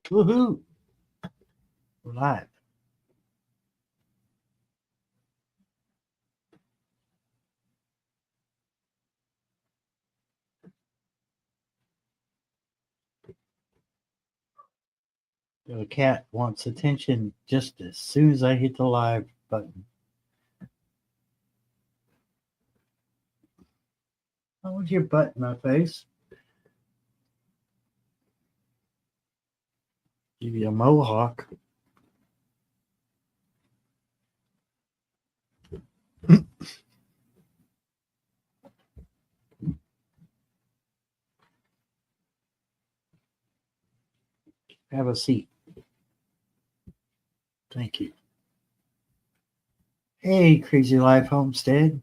Woohoo! We're live. The cat wants attention just as soon as I hit the live button. Hold your butt in my face. Give you a mohawk. Have a seat. Thank you. Hey, Crazy Life Homestead.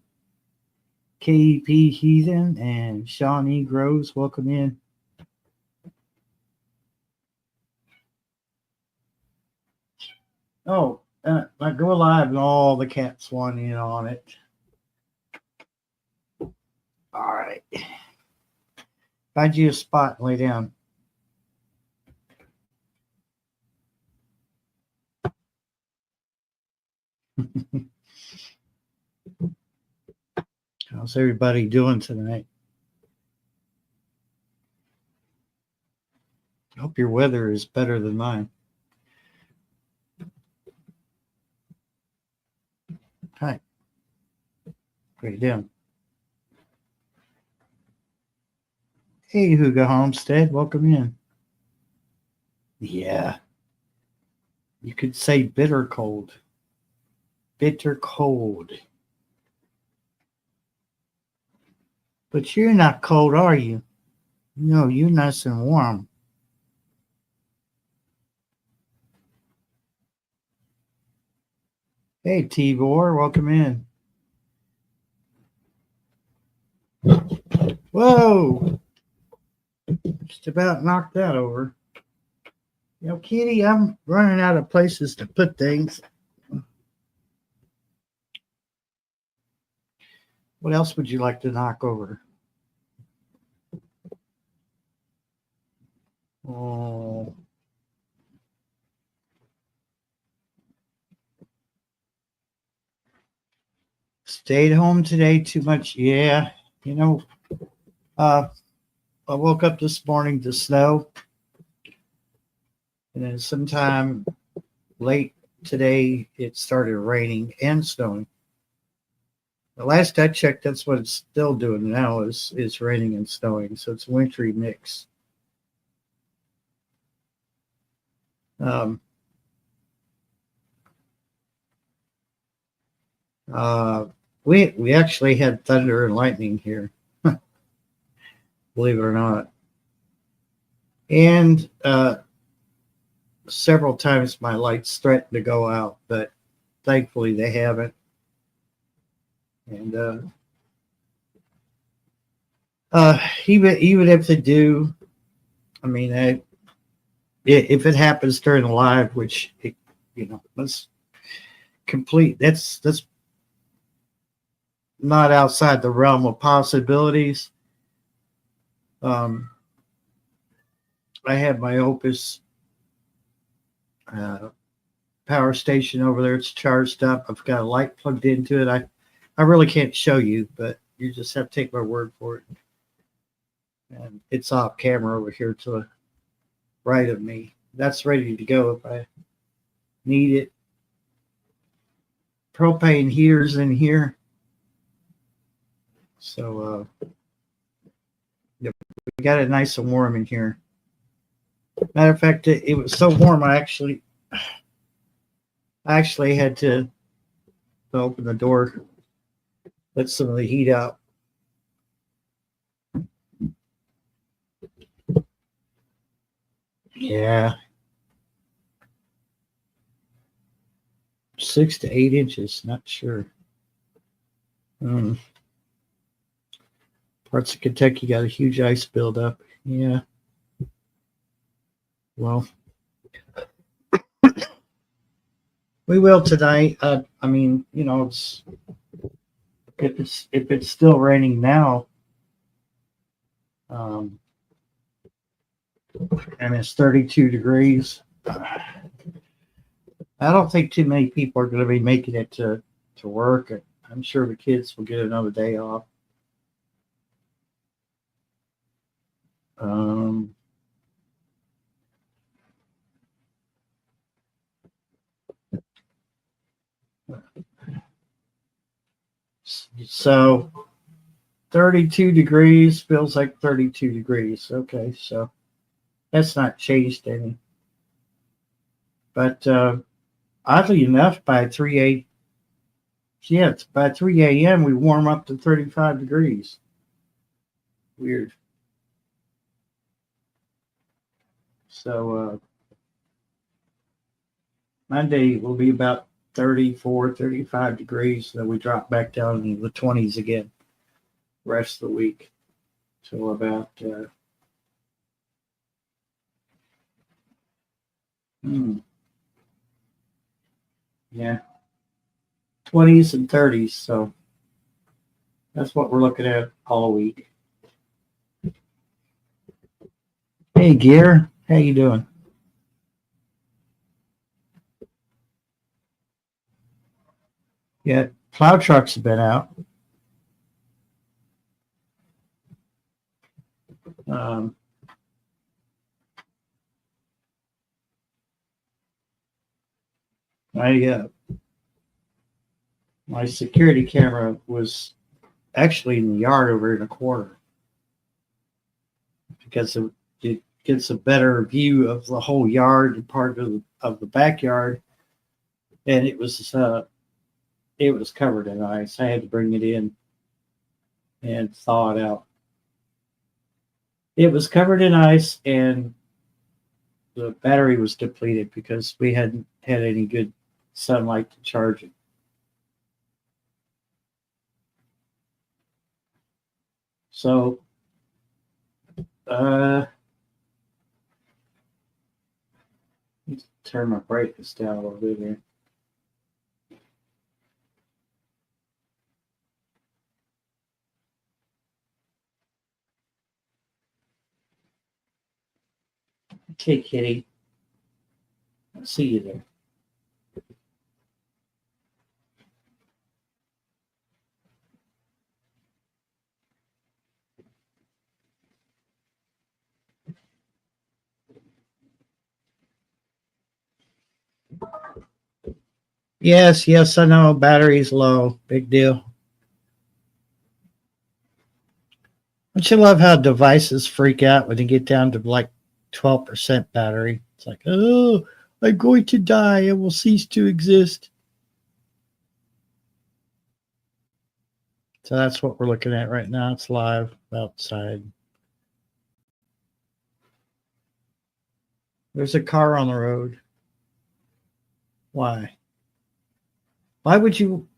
KEP Heathen and Shawnee Groves, welcome in. Oh, I go live and all the cats want in on it. All right. Find you a spot and lay down. How's everybody doing tonight? I hope your weather is better than mine. Hi. What are you doing? Hey, Huga Homestead, welcome in. Yeah. You could say bitter cold. Bitter cold. But you're not cold, are you? No, you're nice and warm. Hey, Tibor, welcome in. Whoa! Just about knocked that over. You know, Kitty, I'm running out of places to put things. What else would you like to knock over? Oh. Stayed home today too much. Yeah, you know, I woke up this morning to snow. And then sometime late today, it started raining and snowing. The last I checked, that's what it's still doing now is raining and snowing. So it's a wintry mix. Um, we actually had thunder and lightning here, believe it or not. And several times my lights threatened to go out, but thankfully they haven't. And even if they do, I mean, if it happens during the live, which let's complete. That's not outside the realm of possibilities. I have my Opus power station over there. It's charged up. I've got a light plugged into it. I really can't show you, but you just have to take my word for it. And it's off camera over here to the right of me. That's ready to go if I need it. Propane heaters in here. So we got it nice and warm in here. Matter of fact, it was so warm I actually had to open the door, let some of the heat out. Yeah. 6 to 8 inches, not sure. Parts of Kentucky got a huge ice buildup. Yeah. Well, we will tonight. I mean, if it's still raining now, and it's 32 degrees. I don't think too many people are going to be making it to work. I'm sure the kids will get another day off. Um, so 32 degrees feels like 32 degrees. Okay, so that's not changed any. But oddly enough, by 3 a.m. we warm up to 35 degrees. Weird. So Monday will be about 34, 35 degrees. Then we drop back down into the 20s again. Rest of the week till about yeah, 20s and 30s. So that's what we're looking at all week. Hey, Gear, how you doing? Yeah, plow trucks have been out. Um, my security camera was actually in the yard over in the corner because it gets a better view of the whole yard and part of the backyard, and it was covered in ice. I had to bring it in and thaw it out. It was covered in ice, and the battery was depleted because we hadn't had any good sunlight to charge it. So, let's turn my brightness down a little bit here. Okay, kitty. I'll see you there. Yes, I know. Battery's low. Big deal. Don't you love how devices freak out when they get down to like 12% battery? It's like, oh, I'm going to die. I will cease to exist. So that's what we're looking at right now. It's live outside. There's a car on the road. Why? Why would you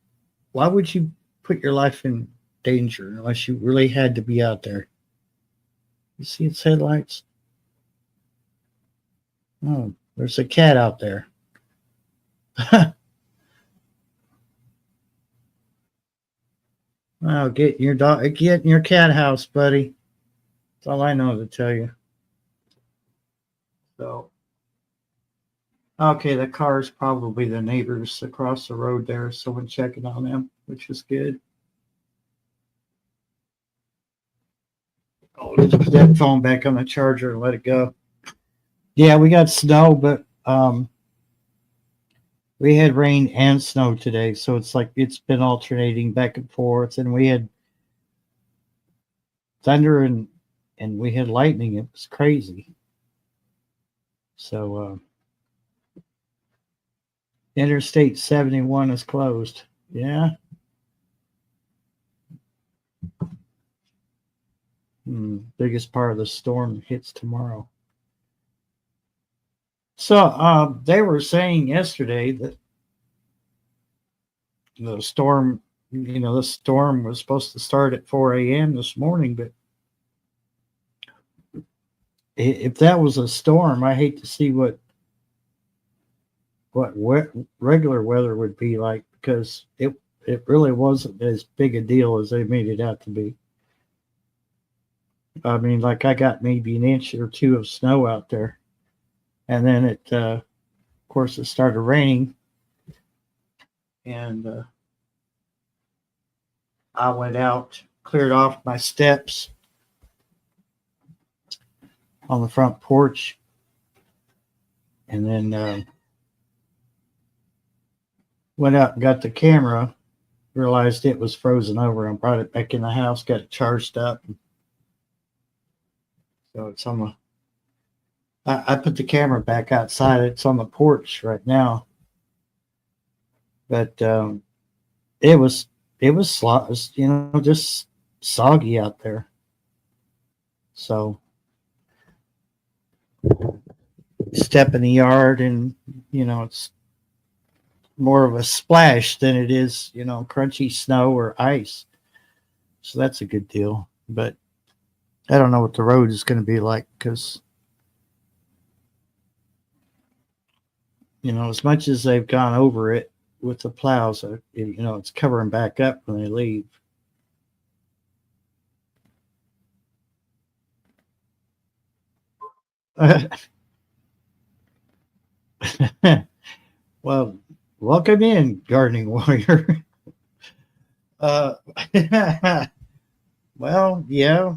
put your life in danger unless you really had to be out there? You see its headlights? Oh, there's a cat out there. Oh, get in your cat house, buddy. That's all I know to tell you. So, okay, the car is probably the neighbors across the road there. Someone checking on them, which is good. Oh, let's put that phone back on the charger and let it go. Yeah, we got snow, but we had rain and snow today, so it's like it's been alternating back and forth. And we had thunder and we had lightning. It was crazy. So Interstate 71 is closed. Yeah. Biggest part of the storm hits tomorrow. So they were saying yesterday that the storm was supposed to start at 4 a.m. this morning, but if that was a storm, I hate to see what regular weather would be like, because it really wasn't as big a deal as they made it out to be. I mean, like I got maybe an inch or two of snow out there. And then of course, it started raining. And I went out, cleared off my steps on the front porch. And then went out and got the camera, realized it was frozen over, and brought it back in the house, got it charged up. So it's on the, I put the camera back outside. It's on the porch right now. But it was just soggy out there. So step in the yard and, it's more of a splash than it is, crunchy snow or ice. So that's a good deal. But I don't know what the road is going to be like because, as much as they've gone over it with the plows, it's covering back up when they leave. Well, welcome in, gardening warrior. Well, yeah,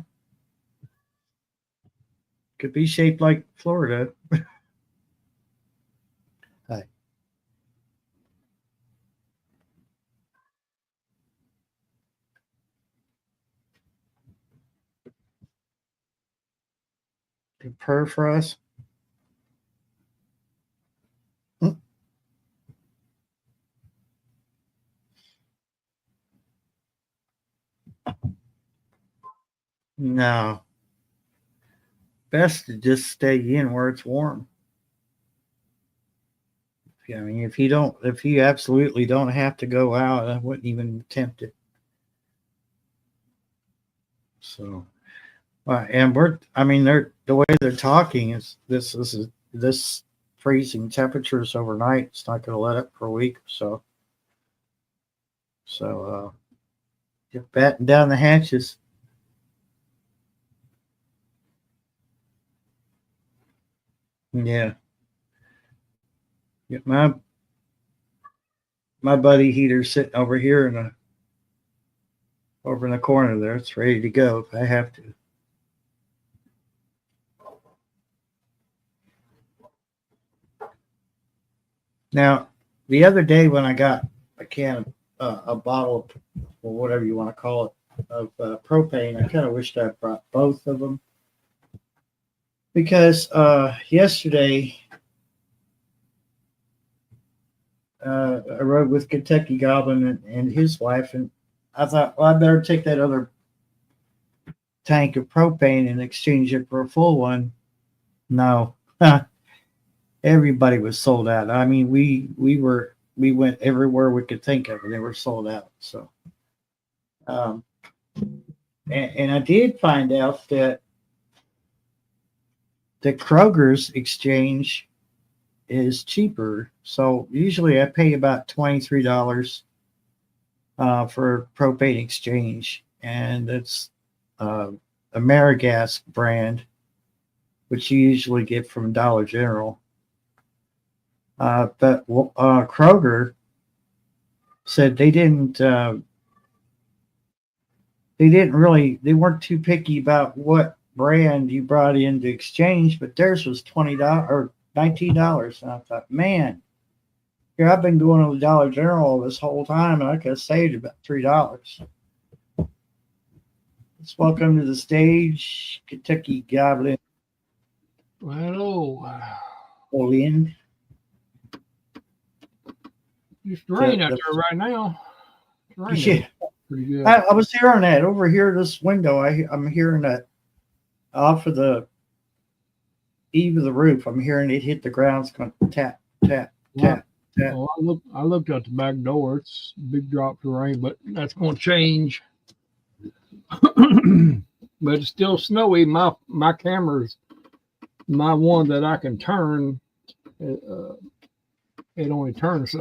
could be shaped like Florida. Hi. The permafrost. No, best to just stay in where it's warm. I mean, if you absolutely don't have to go out, I wouldn't even attempt it. So, and they're the way they're talking is this freezing temperatures overnight. It's not going to let up for a week or so. So, just batten down the hatches. Yeah. My buddy heater's sitting over here over in the corner there. It's ready to go if I have to. Now, the other day when I got a bottle or whatever you want to call it of propane, I kind of wished I brought both of them because yesterday I rode with Kentucky Goblin and his wife, and I thought, well, I better take that other tank of propane and exchange it for a full one. No, everybody was sold out. I mean, we went everywhere we could think of, and they were sold out. So, and I did find out that the Kroger's exchange is cheaper. So usually I pay about $23 for propane exchange, and it's Amerigas brand, which you usually get from Dollar General. But Kroger said they weren't too picky about what brand you brought in to exchange, but theirs was $20 or $19. And I thought, man, here I've been going to the Dollar General this whole time, and I could have saved about $3. Let's welcome to the stage, Kentucky Goblin. Hello. Bohemian. It's raining out there right now. It's raining. Yeah. Pretty good. I was hearing that over here, this window. I'm hearing that off of the eave of the roof. I'm hearing it hit the ground. It's going tap, tap, tap, tap. Well, I looked out the back door. It's a big drop of rain, but that's going to change. But it's still snowy. My camera's my one that I can turn. It only turns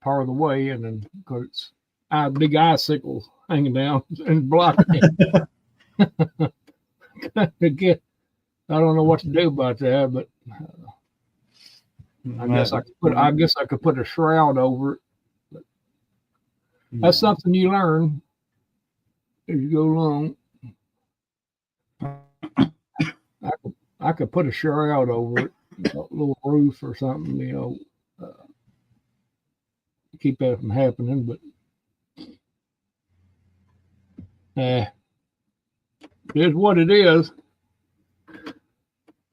part of the way, and then because it's big icicles hanging down and blocking it. Again, I don't know what to do about that, but I guess I could put a shroud over it. That's something you learn as you go along. I could put a shroud over it, a little roof or something, keep that from happening. But it is what it is.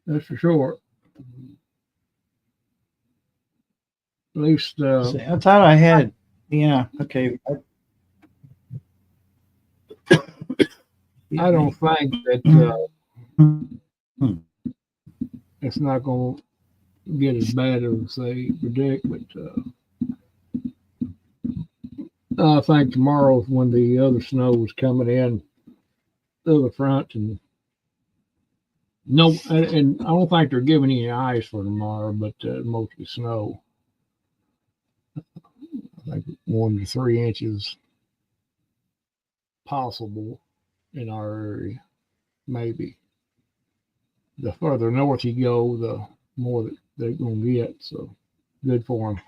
That's for sure. At least I thought I had. Yeah. Okay. I don't think that it's not going to get as bad as they predict, but I think tomorrow when the other snow was coming in the other front, and I don't think they're giving any ice for tomorrow, but mostly snow. I think 1 to 3 inches possible in our area, maybe. The further north you go, the more that they're going to get. So good for them.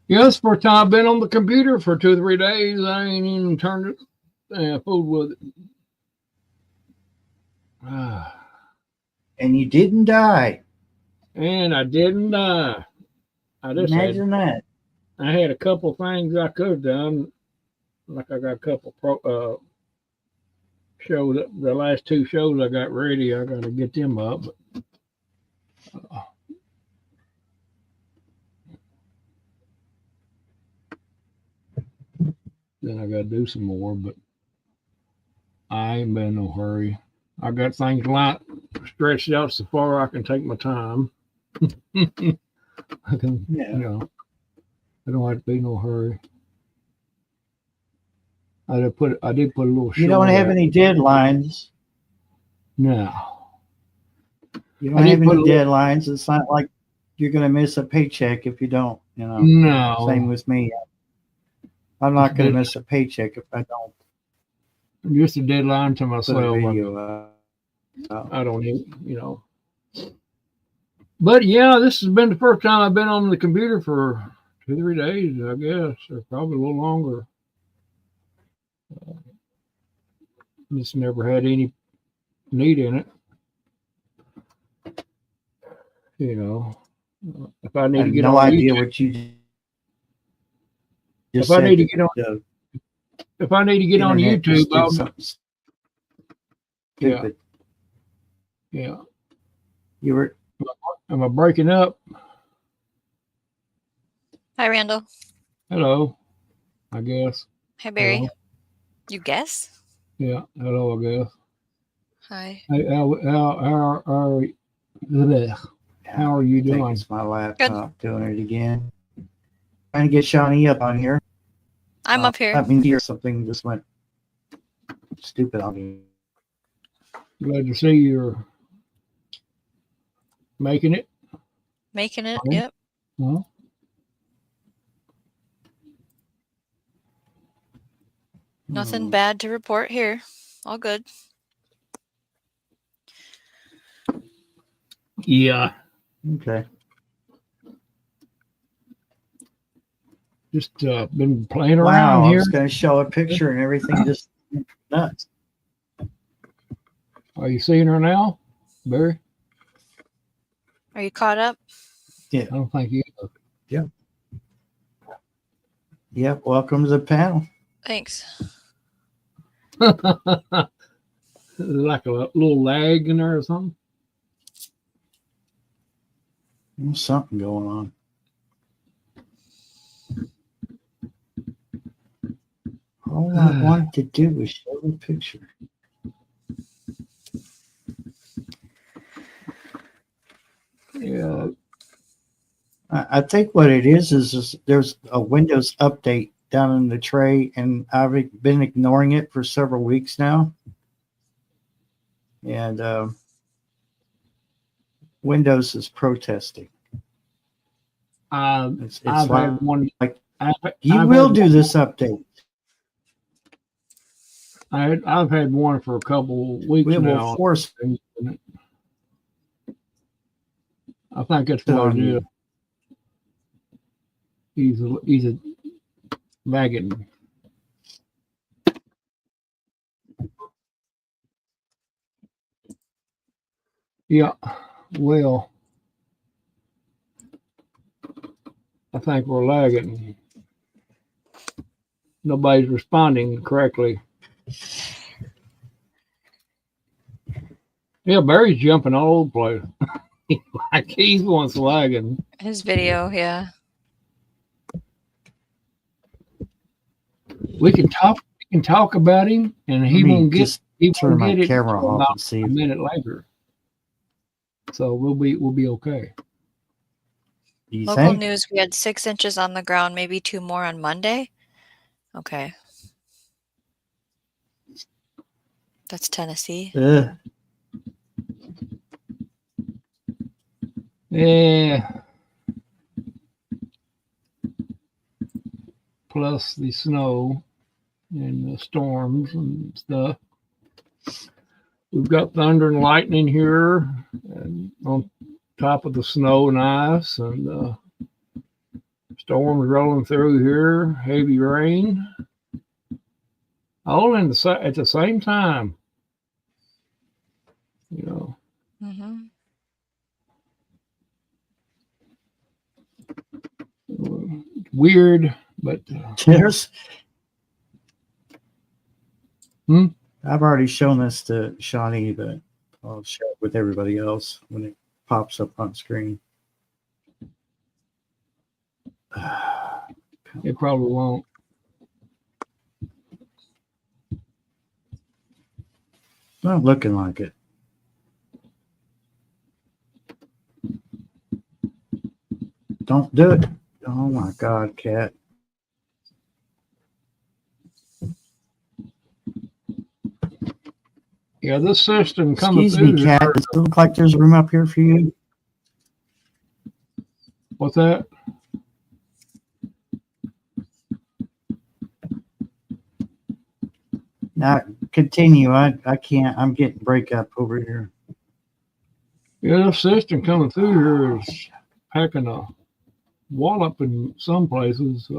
Yeah, it's the first time I've been on the computer for 2 or 3 days. I ain't even turned it, fooled with it. And you didn't die. And I didn't die. Imagine that. I had a couple things I could have done. Like I got a couple shows. The last 2 shows I got ready, I got to get them up. But, then I got to do some more, but I ain't been in no hurry. I got things stretched out so far I can take my time. I can, I don't have to be in no hurry. I did put a little. You don't have any deadlines. No. You don't have any deadlines. It's not like you're going to miss a paycheck if you don't. No. Same with me. I'm not going to miss a paycheck if I don't. Just a deadline to myself. I don't even, But yeah, this has been the first time I've been on the computer for 2 or 3 days, I guess, or probably a little longer. Just never had any need in it. If I need to get on idea YouTube, what you just if I need to get on, if I need to get on YouTube, I'll stupid. Yeah. You were. Am I breaking up? Hi, Randall. Hello. I guess. Hi, Barry. Hello. You guess? Yeah. Hello. I guess. Hi. Hey, how are you doing? It's my laptop doing it again. Trying to get Shawnee up on here. I'm up here. That means here something just went stupid on me. Glad to see you're making it. Making it, yep. Uh-huh. Nothing bad to report here. All good. Yeah. Okay. Just been playing around here. I was going to show a picture and everything just nuts. Are you seeing her now, Barry? Are you caught up? Yeah. I don't think you are. Yeah. Yep. Welcome to the panel. Thanks. Like a little lag in there or something? There's something going on. All I wanted to do was show the picture. Yeah. I think what it is there's a Windows update down in the tray, and I've been ignoring it for several weeks now. And Windows is protesting. I've had one. You will do this update. I've had one for a couple weeks We will now. force I think that's it what on it you. is. He's a lagging. Yeah, well, I think we're lagging. Nobody's responding correctly. Yeah, Barry's jumping all over the place. Like he's the one lagging. His video, yeah. We can talk about him, and he Let me won't get just turn my it camera until off about and see. a minute later. So we'll be okay. You Local think? news, we had 6 inches on the ground, maybe 2 more on Monday. Okay. That's Tennessee. Yeah. Plus the snow and the storms and stuff. We've got thunder and lightning here, and on top of the snow and ice, and storms rolling through here, heavy rain, all at the same time. You know, Mm-hmm. weird, but Cheers. Hmm? I've already shown this to Shawnee, but I'll share it with everybody else when it pops up on screen. it probably won't. Not looking like it. Don't do it. Oh my God, Cat. Yeah, this system coming Excuse me, through. Cat. Does it look like there's room up here for you? What's that? Now, continue. I can't. I'm getting breakup over here. Yeah, this system coming through here is packing a wallop in some places.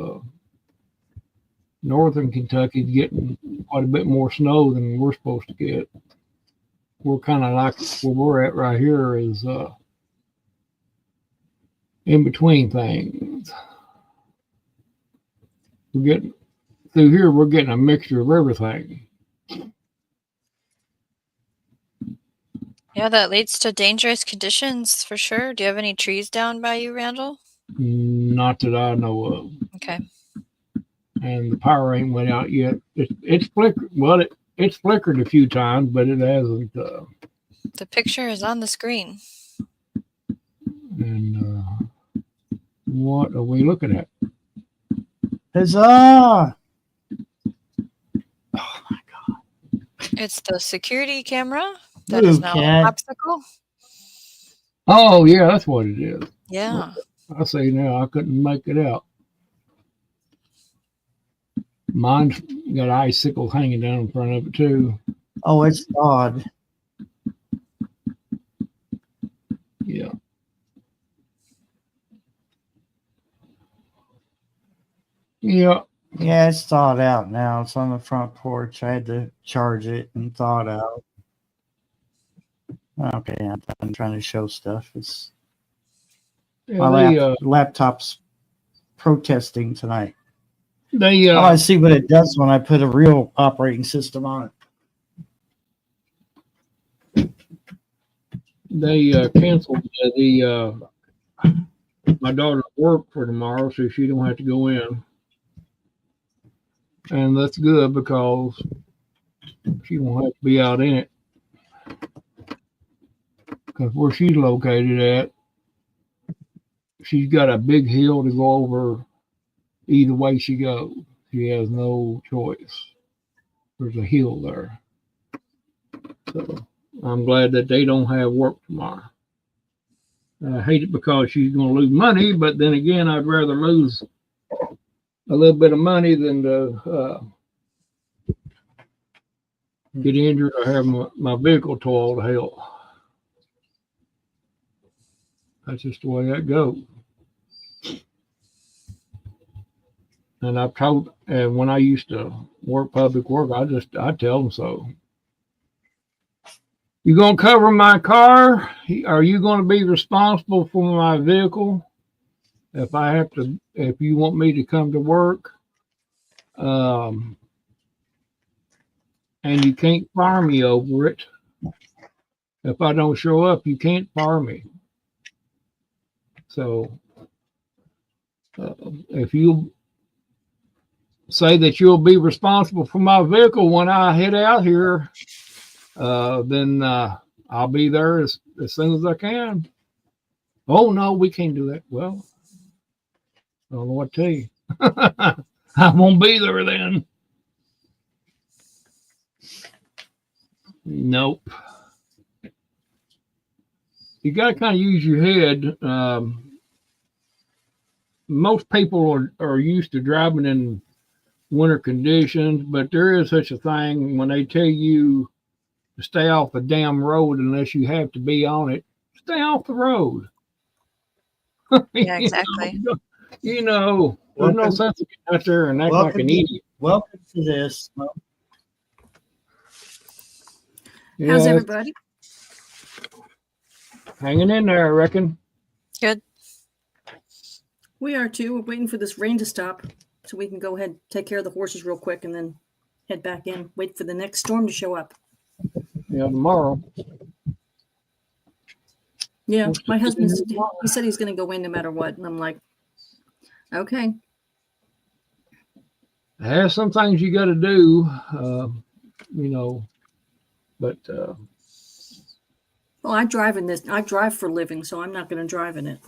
Northern Kentucky's getting quite a bit more snow than we're supposed to get. We're kind of like where we're at right here is in between things. We're getting through here. We're getting a mixture of everything. Yeah, that leads to dangerous conditions for sure. Do you have any trees down by you, Randall? Not that I know of. Okay. And the power ain't went out yet. It's flickered. Well, it's flickered a few times, but it hasn't. The picture is on the screen. And what are we looking at? Huzzah! Oh my God. It's the security camera that is Ooh, now Cat. an obstacle. Oh, yeah, that's what it is. Yeah. I say now, I couldn't make it out. Mine's got icicles hanging down in front of it, too. Oh, it's odd. Yeah. Yeah. Yeah, it's thawed out now. It's on the front porch. I had to charge it and thaw it out. Okay, I'm done trying to show stuff. It's my laptop's protesting tonight. They I see what it does when I put a real operating system on it. They canceled my daughter's work for tomorrow, so she don't have to go in. And that's good because she won't have to be out in it. Because where she's located at, she's got a big hill to go over either way she goes. She has no choice. There's a hill there. So I'm glad that they don't have work tomorrow. I hate it because she's going to lose money, but then again, I'd rather lose a little bit of money than to get injured or have my vehicle towed to hell. That's just the way that goes. And I've told, and when I used to work public work, I tell them so. You gonna cover my car? Are you gonna be responsible for my vehicle? If you want me to come to work, and you can't fire me over it. If I don't show up, you can't fire me. So, if you say that you'll be responsible for my vehicle when I head out here, then I'll be there as soon as I can. Oh, no, we can't do that. Well, I don't know what to tell you. I won't be there then. Nope. You got to kind of use your head. Most people are used to driving in winter conditions, but there is such a thing when they tell you to stay off the damn road unless you have to be on it. Stay off the road. Yeah, exactly. There's no sense of getting out there and acting like an idiot. Welcome to this. How's everybody? Hanging in there, I reckon. Good. We are too. We're waiting for this rain to stop so we can go ahead, take care of the horses real quick, and then head back in. Wait for the next storm to show up. Yeah, tomorrow. Yeah, my husband he said he's going to go in no matter what, and I'm like, okay. There's some things you got to do, but. Well, I drive in this. I drive for a living, so I'm not going to drive in it.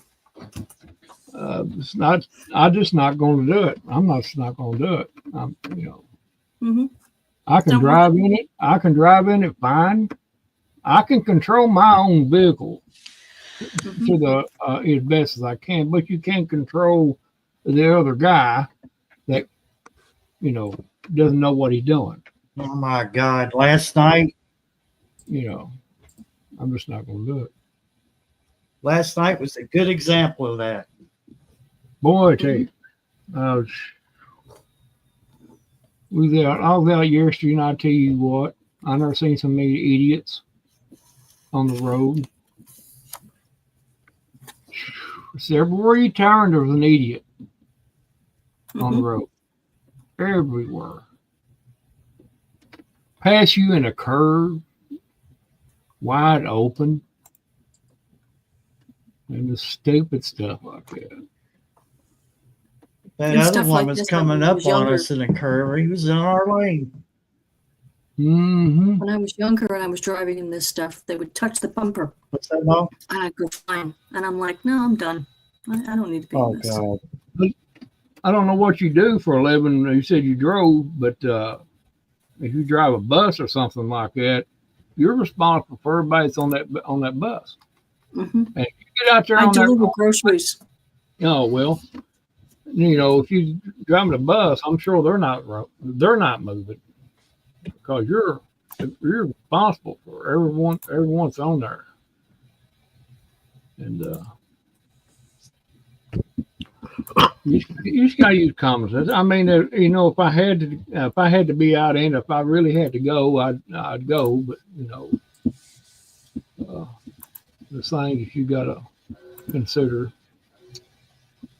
It's not. I'm just not going to do it. I'm just not going to do it. Mm-hmm. I can drive in it. I can drive in it fine. I can control my own vehicle to the as best as I can, but you can't control the other guy that doesn't know what he's doing. Oh my God! Last night, I'm just not going to do it. Last night was a good example of that. Boy, I tell you, I was out yesterday, and I tell you what, I never seen so many idiots on the road. Everywhere you turned, there was an idiot on the road. Everywhere. Pass you in a curve, wide open, and the stupid stuff like that. That And other stuff one like was this coming when I up was on younger. us in a curve. He was in our lane. Mm-hmm. When I was younger and I was driving in this stuff, they would touch the bumper, What's that, Mom? and I'd go fine. And I'm like, no, I'm done. I don't need to be in this. God! I don't know what you do for a living. You said you drove, but if you drive a bus or something like that, you're responsible for everybody that's on that bus. Mm-hmm. And if you get out there I on that deliver road, groceries. oh well, if you driving a bus, I'm sure they're not moving because you're responsible for everyone's on there. And you just gotta use common sense. I mean, if I had to be out in, if I really had to go, I'd go. But the things that you gotta consider.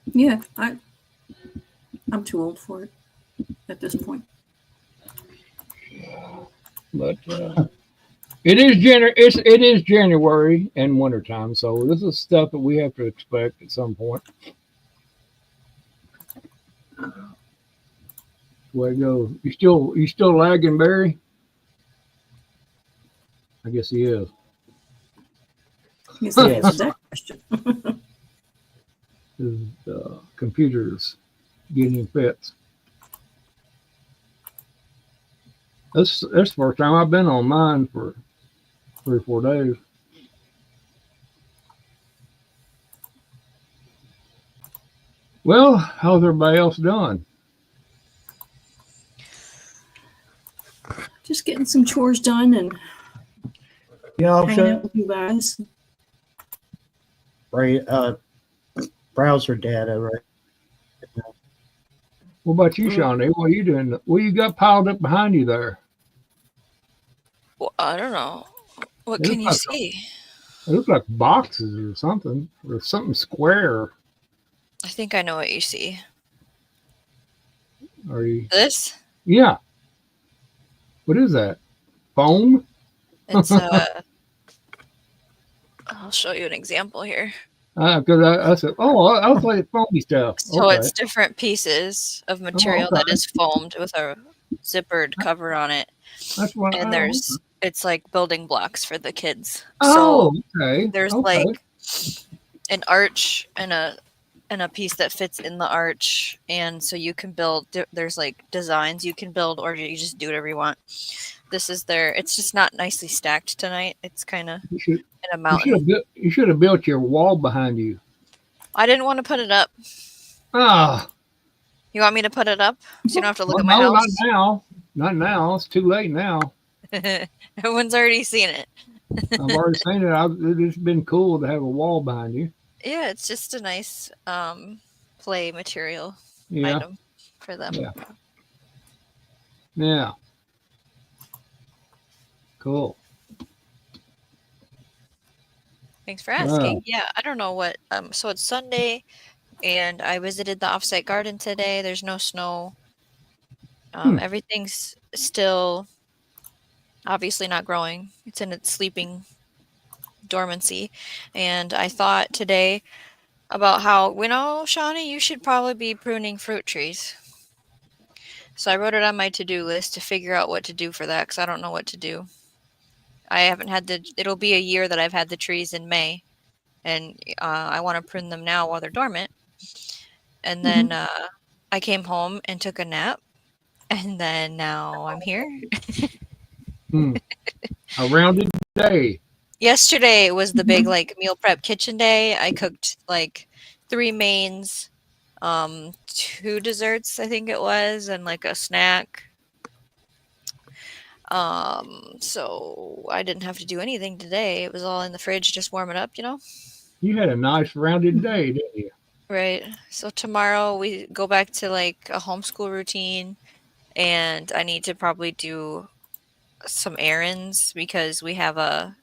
Yeah, I'm too old for it at this point. But it is January and wintertime, so this is stuff that we have to expect at some point. Where it goes. You still lagging, Barry? I guess he is. Yes, yes. That question. His computer's getting fits. That's the first time I've been on mine for 3 or 4 days. Well, how's everybody else doing? Just getting some chores done and You know, hanging out with you guys. browser data, right? What about you, Shawnee? What are you doing? What you got piled up behind you there? Well, I don't know. What It can looks you like see? It looks like boxes or something square. I think I know what you see. Are you? This? Yeah. What is that? Foam? It's I'll show you an example here. Because I said, oh, I was like foamy stuff. So Okay. it's different pieces of material that okay. is foamed with a zippered cover on it. That's what. And it's like building blocks for the kids. Oh, So okay. there's Okay. like an arch and a piece that fits in the arch, and so you can build. There's like designs you can build, or you just do whatever you want. This is it's just not nicely stacked tonight. It's kind of You should. in a mountain. You should have built your wall behind you. I didn't want to put it up. Ah. You want me to put it up so you don't have to look Well, at my no, house? not now. Not now. It's too late now. Everyone's already seen it. I've already seen it. It's been cool to have a wall behind you. Yeah, it's just a nice play material Yeah. item for them. Yeah. Yeah. Cool. Thanks for asking. Yeah, I don't know what. So it's Sunday, and I visited the offsite garden today. There's no snow. Everything's still obviously not growing. It's in its sleeping dormancy. And I thought today about how, Shawnee, you should probably be pruning fruit trees. So I wrote it on my to-do list to figure out what to do for that, because I don't know what to do. I haven't had it'll be a year that I've had the trees in May, and I want to prune them now while they're dormant. And then I came home and took a nap, and then now I'm here. A rounded day. Yesterday was the big meal prep kitchen day. I cooked 3 mains, 2 desserts, I think it was, and a snack. So I didn't have to do anything today. It was all in the fridge, just warming up, You had a nice rounded day, didn't you? Right. So tomorrow we go back to a homeschool routine, and I need to probably do some errands because we have a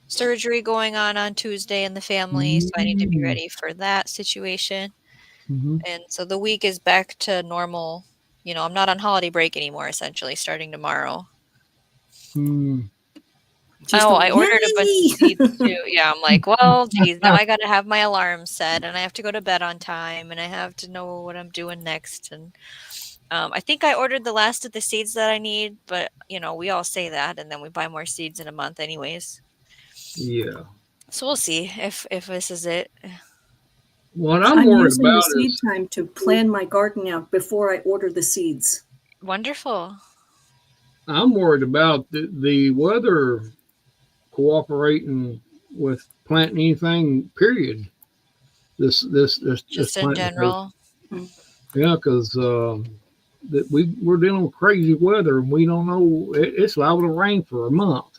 surgery going on Tuesday in the family, so I need to be ready for that situation. And so the week is back to normal. I'm not on holiday break anymore, essentially, starting tomorrow. I ordered a bunch of seeds too. Yeah, I'm like, well, geez, now I got to have my alarm set, and I have to go to bed on time, and I have to know what I'm doing next. And I think I ordered the last of the seeds that I need, but we all say that, and then we buy more seeds in a month, anyways. Yeah. So we'll see if this is it. What I'm worried using about the seed is time to plan my garden out before I order the seeds. Wonderful. I'm worried about the weather cooperating with planting anything. Period. This Just in general. Yeah, because we're dealing with crazy weather, and we don't know. It's liable to rain for a month,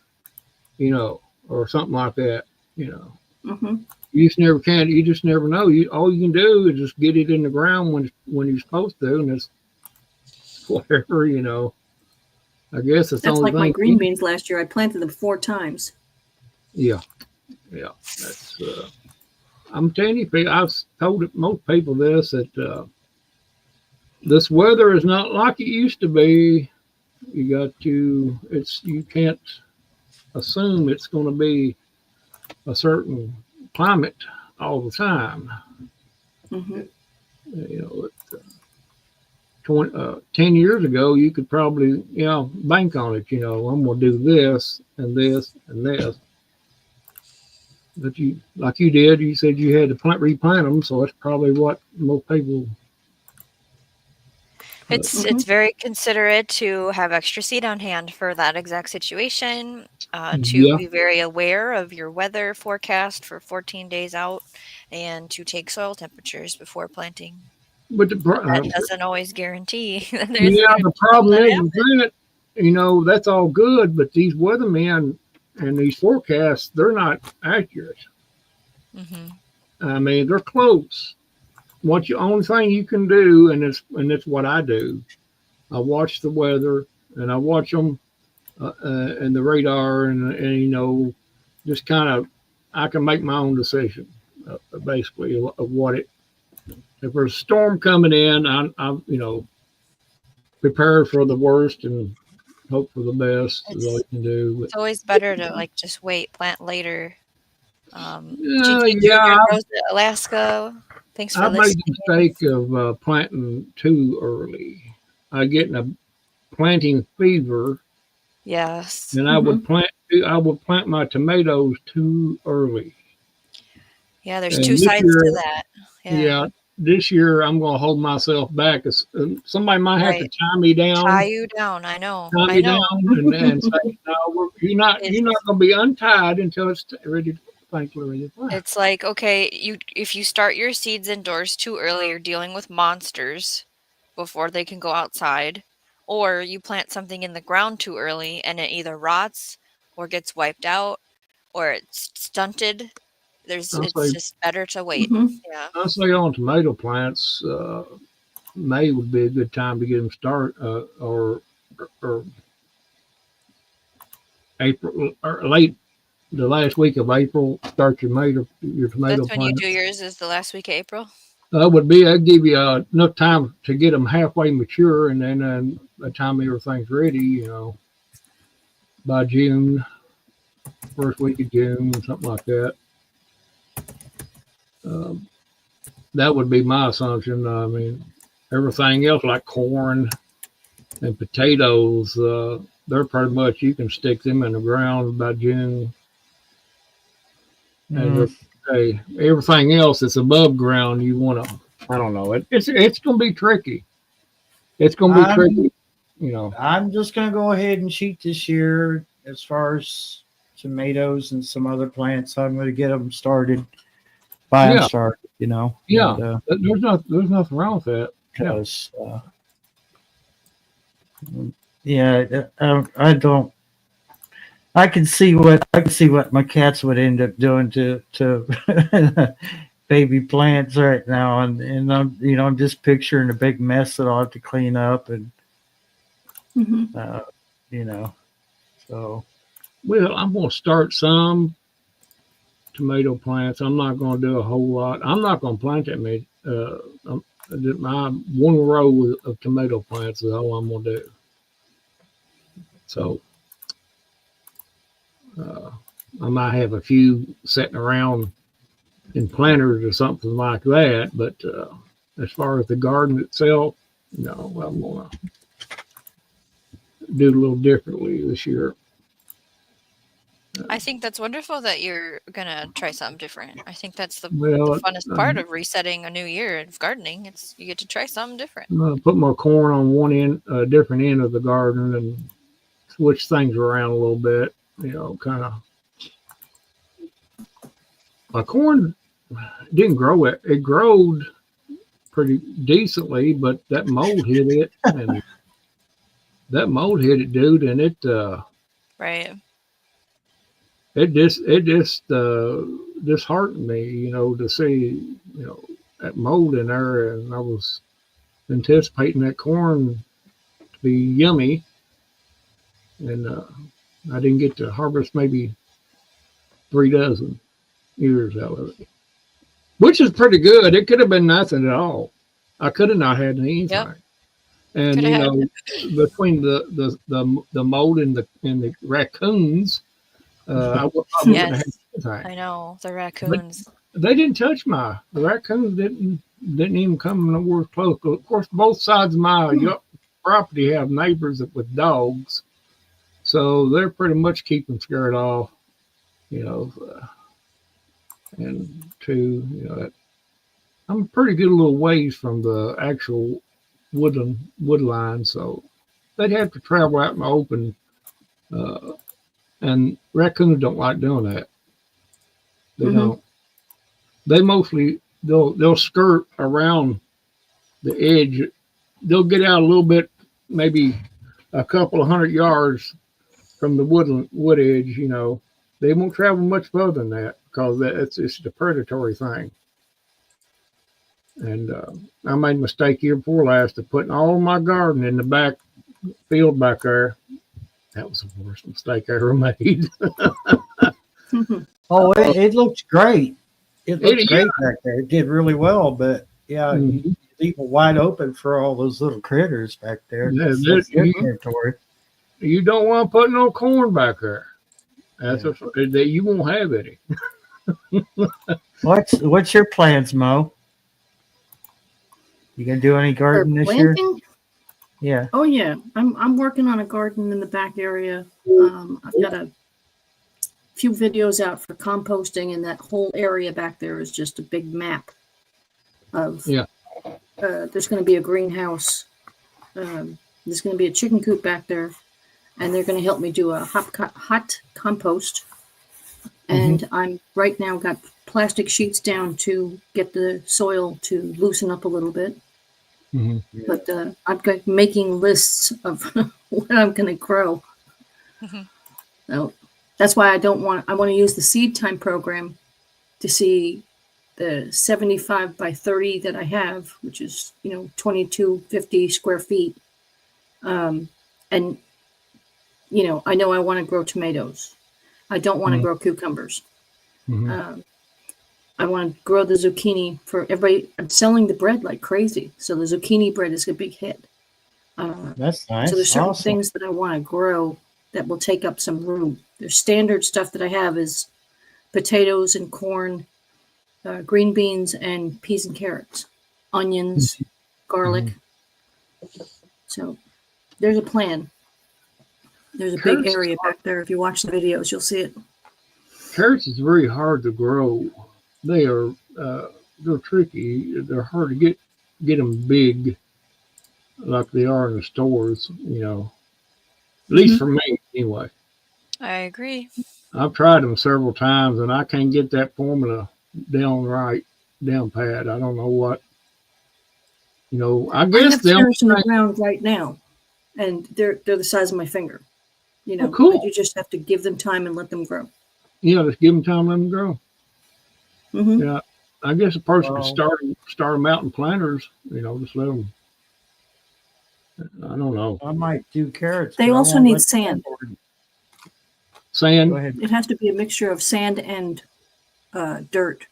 or something like that. You just never can. You just never know. All you can do is just get it in the ground when you're supposed to, and it's whatever. I guess it's That's only like my green beans last year. I planted them 4 times. Yeah. That's. I'm telling you, I've told most people this that this weather is not like it used to be. You can't assume it's going to be a certain climate all the time. 10 years ago, you could probably, bank on it. I'm going to do this and this and this. But you did, you said you had to replant them, so that's probably what most people. It's very considerate to have extra seed on hand for that exact situation. To be very aware of your weather forecast for 14 days out, and to take soil temperatures before planting. But that doesn't always guarantee. The problem that's all good, but these weathermen and these forecasts, they're not accurate. Mm-hmm. I mean, they're close. Only thing you can do, and it's what I do. I watch the weather, and I watch them and the radar, and just kind of, I can make my own decision, basically, of what it. If there's a storm coming in, I'm prepare for the worst and hope for the best is all you can do. It's always better to like just wait, plant later. GT Yeah, Junior goes to Alaska. Thanks for I made listening. the mistake of planting too early. I get in a planting fever, Yes. and I would plant my tomatoes too early. Yeah, there's And two this sides year, to that. yeah, this year I'm going to hold myself back. Somebody might have to tie me down. Tie you down. I know. Tie me down and say, no, you're not going to be untied until it's ready to plant. It's like, okay, if you start your seeds indoors too early, you're dealing with monsters before they can go outside, or you plant something in the ground too early and it either rots or gets wiped out or it's stunted. It's just better to wait. Mm-hmm. Yeah. I'll say on tomato plants, May would be a good time to get them started, or April or late. The last week of April, start your tomato That's when plant. you do yours, is the last week of April? I'd give you enough time to get them halfway mature, and then by the time everything's ready, by June, first week of June, something like that. That would be my assumption. I mean, everything else like corn and potatoes, they're pretty much, you can stick them in the ground by June. And everything else that's above ground, you want to, I don't know, it's going to be tricky. It's going to be tricky, I'm just going to go ahead and cheat this year as far as tomatoes and some other plants. I'm going to get them started, started, Yeah, and, there's nothing wrong with that. Because, I don't. I can see what my cats would end up doing to baby plants right now, and I'm just picturing a big mess that I'll have to clean up, and so. Well, I'm going to start some tomato plants. I'm not going to do a whole lot. I'm not going to plant that many. My one row of tomato plants is all I'm going to do. So I might have a few sitting around in planters or something like that. But as far as the garden itself, no, I'm going to do it a little differently this year. I think that's wonderful that you're going to try something different. I think that's the funnest part of resetting a new year of gardening. It's you get to try something different. I'm going to put more corn on one end, different end of the garden, and switch things around a little bit, kind of. My corn didn't grow it. It growed pretty decently, but that mold hit it, and dude, and it right. It just disheartened me, to see, that mold in there, and I was anticipating that corn to be yummy, and I didn't get to harvest maybe 3 dozen ears out of it, which is pretty good. It could have been nothing at all. I could have not had anything. Yep. And between the mold and the raccoons, I wouldn't have had anything. I know the raccoons. But they didn't touch the raccoons didn't even come nowhere close. Of course, both sides of my property have neighbors with dogs, so they're pretty much keep them scared off. And two, I'm a pretty good little ways from the actual wood line, so they'd have to travel out in the open. And raccoons don't like doing that. They don't. They mostly they'll skirt around the edge. They'll get out a little bit, maybe a couple of 100 yards from the wood edge, they won't travel much further than that because it's the predatory thing. And I made a mistake here before last of putting all my garden in the back field back there. That was the worst mistake I ever made. Oh, it looks great. It looks It- great back there. It did really well, but yeah, Mhm. you leave it wide open for all those little critters back there. Yeah, That's their you- territory. You don't want to put no corn back there. That's Yeah. that you won't have any. What's your plans, Mo? You gonna do any For garden this year? planting? Yeah. Oh yeah, I'm working on a garden in the back area. I've got a few videos out for composting, and that whole area back there is just a big map of. Yeah. There's going to be a greenhouse. There's going to be a chicken coop back there, and they're going to help me do a hot compost. And I'm right now got plastic sheets down to get the soil to loosen up a little bit. Mhm. But I've got making lists of what I'm going to grow. Mhm. So that's why I want to use the seed time program to see the 75 by 30 that I have, which is 2250 square feet. And I know I want to grow tomatoes. I don't want to grow cucumbers. Mhm. I want to grow the zucchini for everybody. I'm selling the bread like crazy, so the zucchini bread is a big hit. That's nice. So there's certain Awesome. things that I want to grow that will take up some room. The standard stuff that I have is potatoes and corn, green beans and peas and carrots, onions, garlic. So there's a plan. There's a big Carrots- area back there. If you watch the videos, you'll see it. Carrots is very hard to grow. They are they're tricky. They're hard to get them big like they are in the stores. At least for me anyway. I agree. I've tried them several times and I can't get that formula down pat. I don't know what. I I guess have the only carrots in the thing- ground right now, and they're the size of my finger. Oh, cool. But you just have to give them time and let them grow. just give them time, let them grow. Hmm. Yeah, I guess a person Well- could start them out in planters. Just let them. I don't know. I might do carrots. They but I also won't need let sand. Go Sand. ahead. It has to be a mixture of sand and dirt,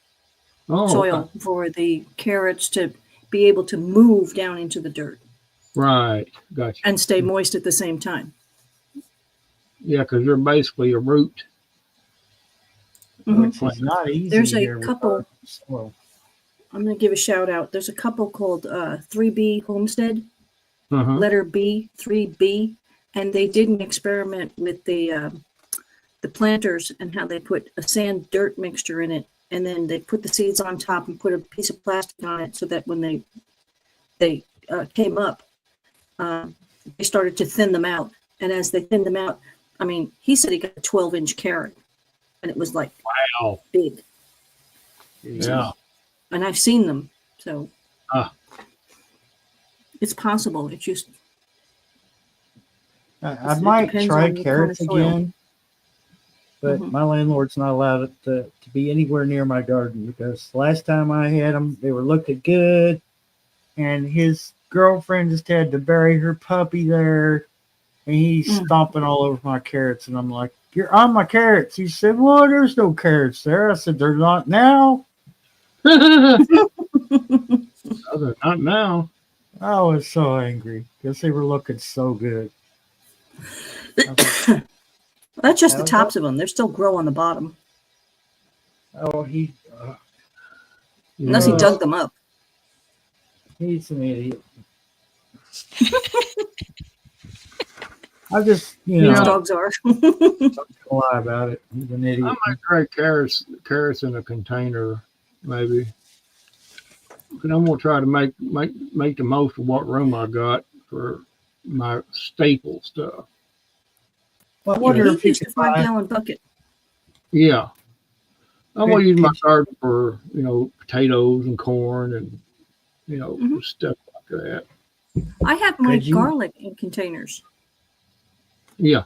Oh, soil, okay. for the carrots to be able to move down into the dirt Right. Gotcha. and stay moist at the same time. Yeah, because they're basically a root. Mhm. Which is not easy. There's a here with couple- our soil. I'm going to give a shout out. There's a couple called 3B Homestead, Uh-huh. letter B, 3B, and they did an experiment with the planters and how they put a sand dirt mixture in it, and then they put the seeds on top and put a piece of plastic on it so that when they came up, they started to thin them out. And as they thinned them out, I mean, he said he got a 12-inch carrot, and it was like Wow. big. Yeah. And I've seen them, so Ah. it's possible. It's just I It might depends try on the kind carrots of soil. again, but Mhm. my landlord's not allowed to be anywhere near my garden because last time I had them, they were looking good, and his girlfriend just had to bury her puppy there, and he's Mm. stomping all over my carrots, and I'm like, "You're on my carrots." He said, "Well, there's no carrots there." I said, "They're not now." Other not now. I was so angry because they were looking so good. that's just the Now, tops of them. They're still grow on the bottom, Oh, unless he Yeah. dug them up. he's an idiot. I just, These Yeah. dogs are. don't lie about it. He's an I idiot. might try carrots in a container, maybe. But I'm gonna try to make the most of what room I got for my staple stuff. Well, I wonder He if you used a could buy. 5-gallon bucket. Yeah. I'm gonna use my Could- garden for, potatoes and corn and, Mhm. stuff like that. I have my Could you- garlic in containers. Yeah,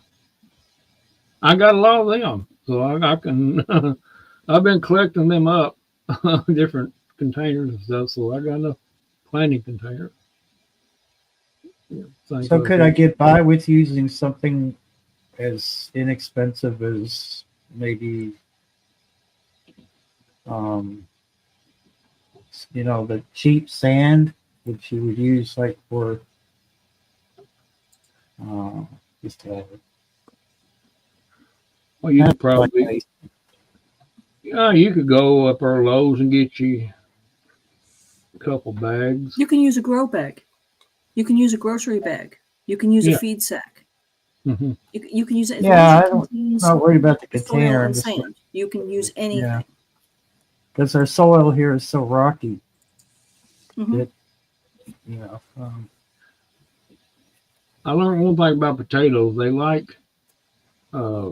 I got a lot of them, so I can. I've been collecting them up, different containers and stuff. So I got enough planting containers. Yeah, think So of could I it. get by with using something as inexpensive as maybe, um, the cheap sand, which you would use like for uh, just Well, you kind could of like probably, yeah, you could go up our Lowe's and get you a couple bags. You can use a grow bag. You can use a grocery bag. You can use a Yeah. feed sack. Hmm. You can use it as long yeah. as it I'm contains not worried about the soil container. I'm and just sand. You can use yeah, anything. because our soil here is so rocky Hmm. that I learned one thing about potatoes. Uh,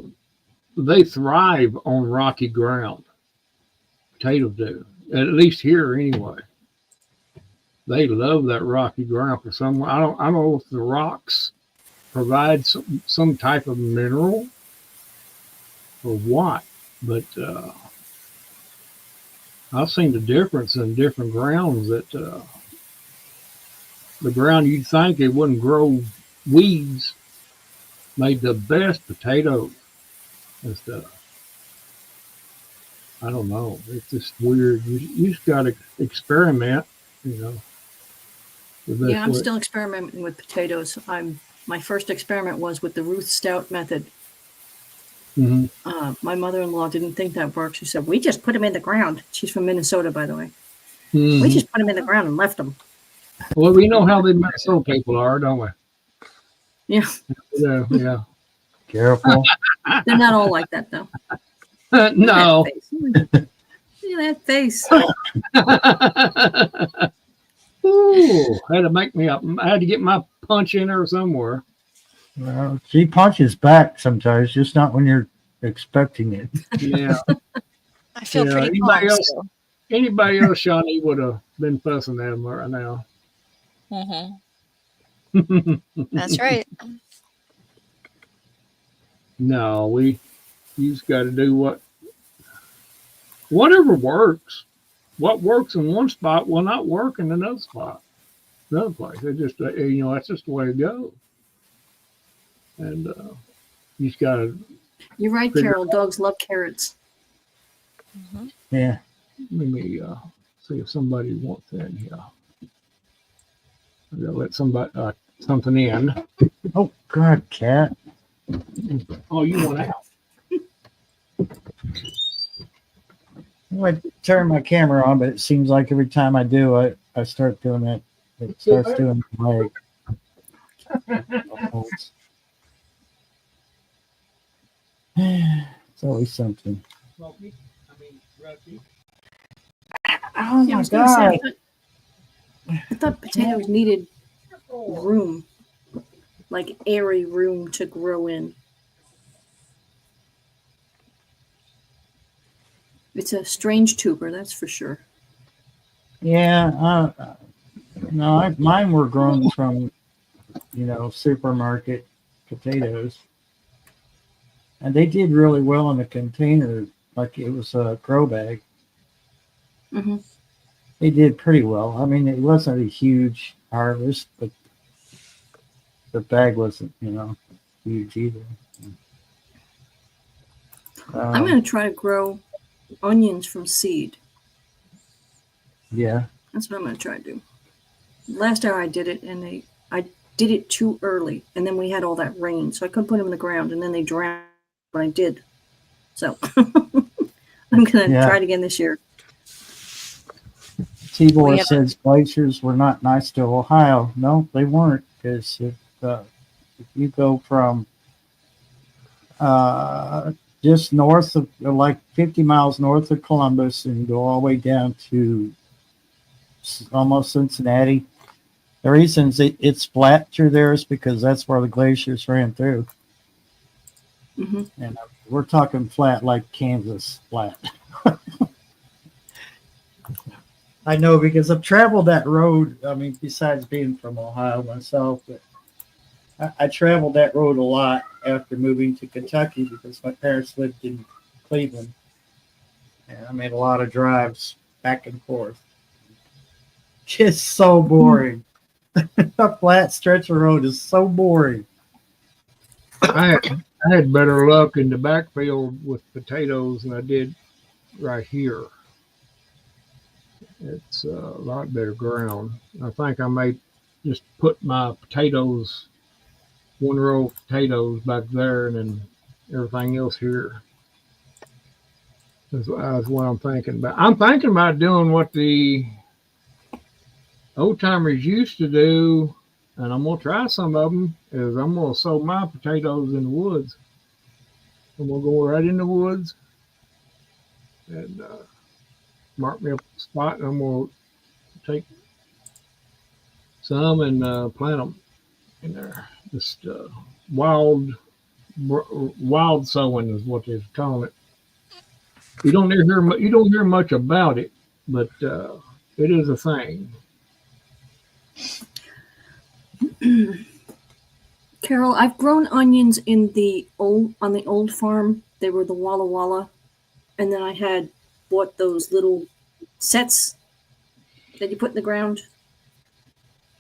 they thrive on rocky ground. Potatoes do, at least here anyway. They love that rocky ground for some. I don't know if the rocks provide some type of mineral or what, but I've seen the difference in different grounds that the ground you'd think it wouldn't grow weeds made the best potatoes and stuff. I don't know. It's just weird. You just got to experiment, you know, the Yeah, best I'm way. still experimenting with potatoes. My first experiment was with the Ruth Stout method. Hmm. My mother-in-law didn't think that worked. She said, "We just put them in the ground." She's from Minnesota, by the way. We Hmm. just put them in the ground and left them. Well, we know how the Minnesota people are, don't we? Yeah, Yeah, yeah. careful. they're not all like that though. Look at No. that face. Look at that face. Ooh, had to make me up. I had to get my punch in there somewhere. Well, she punches back sometimes, just not when you're expecting it. Yeah, I feel yeah. pretty Anybody calm else? still. Anybody else, Shawnee, would have been fussing at him right now. Hmm. That's right. No, you just got to do whatever works. What works in one spot will not work in another spot, another place. It just that's just the way it goes. And you just got to You're right, figure. Carol. Dogs love carrots. Hmm. Yeah. Let me see if somebody wants in here. I'm gonna let somebody something in. Oh God, cat. Oh, you want out? I turn my camera on, but it seems like every time I do, I start doing that. It starts doing my leg. It's always something. Smoky? I mean, Rusty? Oh Yeah, I my was gonna say, God. I thought potatoes needed room, like airy room to grow in. It's a strange tuber, that's for sure. Yeah. No, mine were grown from, supermarket potatoes. And they did really well in a container, like it was a grow bag. Hmm. They did pretty well. I mean, it wasn't a huge harvest, but the bag wasn't, huge either. I'm gonna try to grow onions from seed. Yeah. That's what I'm gonna try to do. Last year I did it, and I did it too early, and then we had all that rain, so I couldn't put them in the ground, and then they drowned. But I did, so I'm gonna Yeah. try it again this year. Tibor We have says glaciers were not nice to Ohio. No, they weren't, because if you go from just north of, like 50 miles north of Columbus, and you go all the way down to almost Cincinnati, the reason it's flat through there is because that's where the glaciers ran through. Hmm. And we're talking flat like Kansas flat. I know, because I've traveled that road. I mean, besides being from Ohio myself, but I traveled that road a lot after moving to Kentucky because my parents lived in Cleveland. And I made a lot of drives back and forth. Just so boring. A flat stretch of road is so boring. I had better luck in the backfield with potatoes than I did right here. It's a lot better ground. I think I may just put my potatoes, one row of potatoes back there, and then everything else here. That's what I'm thinking about. I'm thinking about doing what the old timers used to do, and I'm gonna try some of them. Is I'm gonna sow my potatoes in the woods. I'm gonna go right in the woods and mark me up a spot, and I'm gonna take some and plant them in there. Just wild sowing is what they're calling it. You don't hear much about it, but it is a thing. Carol, I've grown onions on the old farm. They were the Walla Walla, and then I had bought those little sets that you put in the ground,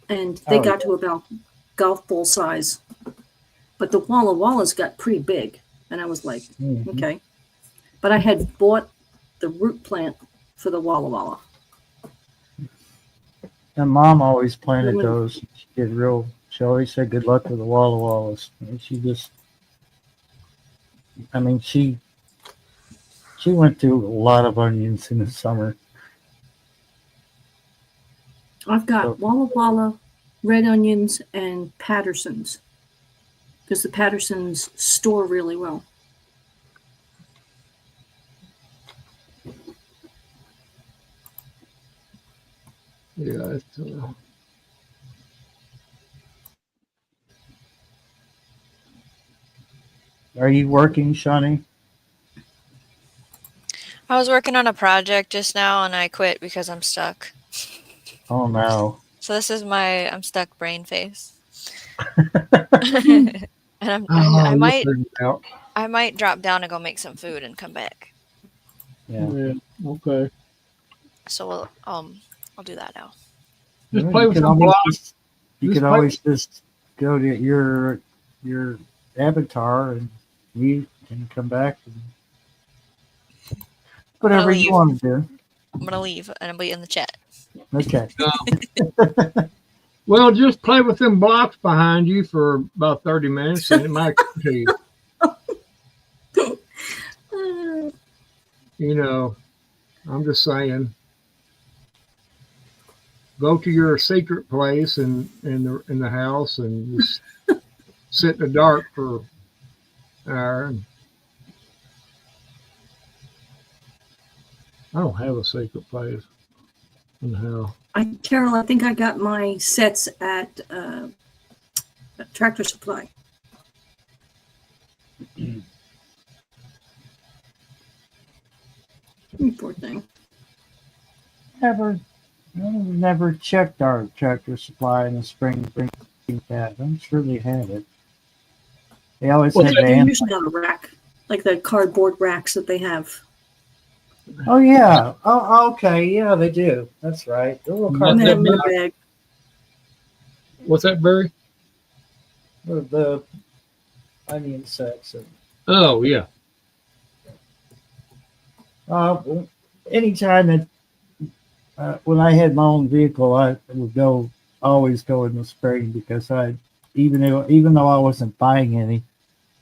and they got to about golf ball size. But the Walla Wallas got pretty big, and I was like, okay. But I had bought the root plant for the Walla Walla. And Mom always planted those. She always said good luck with the Walla Wallas. And she went through a lot of onions in the summer. I've got Walla Walla, red onions, and Pattersons, because the Pattersons store really well. Yeah, it's, Are you working, Shawnee? I was working on a project just now and I quit because I'm stuck. Oh no. So this is my I'm stuck brain face. And I might drop down and go make some food and come back. Yeah. Okay. So I'll do that now. Just play with some blocks. You could always just go to your avatar and mute and come back and whatever you want to do. I'm gonna leave and I'll be in the chat. Okay. Well, just play with them blocks behind you for about 30 minutes and it might come to you. You know, I'm just saying, go to your secret place in the house and just sit in the dark for an hour. I don't have a secret place in the house. Carol, I think I got my sets at Tractor Supply. Poor thing. Never checked our Tractor Supply in the spring pad. I'm sure they had it. They always had they're usually on a rack, like the cardboard racks that they have. Oh yeah. Oh okay. Yeah, they do. That's right. The little cardboard bag. What's that, Barry? The onion sets. Oh yeah. Anytime that when I had my own vehicle, I would always go in the spring because even though I wasn't buying any,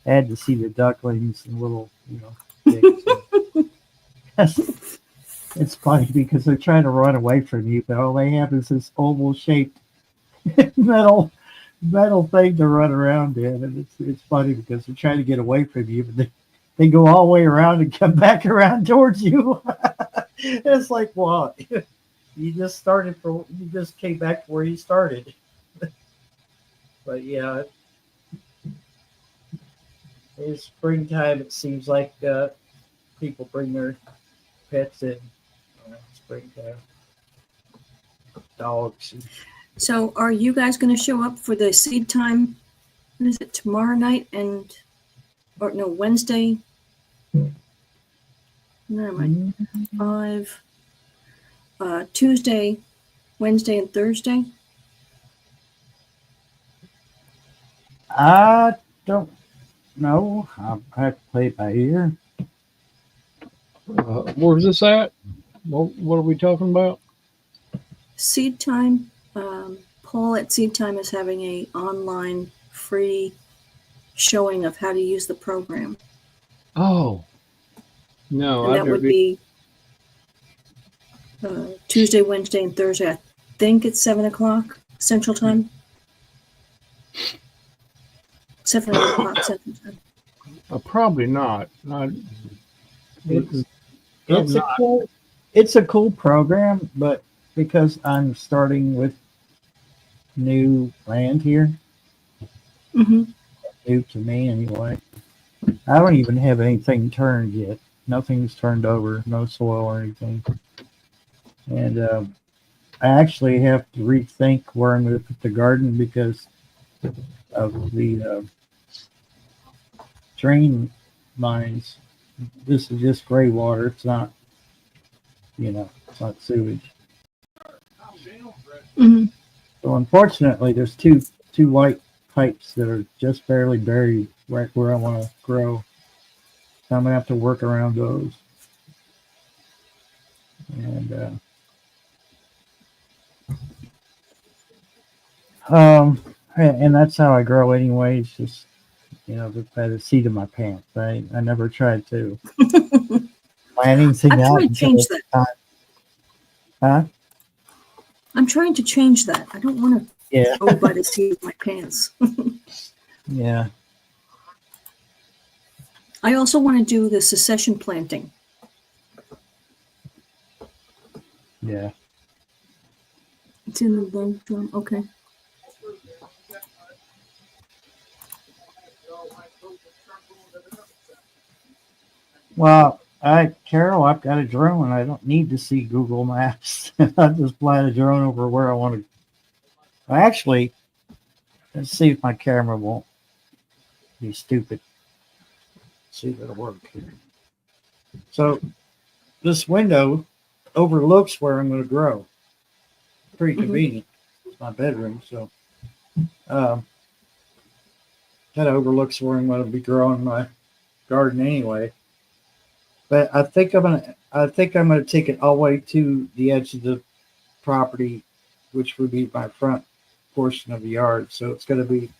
I had to see the ducklings and little pigs. It's funny because they're trying to run away from you, but all they have is this oval shaped metal thing to run around in, and it's funny because they're trying to get away from you, but they go all the way around and come back around towards you. It's like, what? You just came back to where you started. But yeah, it's springtime. It seems like people bring their pets in springtime. Dogs. So are you guys going to show up for the seed time what is it, tomorrow night or no, Wednesday? Never mind. 5. Tuesday, Wednesday, and Thursday. I don't know. I have to play it by ear. Where's this at? What are we talking about? Seed Time. Paul at Seed Time is having a online free showing of how to use the program, Oh, no, and that would be Tuesday, Wednesday, and Thursday. I think it's 7:00 Central Time. 7 or 8 o'clock Central Time. probably not. It's I'm it's a not. cool it's a cool program, but because I'm starting with new land here, Mm-hmm. new to me anyway. I don't even have anything turned yet. Nothing's turned over, no soil or anything. And I actually have to rethink where I'm going to put the garden because of the drain lines. This is just gray water. It's not, it's not sewage. Mm-hmm. So unfortunately, there's two white pipes that are just barely buried right where I want to grow. So I'm gonna have to work around those. And that's how I grow anyway. It's just by the seat of my pants. I never tried to plan anything I'm out trying to until change it's that. time. Huh? I'm trying to change that. I don't want to Yeah. go by the seat of my pants. Yeah. I also want to do the succession planting. Yeah. It's in the low drum. Okay. Well, Carol, I've got a drone. I don't need to see Google Maps. I just fly the drone over where I want to. Actually, let's see if my camera won't be stupid. Let's see if it'll work here. So this window overlooks where I'm going to grow. Pretty convenient. It's my bedroom, so that overlooks where I'm going to be growing my garden anyway. But I think I'm gonna take it all the way to the edge of the property, which would be my front portion of the yard. So it's going to be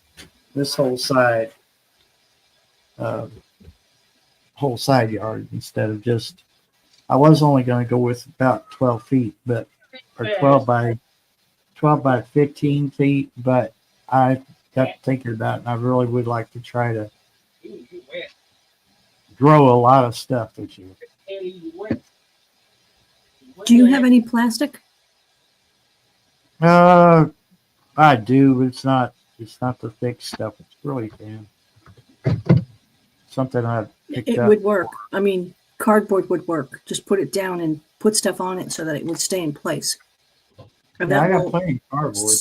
this whole side yard instead of just. I was only going to go with about 12 feet, or 12 by 15 feet, but I got thinking about it, and I really would like to try to grow a lot of stuff this year. Do you have any plastic? I do, but it's not the thick stuff. It's really thin. Something I picked It up. would work. I mean, cardboard would work. Just put it down and put stuff on it so that it would stay in place. And Yeah, I that got will, plenty of cardboard.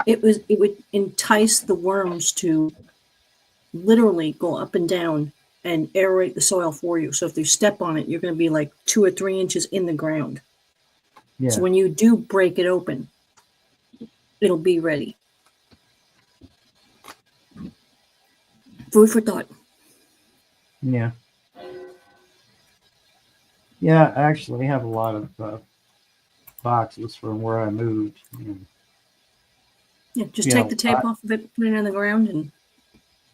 it would entice the worms to literally go up and down and aerate the soil for you. So if you step on it, you're going to be like 2 or 3 inches in the ground. Yeah. So when you do break it open, it'll be ready. Food for thought. Yeah. Yeah, I actually have a lot of boxes from where I moved. Yeah, just take the tape off of it, put it on the ground, and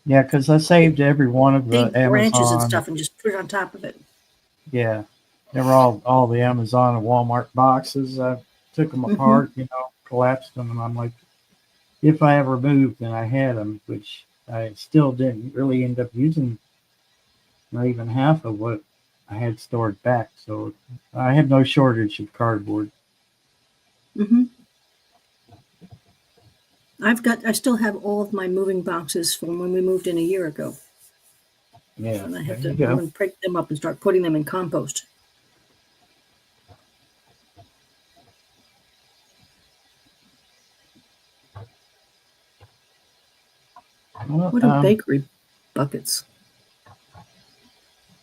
Yeah, because I saved every one of the big branches and Amazon. stuff, and just put it on top of it. Yeah, they were all the Amazon and Walmart boxes. I took them apart, collapsed them, and I'm like, if I ever moved, then I had them, which I still didn't really end up using. Not even half of what I had stored back. So I have no shortage of cardboard. Mm-hmm. I still have all of my moving boxes from when we moved in a year ago. Yeah, And I'm there you go. going to break them up and start putting them in compost. Well, What are bakery buckets?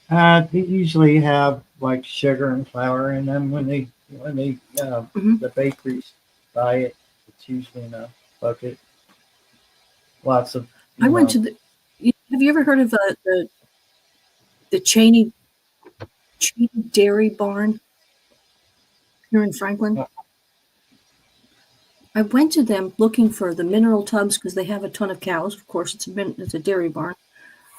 they usually have like sugar and flour in them when they Mhm. the bakeries buy it. It's usually in a bucket. Lots of I went to the. Have you ever heard of the Cheney Dairy Barn here in Franklin? I went to them looking for the mineral tubs because they have a ton of cows. Of course, it's a dairy barn.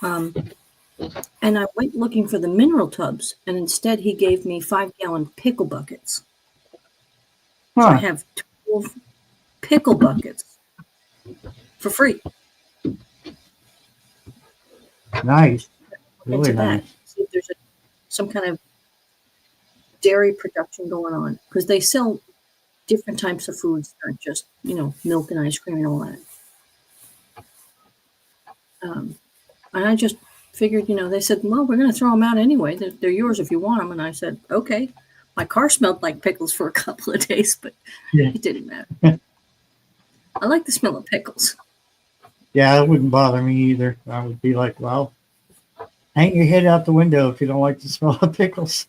And I went looking for the mineral tubs, and instead he gave me 5-gallon pickle buckets. So I Huh, have 12 pickle buckets for free. nice, Look really into that. nice. See if there's some kind of dairy production going on because they sell different types of foods, not just milk and ice cream and all that. And I just figured, they said, well, we're going to throw them out anyway. They're yours if you want them. And I said, okay. My car smelled like pickles for a couple of days, but Yeah. it didn't matter. I like the smell of pickles. Yeah, it wouldn't bother me either. I would be like, well, hang your head out the window if you don't like the smell of pickles.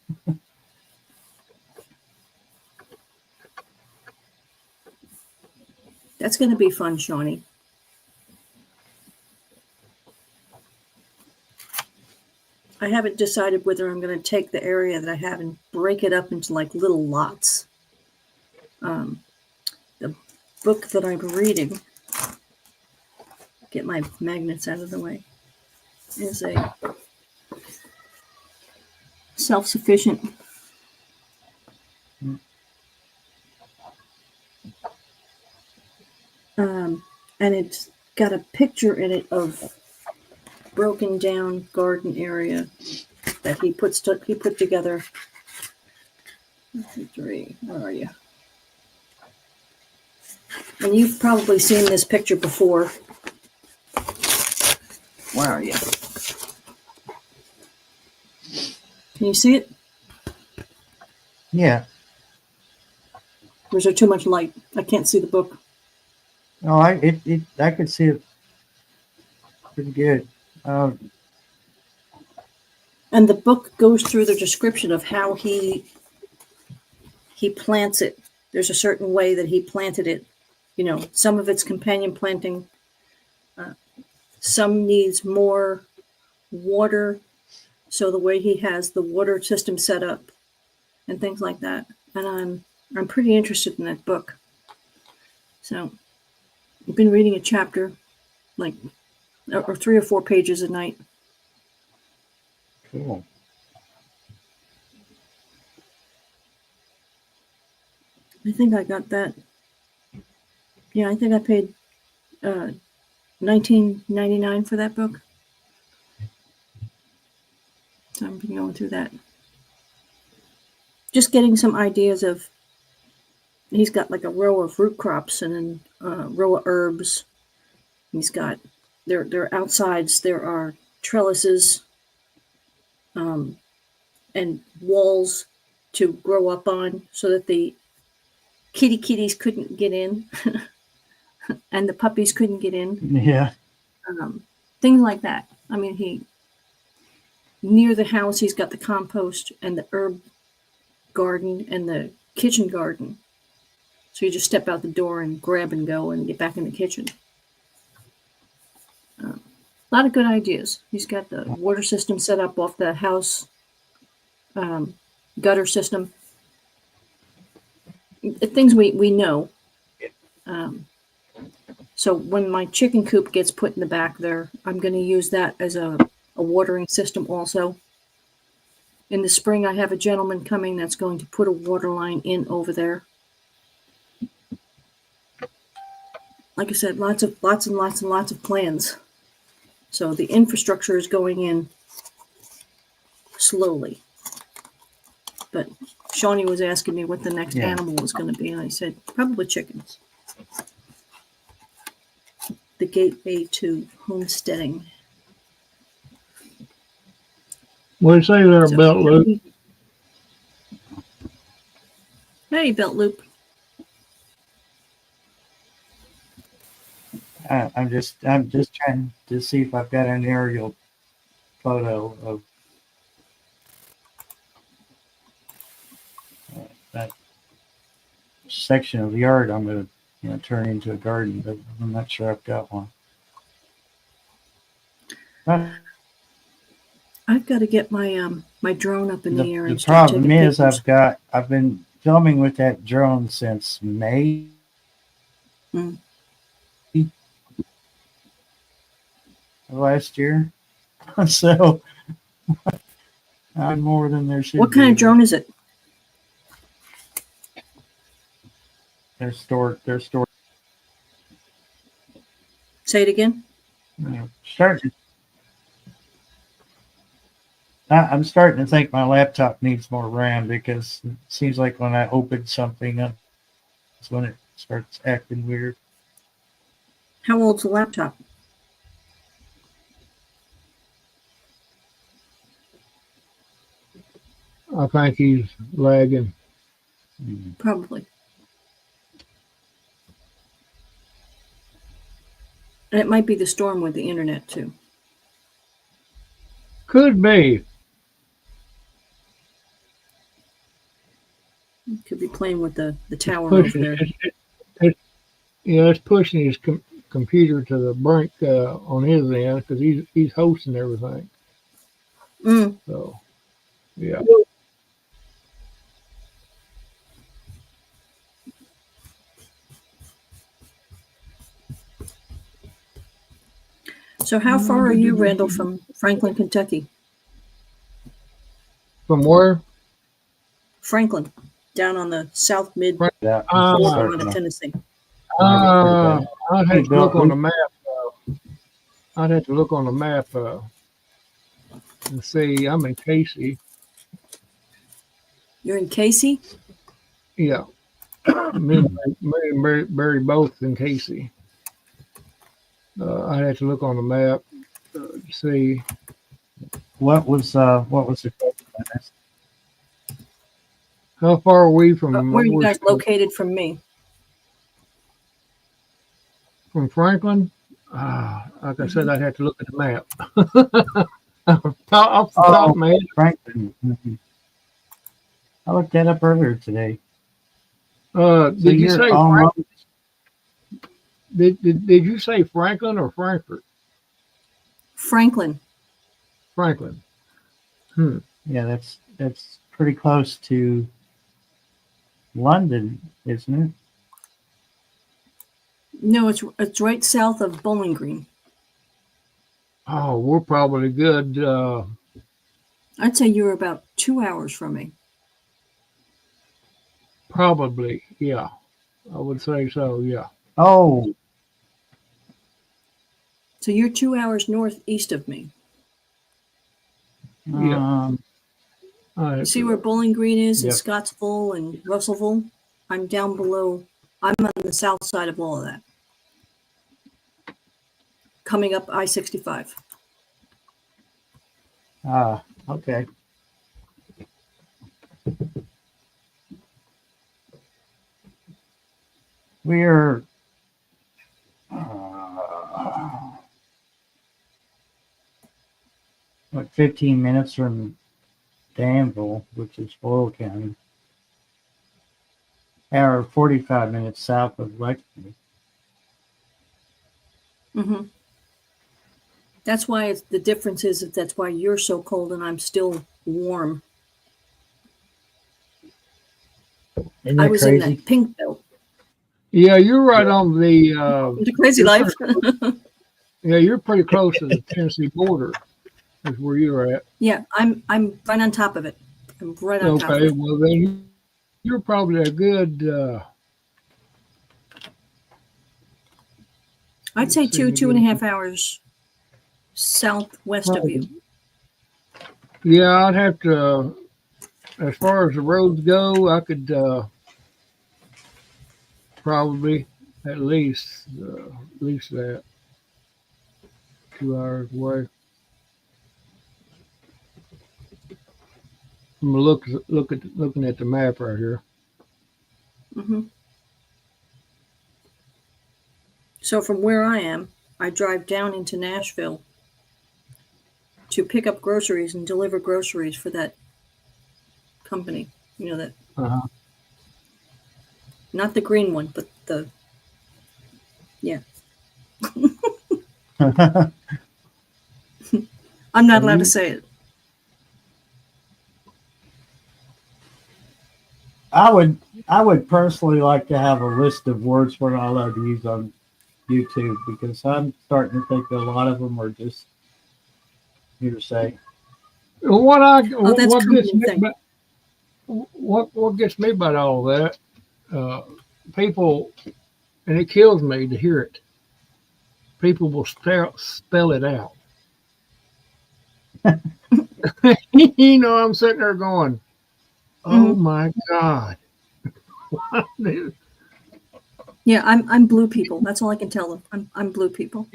That's going to be fun, Shawnee. I haven't decided whether I'm going to take the area that I have and break it up into like little lots. The book that I'm reading, get my magnets out of the way, is a self-sufficient and it's got a picture in it of broken down garden area that he put together. 3, where are you? And you've probably seen this picture before. Where are you? Can you see it? Yeah. Or is there too much light? I can't see the book. No, I could see it pretty good. And the book goes through the description of how he plants it. There's a certain way that he planted it. Some of it's companion planting. Some needs more water. So the way he has the water system set up and things like that. And I'm pretty interested in that book. So I've been reading a chapter, like, or 3 or 4 pages a night. Cool. I think I got that. Yeah, I think I paid $19.99 for that book. So I've been going through that. Just getting some ideas of. He's got like a row of root crops and then a row of herbs. He's got their outsides. There are trellises and walls to grow up on so that the kitties couldn't get in and the puppies couldn't get in. Yeah. Things like that. I mean, near the house, he's got the compost and the herb garden and the kitchen garden. So you just step out the door and grab and go and get back in the kitchen. A lot of good ideas. He's got the water system set up off the house, gutter system. Things we know. So when my chicken coop gets put in the back there, I'm going to use that as a watering system also. In the spring, I have a gentleman coming that's going to put a water line in over there. Like I said, lots and lots of plans. So the infrastructure is going in slowly. But Shawnee was asking me what the next animal was going to be, and I said, probably chickens. The gateway to homesteading. What do you say there, Belt Loop? Hey, Belt Loop. I'm just trying to see if I've got an aerial photo of that section of the yard. I'm going to turn into a garden, but I'm not sure I've got one. I've got to get my my drone up in the air The and start problem taking is pictures. I've been filming with that drone since May. Mm. Last year. So I'm more than there should What be. kind of drone is it? They're stored. Say it again. Starting. I'm starting to think my laptop needs more RAM because it seems like when I open something up, that's when it starts acting weird. How old's the laptop? I think he's lagging. Probably. And it might be the storm with the internet too. Could be. Could be playing with the tower over Pushing there. it's pushing his computer to the brink on his end because he's hosting everything. Mm. So, yeah. So how far are you, Randall, from Franklin, Kentucky? From where? Franklin, down on the south mid Yeah, border of Tennessee. I'd have Hey, to look Bill, on the map. I'd have to look on the map and see. I'm in Casey. You're in Casey? Yeah. Me and Barry both in Casey. I'd have to look on the map to see. what was the question on this? How far are we from Where are you guys located from me? from Franklin? Like I said, I'd have to look at the map. Off the top of my head. Franklin. I looked that up earlier today. Did you say almost, did you say Franklin or Frankfurt? Franklin. Franklin. yeah, that's pretty close to London, isn't it? No, it's right south of Bowling Green. Oh, we're probably good. I'd say you're about 2 hours from me. Probably, yeah. I would say so, yeah. Oh, So you're 2 hours northeast of me. Yeah. See where Bowling Green is and Yep. Scottsville and Russellville? I'm down below. I'm on the south side of all of that. Coming up I-65. okay. We're what 15 minutes from Danville, which is Boyle County, or 45 minutes south of Lexington. Mm-hmm. That's why the difference is that that's why you're so cold and I'm still warm. Isn't I that was crazy? in that pink belt. Yeah, you're right on the The crazy life. yeah, you're pretty close to the Tennessee border is where you're at. Yeah, I'm right on top of it. I'm right on top of Okay, it. well then you're probably a good I'd say let's see, 2.5 hours southwest of you. yeah, I'd have to as far as the roads go, I could probably at least that 2 hours away. I'm gonna looking at the map right here. Mm-hmm. So from where I am, I drive down into Nashville to pick up groceries and deliver groceries for that company. You know, that Uh-huh. not the green one, but the I'm not Are allowed to you- say it. I would personally like to have a list of words we're not allowed to use on YouTube because I'm starting to think that a lot of them are just hearsay. What I Oh, that's what gets company me thing. about, what gets me about all that, people, and it kills me to hear it. People will spell it out. You know, I'm sitting there going, "Oh my God!" Yeah, I'm blue people. That's all I can tell them. I'm blue people.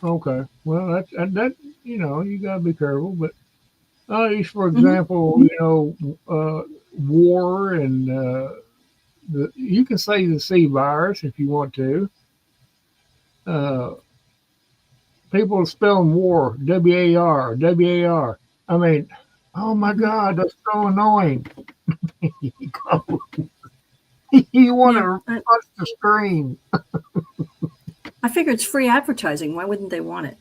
Okay, well, that you know, you gotta be careful. But for Mhm. example, you know, war and you can say the C virus if you want to. Uh, People spelling war, WAR, WAR. I mean, oh my Mhm. God, that's so annoying. You want Yeah, to touch the screen. I figure it's free advertising. Why wouldn't they want it?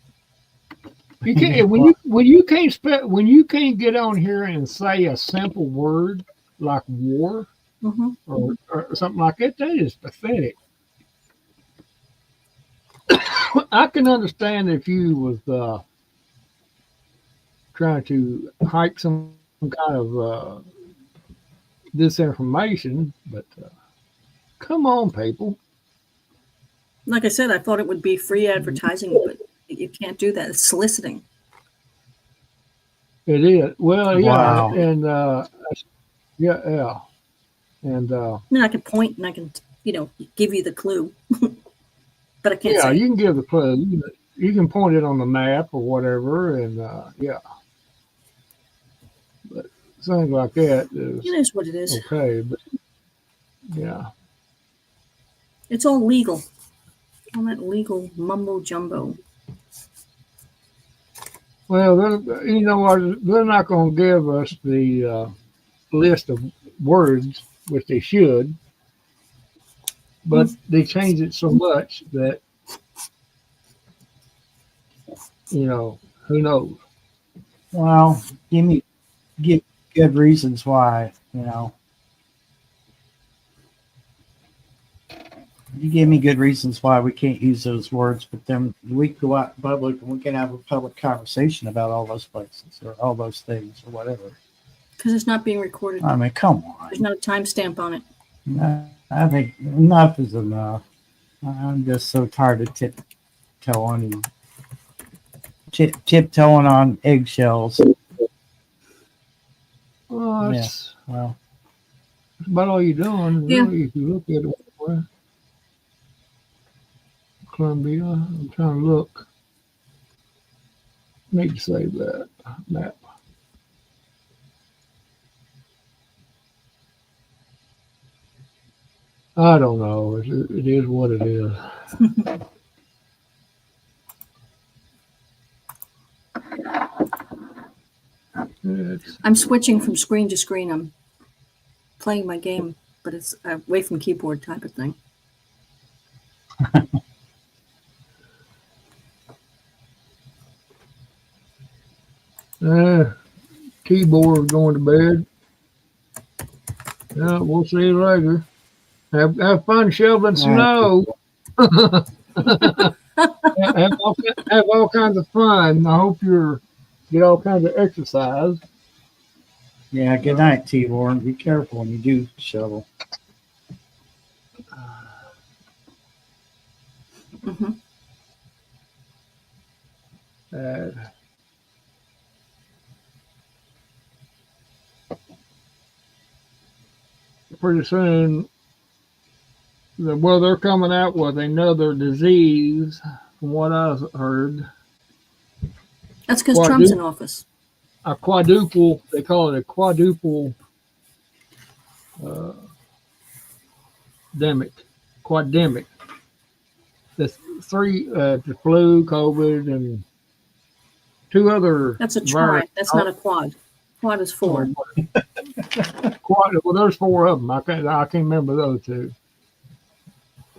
You can't when you can't get on here and say a simple word like war Hmm. or something like that. That is pathetic. I can understand if you was trying to hype some kind of disinformation, but come on, people. Like I said, I thought it would be free advertising, but you can't do that. It's soliciting. It is. Well, yeah, Wow. and yeah, yeah, and I mean, I can point and I can, give you the clue, but I can't yeah, say you it. can give the clue. You can point it on the map or whatever, and yeah, but things like that It is is what it is. okay. But yeah, It's all legal. All that legal mumbo jumbo. well, you know what? They're not going to give us the list of words, which they should, but Mm. they change it so much that you know who knows. Well, give good reasons why, you know. You gave me good reasons why we can't use those words, but then we go out in public and we can have a public conversation about all those places or all those things or whatever. Because it's not being recorded. I mean, come There's on. not a timestamp on it. I think enough is enough. I'm just so tired of tiptoeing and tiptoeing on eggshells. Well, Yeah, that's well, about all you're doing, Yeah. really. If you look at it, well, Columbia. I'm trying to look. Need to save that map. I don't know. It is what it is. It's, I'm switching from screen to screen. I'm playing my game, but it's away from keyboard type of thing. keyboard going to bed. Yeah, we'll see you later. Have fun shoveling all right. snow. Have all kinds of fun. I hope you get all kinds of exercise. Yeah, good night, T-Born. Be careful when you do shovel. Hmm. Uh, Pretty soon, well, they're coming out with another disease, from what I've heard. That's because Trump's in office. A quadruple, they call it a quadruple uh, demic, quademic. the flu, COVID, and two other. That's a tri. That's not a quad. Quad is 4. Quad. Well, there's 4 of them. I can't remember those two.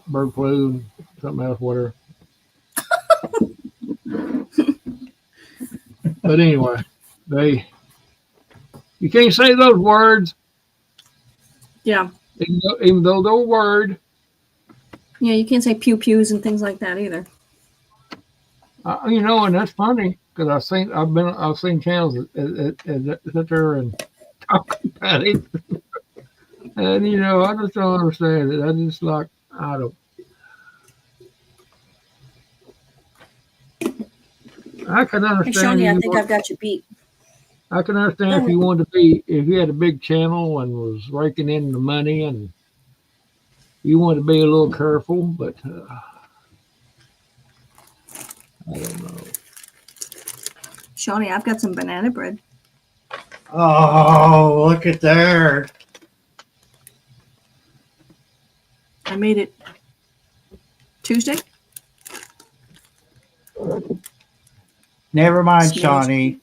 Bird flu, and something else, whatever. But anyway, you can't say those words. Yeah. Even though they're a word. Yeah, you can't say pew pews and things like that either. And that's funny because I've seen channels that sit there and talk about it, and I just don't understand it. I just I don't. I can Hey, understand. Shawnee, I think I've got you beat. I can understand if you had a big channel and was raking in the money and you want to be a little careful, but I don't know. Shawnee, I've got some banana bread. Oh, look at there. I made it Tuesday. Never mind, Smells- Shawnee.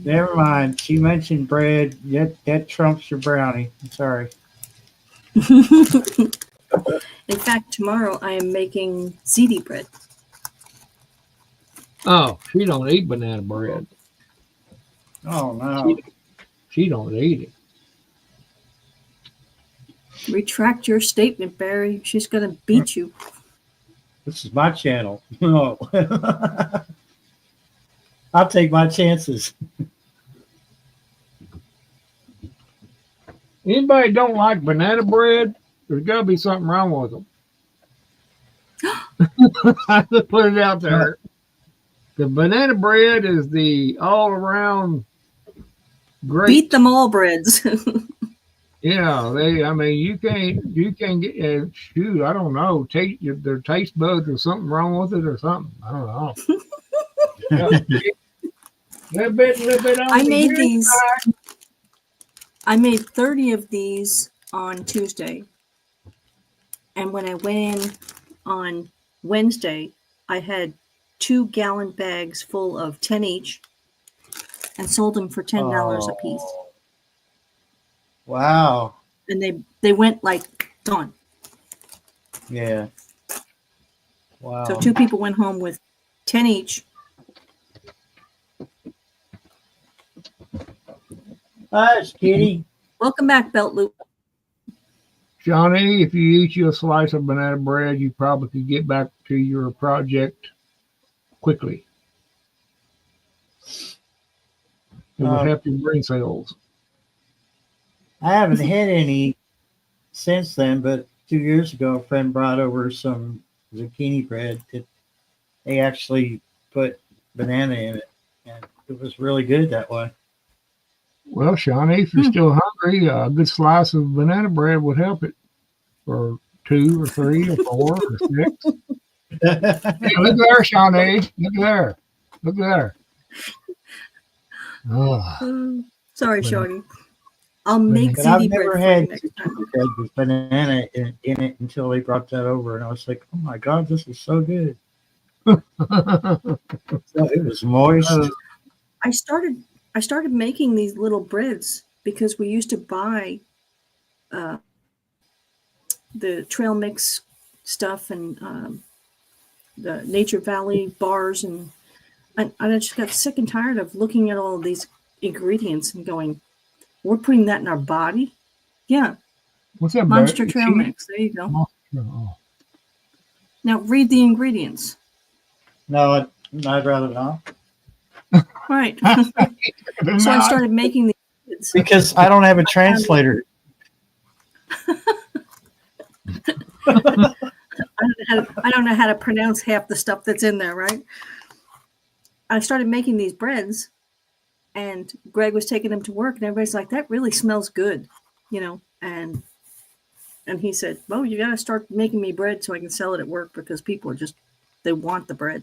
Never mind. She mentioned bread. That trumps your brownie. I'm sorry. In fact, tomorrow I am making ziti bread. Oh, she don't eat banana bread. Oh, no. She don't eat it. Retract your statement, Barry. She's going to beat you. This is my channel. No. I'll take my chances. Anybody don't like banana bread, there's got to be something wrong with them. I just put it out there. The banana bread is the all-around great. Beat them all breads. Yeah, you can't get, shoot, I don't know, their taste buds or something wrong with it or something. I don't know. Little bit on I the made weird these. side. I made 30 of these on Tuesday. And when I went in on Wednesday, I had 2-gallon bags full of 10 each and sold them for $10 a piece. Wow. And they went like gone. Yeah. Wow. So 2 people went home with 10 each. Hush, kitty. Welcome back, Belt Loop. Johnny, if you eat you a slice of banana bread, you probably could get back to your project quickly. It would help your brain cells. I haven't had any since then, but 2 years ago, a friend brought over some zucchini bread that they actually put banana in it, and it was really good that way. Well, Shawnee, if you're still hungry, a good slice of banana bread would help it for 2 or 3 or 4 or 6. Hey, look there, Shawnee. Look there. Look there. Oh. Sorry, Shawnee. I'll make But I've ziti never bread had for you next time. bread with banana in it until they brought that over, and I was like, "Oh my god, this is so good!" So it was moist. I started making these little breads because we used to buy the trail mix stuff and the Nature Valley bars, and I just got sick and tired of looking at all of these ingredients and going, we're putting that in our body? Yeah. What's that? Monster Trail Mix. There you go. Oh. Now read the ingredients. No, I'd rather not. Right. So I started making these Because I don't have a translator. I don't know how to pronounce half the stuff that's in there, right? I started making these breads, and Greg was taking them to work, and everybody's like, that really smells good, and he said, well, you got to start making me bread so I can sell it at work because people are they want the bread.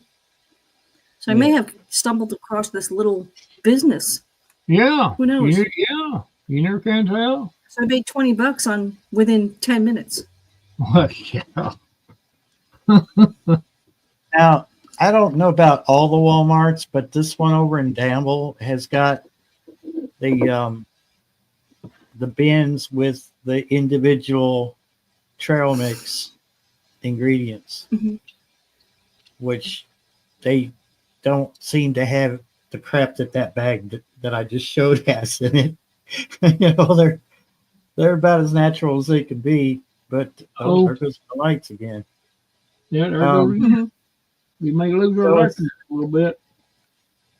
So I may have stumbled across this little business. Yeah. Who knows? You never can tell. So I made $20 within 10 minutes. Well, yeah. Now, I don't know about all the Walmarts, but this one over in Danville has got the bins with the individual trail mix ingredients, Mhm. which they don't seem to have the crap that bag that I just showed has in it. They're about as natural as they can be, but Oh. there goes the lights again. Yeah, there Um, goes. Mhm. We may lose our So it's- electric a little bit.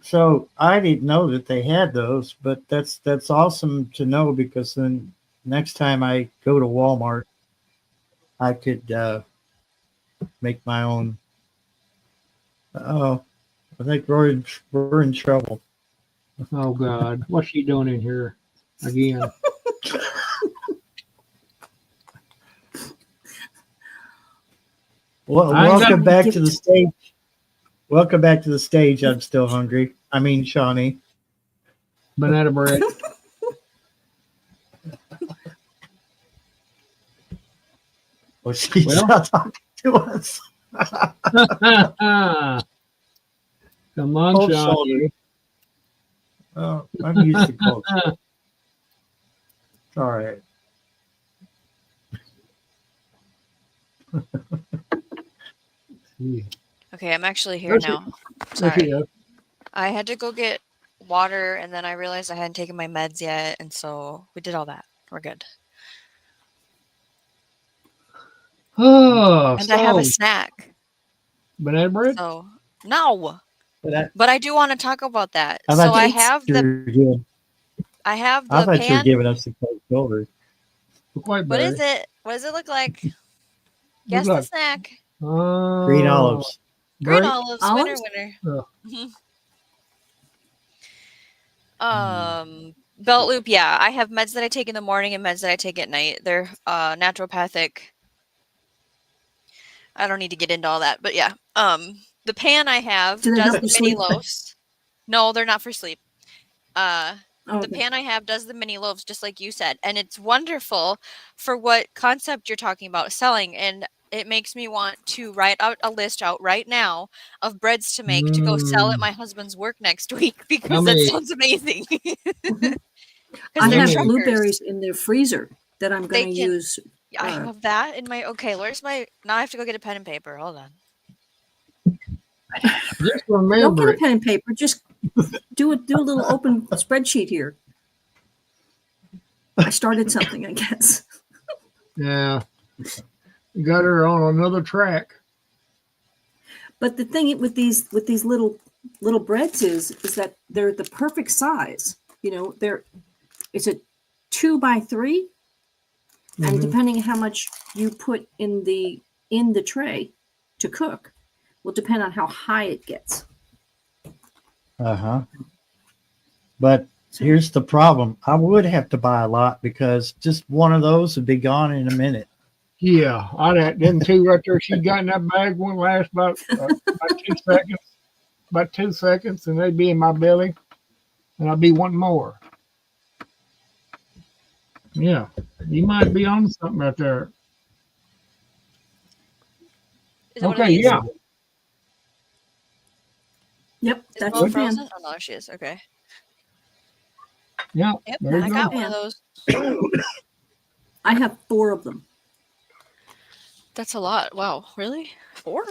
So I didn't know that they had those, but that's awesome to know, because then next time I go to Walmart, I could make my own. Oh, I think we're in trouble. Oh God, what's she doing in here again? Well, I ain't got- welcome back Give to it the to- stage. Welcome back to the stage. I'm still hungry. I mean, Shawnee. Banana bread. Well, she's Well. not talking to us. Come on, Cold Shawnee. shoulder. Oh, I'm used to cold shoulder. It's all right. Okay, I'm actually here That's now. There Sorry. she is. I had to go get water and then I realized I hadn't taken my meds yet, and so we did all that. We're good. Oh, And I have so a snack. banana bread. So no. But But I do want to talk about that. I So thought I Dates? have you the were giving, I have I the thought you were pan. giving us the cold shoulder. Look like What is berry. it? What does it look like? Look Guess the like snack. Green olives. Green Grape. olives, Olives? winner. Oh. Belt loop, yeah. I have meds that I take in the morning and meds that I take at night. They're naturopathic. I don't need to get into all that, but yeah. The pan I have Do they does help the you mini sleep? loaves. No, they're not for sleep. Oh, The okay. pan I have does the mini loaves, just like you said, and it's wonderful for what concept you're talking about selling. And it makes me want to write out a list out right now of breads to make to go sell at Mm. my husband's work next week, How because that many? sounds amazing. Mhm. Because I they're have Yummy. blueberries truckers. in the freezer that I'm They going to can. use. I have that in my. Okay, where's my? Now I have to go get a pen and paper. Hold on. Just Don't remember get a it. pen and paper. Just do a little open spreadsheet here. I started something, I guess. Yeah, you got her on another track. But the thing with these little breads is that they're the perfect size. You know, it's a 2x3, and Mhm. depending on how much you put in the tray to cook, will depend on how high it gets. Uh-huh. But So here's the problem. I would have to buy a lot, because just one of those would be gone in a minute. Yeah, I had them two right there. She got in that bag. Won't last about 2 seconds. About 2 seconds, and they'd be in my belly, and I'd be wanting more. Yeah, you might be on something right there. Is it one of Okay, these? yeah. yep, Is that's Bo the pan. frozen? Oh no, she is. Okay. Yeah, Yep, there I you got go. one of those. I have 4 of them. That's a lot. Wow, really? 4?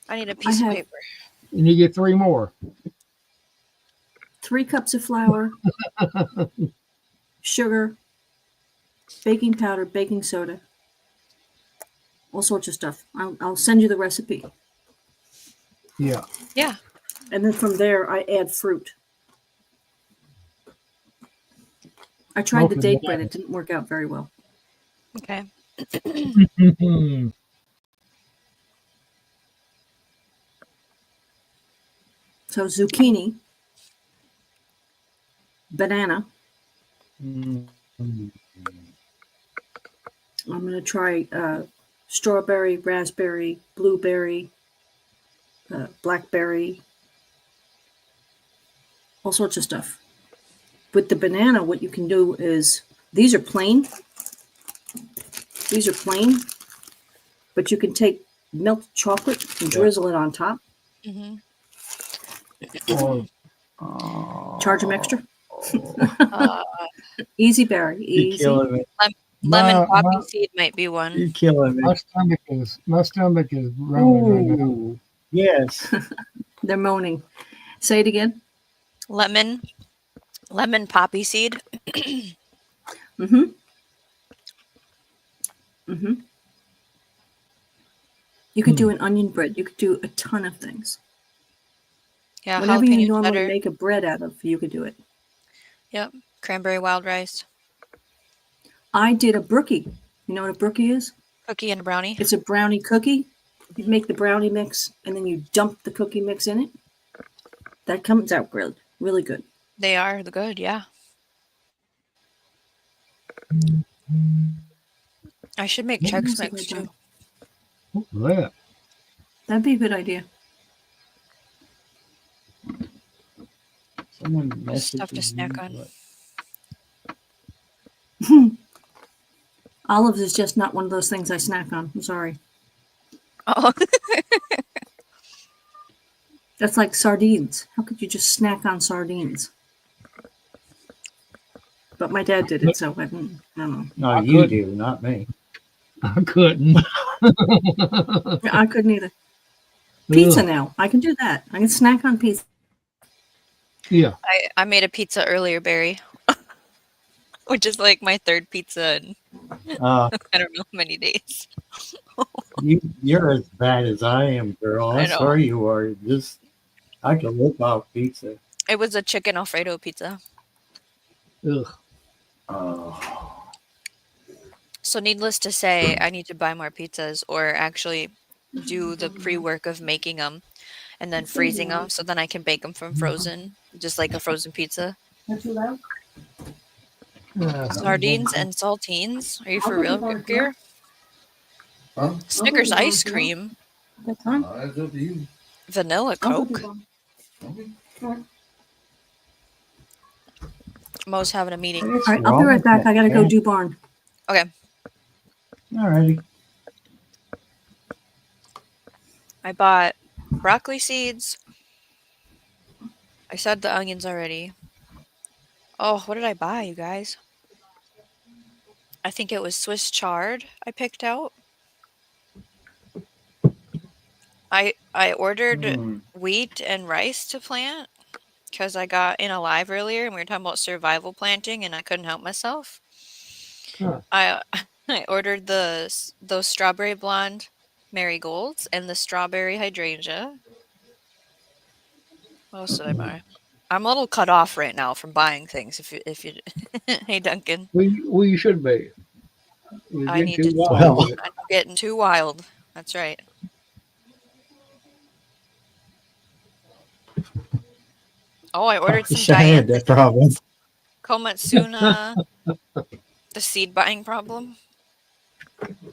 I need a I piece of have paper. And you get 3 more. 3 cups of flour, sugar, baking powder, baking soda, all sorts of stuff. I'll send you the recipe. Yeah. Yeah. And then from there, I add fruit. I tried the Okay, date bread. It didn't work out very well. Okay. bananas. So zucchini, banana. Mm. I'm going to try strawberry, raspberry, blueberry, blackberry, all sorts of stuff. With the banana, what you can do is, these are plain. These are plain, but you can take melted chocolate and drizzle it on top. Hmm. Or Charge them extra. Uh, Easy, Barry. You're Easy. killing me. lemon my, poppy my, seed might be one. You're killing me. my stomach is rumbling right now. Ooh, yes. They're moaning. Say it again. Lemon poppy seed. Mm-hmm. Mm-hmm. You could do an onion bread. You could do a ton of things. Yeah, Whatever you jalapeno normally cheddar. make a bread out of, you could do it. Yep, cranberry wild rice. I did a brookie. You know what a brookie is? Cookie and a brownie. It's a brownie cookie. You make the brownie mix and then you dump the cookie mix in it. That comes out grilled. Really good. They are the good, yeah. I should make What Chex music Mix like too. that? What's that? That'd be a good idea. Someone Stuff to messages snack me, on. but Olives is just not one of those things I snack on. I'm sorry. Oh, That's like sardines. How could you just snack on sardines? But my dad did it, so I don't know. no, I you couldn't. do, not me. I couldn't. I couldn't either. Pizza Ugh. now. I can do that. I can snack on pizza. Yeah. I made a pizza earlier, Barry, which is like my third pizza in Uh, I don't know how many days. you're as bad as I am, girl. I I know. swear you are. Just I can live off pizza. It was a chicken Alfredo pizza. Ugh. Oh, So needless to say, I need to buy more pizzas or actually do the pre-work of making them and then freezing them so then I can bake them from frozen, just like a frozen pizza. Sardines and saltines? Are you for real, Gear? Huh? Snickers ice cream, That's up to you. vanilla Coke. Okay. Mo's having a meeting. what's All right, I'll be wrong right with back. that I gotta go cat? do barn. Okay, Alrighty. I bought broccoli seeds. I said the onions already. Oh, what did I buy, you guys? I think it was Swiss chard I picked out. I ordered Hmm. wheat and rice to plant because I got in a live earlier and we were talking about survival planting and I couldn't help myself. Huh. I I ordered those strawberry blonde marigolds and the strawberry hydrangea. What else did I buy? I'm a little cut off right now from buying things. If you, hey Duncan, We should be. You're I getting need too to. wild Well, with it. I'm getting too wild. That's right. Oh, I I ordered some wish I had dianthus that problem. komatsuna. The seed buying problem.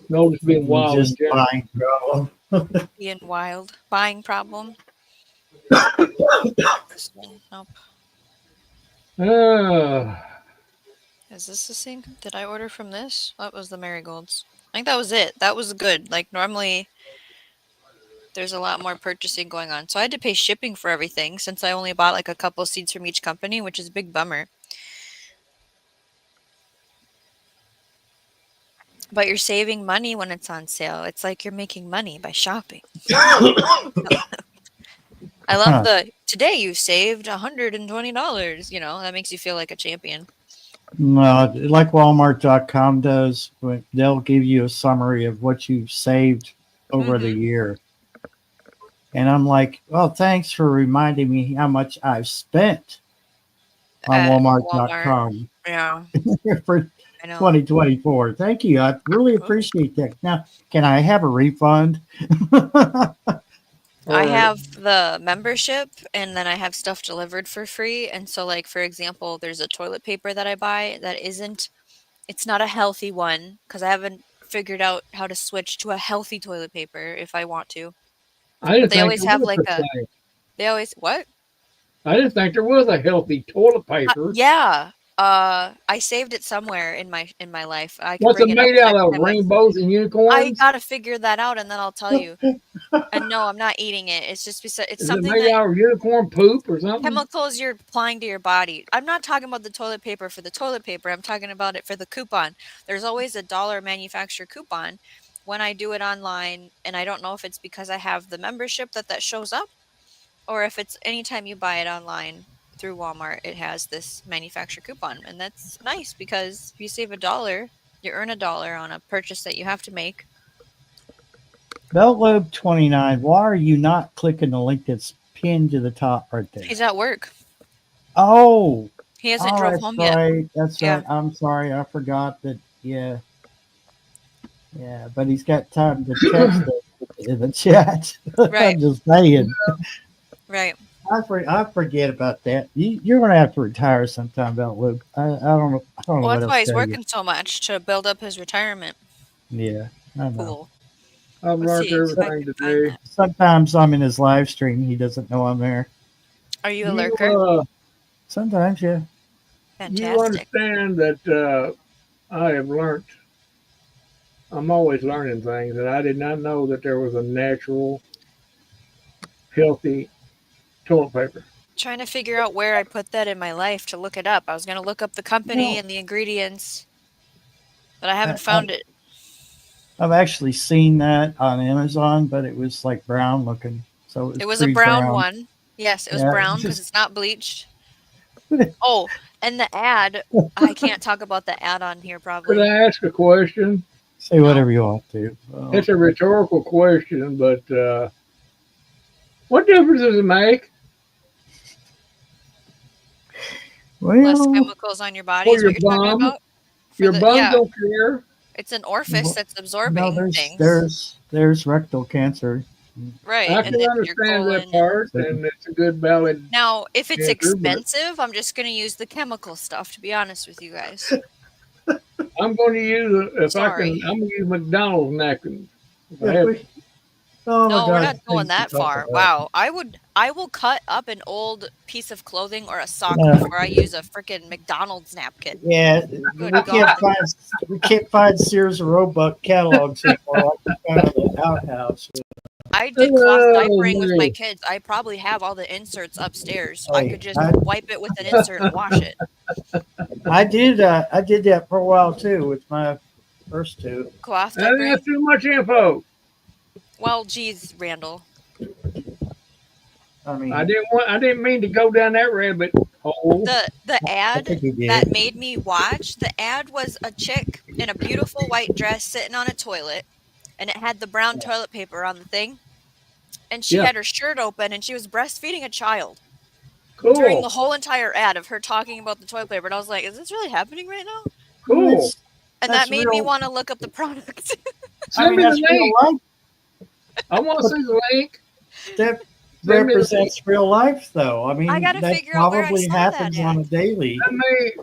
No, just being wild in Just general. buying problem. Being wild. Buying problem. This one. Nope. Is this the same? Did I order from this? That was the marigolds. I think that was it. That was good. Like normally there's a lot more purchasing going on. So I had to pay shipping for everything since I only bought like a couple seeds from each company, which is a big bummer. But you're saving money when it's on sale. It's like you're making money by shopping. I love the today you saved $120. You know, that makes you feel like a champion. No, like Walmart.com does, they'll give you a summary of what you've saved over the year. And I'm like, well, thanks for reminding me how much I've spent on At Walmart.com Yeah, for I know. 2024. Thank you. I really appreciate that. Now, can I have a refund? I Or- have the membership and then I have stuff delivered for free. And so, like, for example, there's a toilet paper that I buy that it's not a healthy one because I haven't figured out how to switch to a healthy toilet paper if I want to. I didn't They think always there have was like such a, thing. they always, what? I didn't think there was a healthy toilet paper. Yeah. I saved it somewhere in my life. I can What's it bring it up made out next of? time I Rainbows and I unicorns? gotta figure that out, and then I'll tell you. And no, I'm not eating it. It's just it's Is it something made that out of unicorn poop or something? chemicals you're applying to your body. I'm not talking about the toilet paper for the toilet paper. I'm talking about it for the coupon. There's always a dollar manufacturer coupon when I do it online, and I don't know if it's because I have the membership that shows up, or if it's anytime you buy it online through Walmart, it has this manufacturer coupon, and that's nice because if you save $1, you earn $1 on a purchase that you have to make. Belt Lobe 29. Why are you not clicking the link that's pinned to the top right there? He's at work. Oh, He hasn't drove that's home yet. right. That's Yeah. right. I'm sorry. I forgot that. Yeah. Yeah. But he's got time to text it in the chat. Right. I'm just saying. Right. I forget about that. You're going to have to retire sometime, Belt Lobe. I don't know. I don't know Well, what that's else why to he's tell you. working so much to build up his retirement Yeah. I know. pool. I've Let's learned see if I everything can find today. that. Sometimes I'm in his live stream. He doesn't know I'm there. Are you a You, lurker? Sometimes, yeah. you Fantastic. understand that I have learned. I'm always learning things, and I did not know that there was a natural, healthy toilet paper. Trying to figure out where I put that in my life to look it up. I was going to look up the company Well, and the ingredients, but I haven't I, found it. I've actually seen that on Amazon, but it was like brown looking. So it It was was a pretty brown brown. one. Yes, it was Yeah, brown because it's not bleached. Oh, and the ad, I can't talk about the ad on here Could probably. I ask a question? say whatever you want to. It's a rhetorical question, but what difference does it make Less Well, chemicals on your body for is your what you're talking bum? about? For Your the bum don't care. it's an orifice that's no, absorbing things. there's rectal cancer. Right, I and can then your understand that colon part, So, and it's a good valid now, if it's answer, but expensive, I'm just gonna use the chemical stuff, to be honest with you guys. I'm going to use if I can. Sorry. I'm going to use McDonald's napkins. If I yeah, have, oh my No, we're God, not the going things to that talk far. about. Wow. I will cut up an old piece of clothing or a sock Yeah. before I use a freaking McDonald's napkin. Yeah, Good God. we can't find Sears or Roebuck catalogs anymore like we found in the outhouse. I did cloth oh diapering with my man, kids. I probably have all the inserts upstairs. I Hey, could just wipe it with an insert and wash it. I did that for a while too with my first two. Cloth that's diapering? too much info. Well, geez, Randall. I mean, I didn't mean to go down that rabbit hole. The I ad think you that did. made me watch, the ad was a chick in a beautiful white dress sitting on a toilet, and it had the brown toilet paper on the thing. And she Yeah, had her shirt open and she was breastfeeding a child during the cool, whole entire ad of her talking about the toilet paper. And I was like, is this really happening right now? Well, cool. And that's that made me real. want to look up the product. I Send mean, me the that's real link. life. I want to see the link. That Send me the link. represents real life, though. I mean, I got to that figure out where I probably saw that happens on a ad. daily.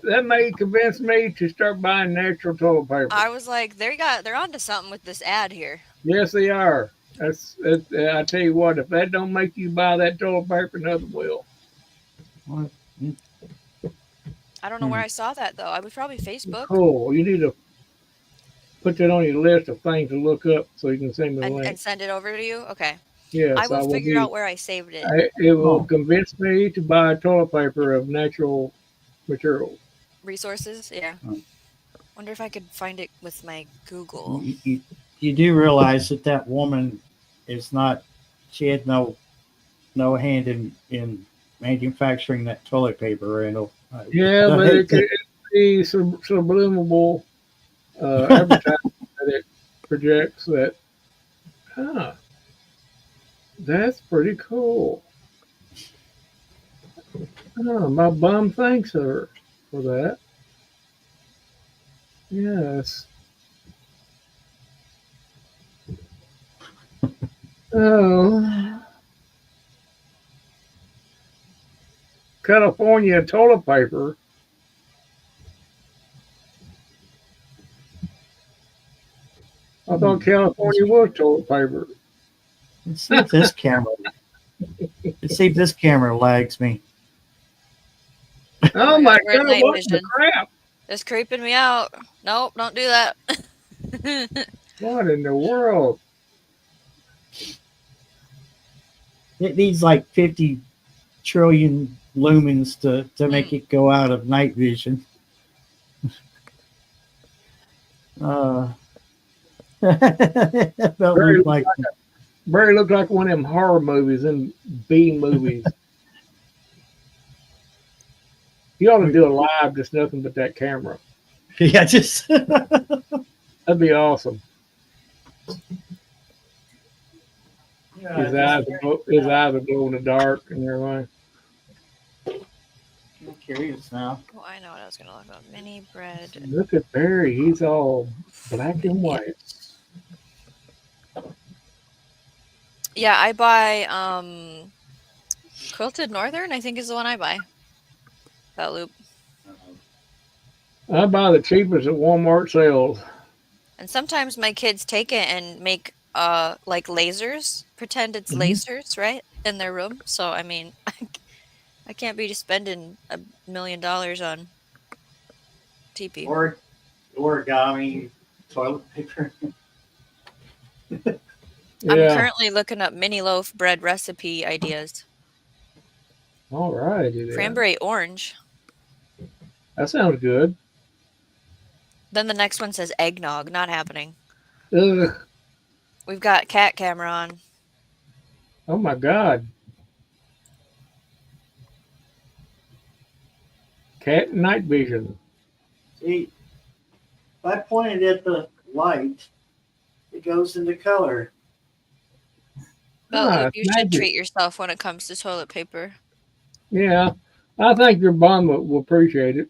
That may convince me to start buying natural toilet paper. I was like, they're onto something with this ad here. Yes, they are. I tell you what, if that don't make you buy that toilet paper, nothing will. What? I don't know where I saw that though. I was probably Facebook Cool. You need to put that on your list of things to look up so you can send me the and link. send it over to you. Okay. Yes, I will will figure be. out where I saved it. It will Oh. convince me to buy toilet paper of natural material. Resources, yeah. Oh. Wonder if I could find it with my Google. You do realize that woman is not. She had no hand in manufacturing that toilet paper, Randall. Yeah, but it could be subliminal advertising that it projects that. Huh. That's pretty cool. Oh, my bum thanks her for that. Yes. Oh. California toilet paper. I thought California was toilet paper. Let's see if this camera. Let's see if this camera lags me. Oh my my God, we're in God! night What the vision. crap? It's creeping me out. Nope, don't do that. What in the world? It needs like 50 trillion lumens to make it go out of night vision. Uh, that Very, looked like very looked like one of them horror movies and B movies. You ought to do a live, just nothing but that camera. yeah, just That'd be awesome. His eyes are glow in the dark and everything. I'm curious now. Oh, I know what I was gonna look up. Mini bread. Look at Barry. He's all black and white. Yeah, I buy Quilted Northern, I think is the one I buy. That loop. I buy the cheapest at Walmart sales. And sometimes my kids take it and make like lasers, pretend it's Mhm. lasers, right? In their room. So I mean, I can't be just spending $1 million on TP. Or origami toilet paper. I'm Yeah. currently looking up mini loaf bread recipe ideas. All right. Cranberry orange. That sounds good. Then the next one says eggnog, not happening. Ugh. We've got cat camera on. Oh my God. Cat night vision. See, if I pointed at the light, it goes into color. Well, Ah, you should magic. treat yourself when it comes to toilet paper. Yeah. I think your bum will appreciate it.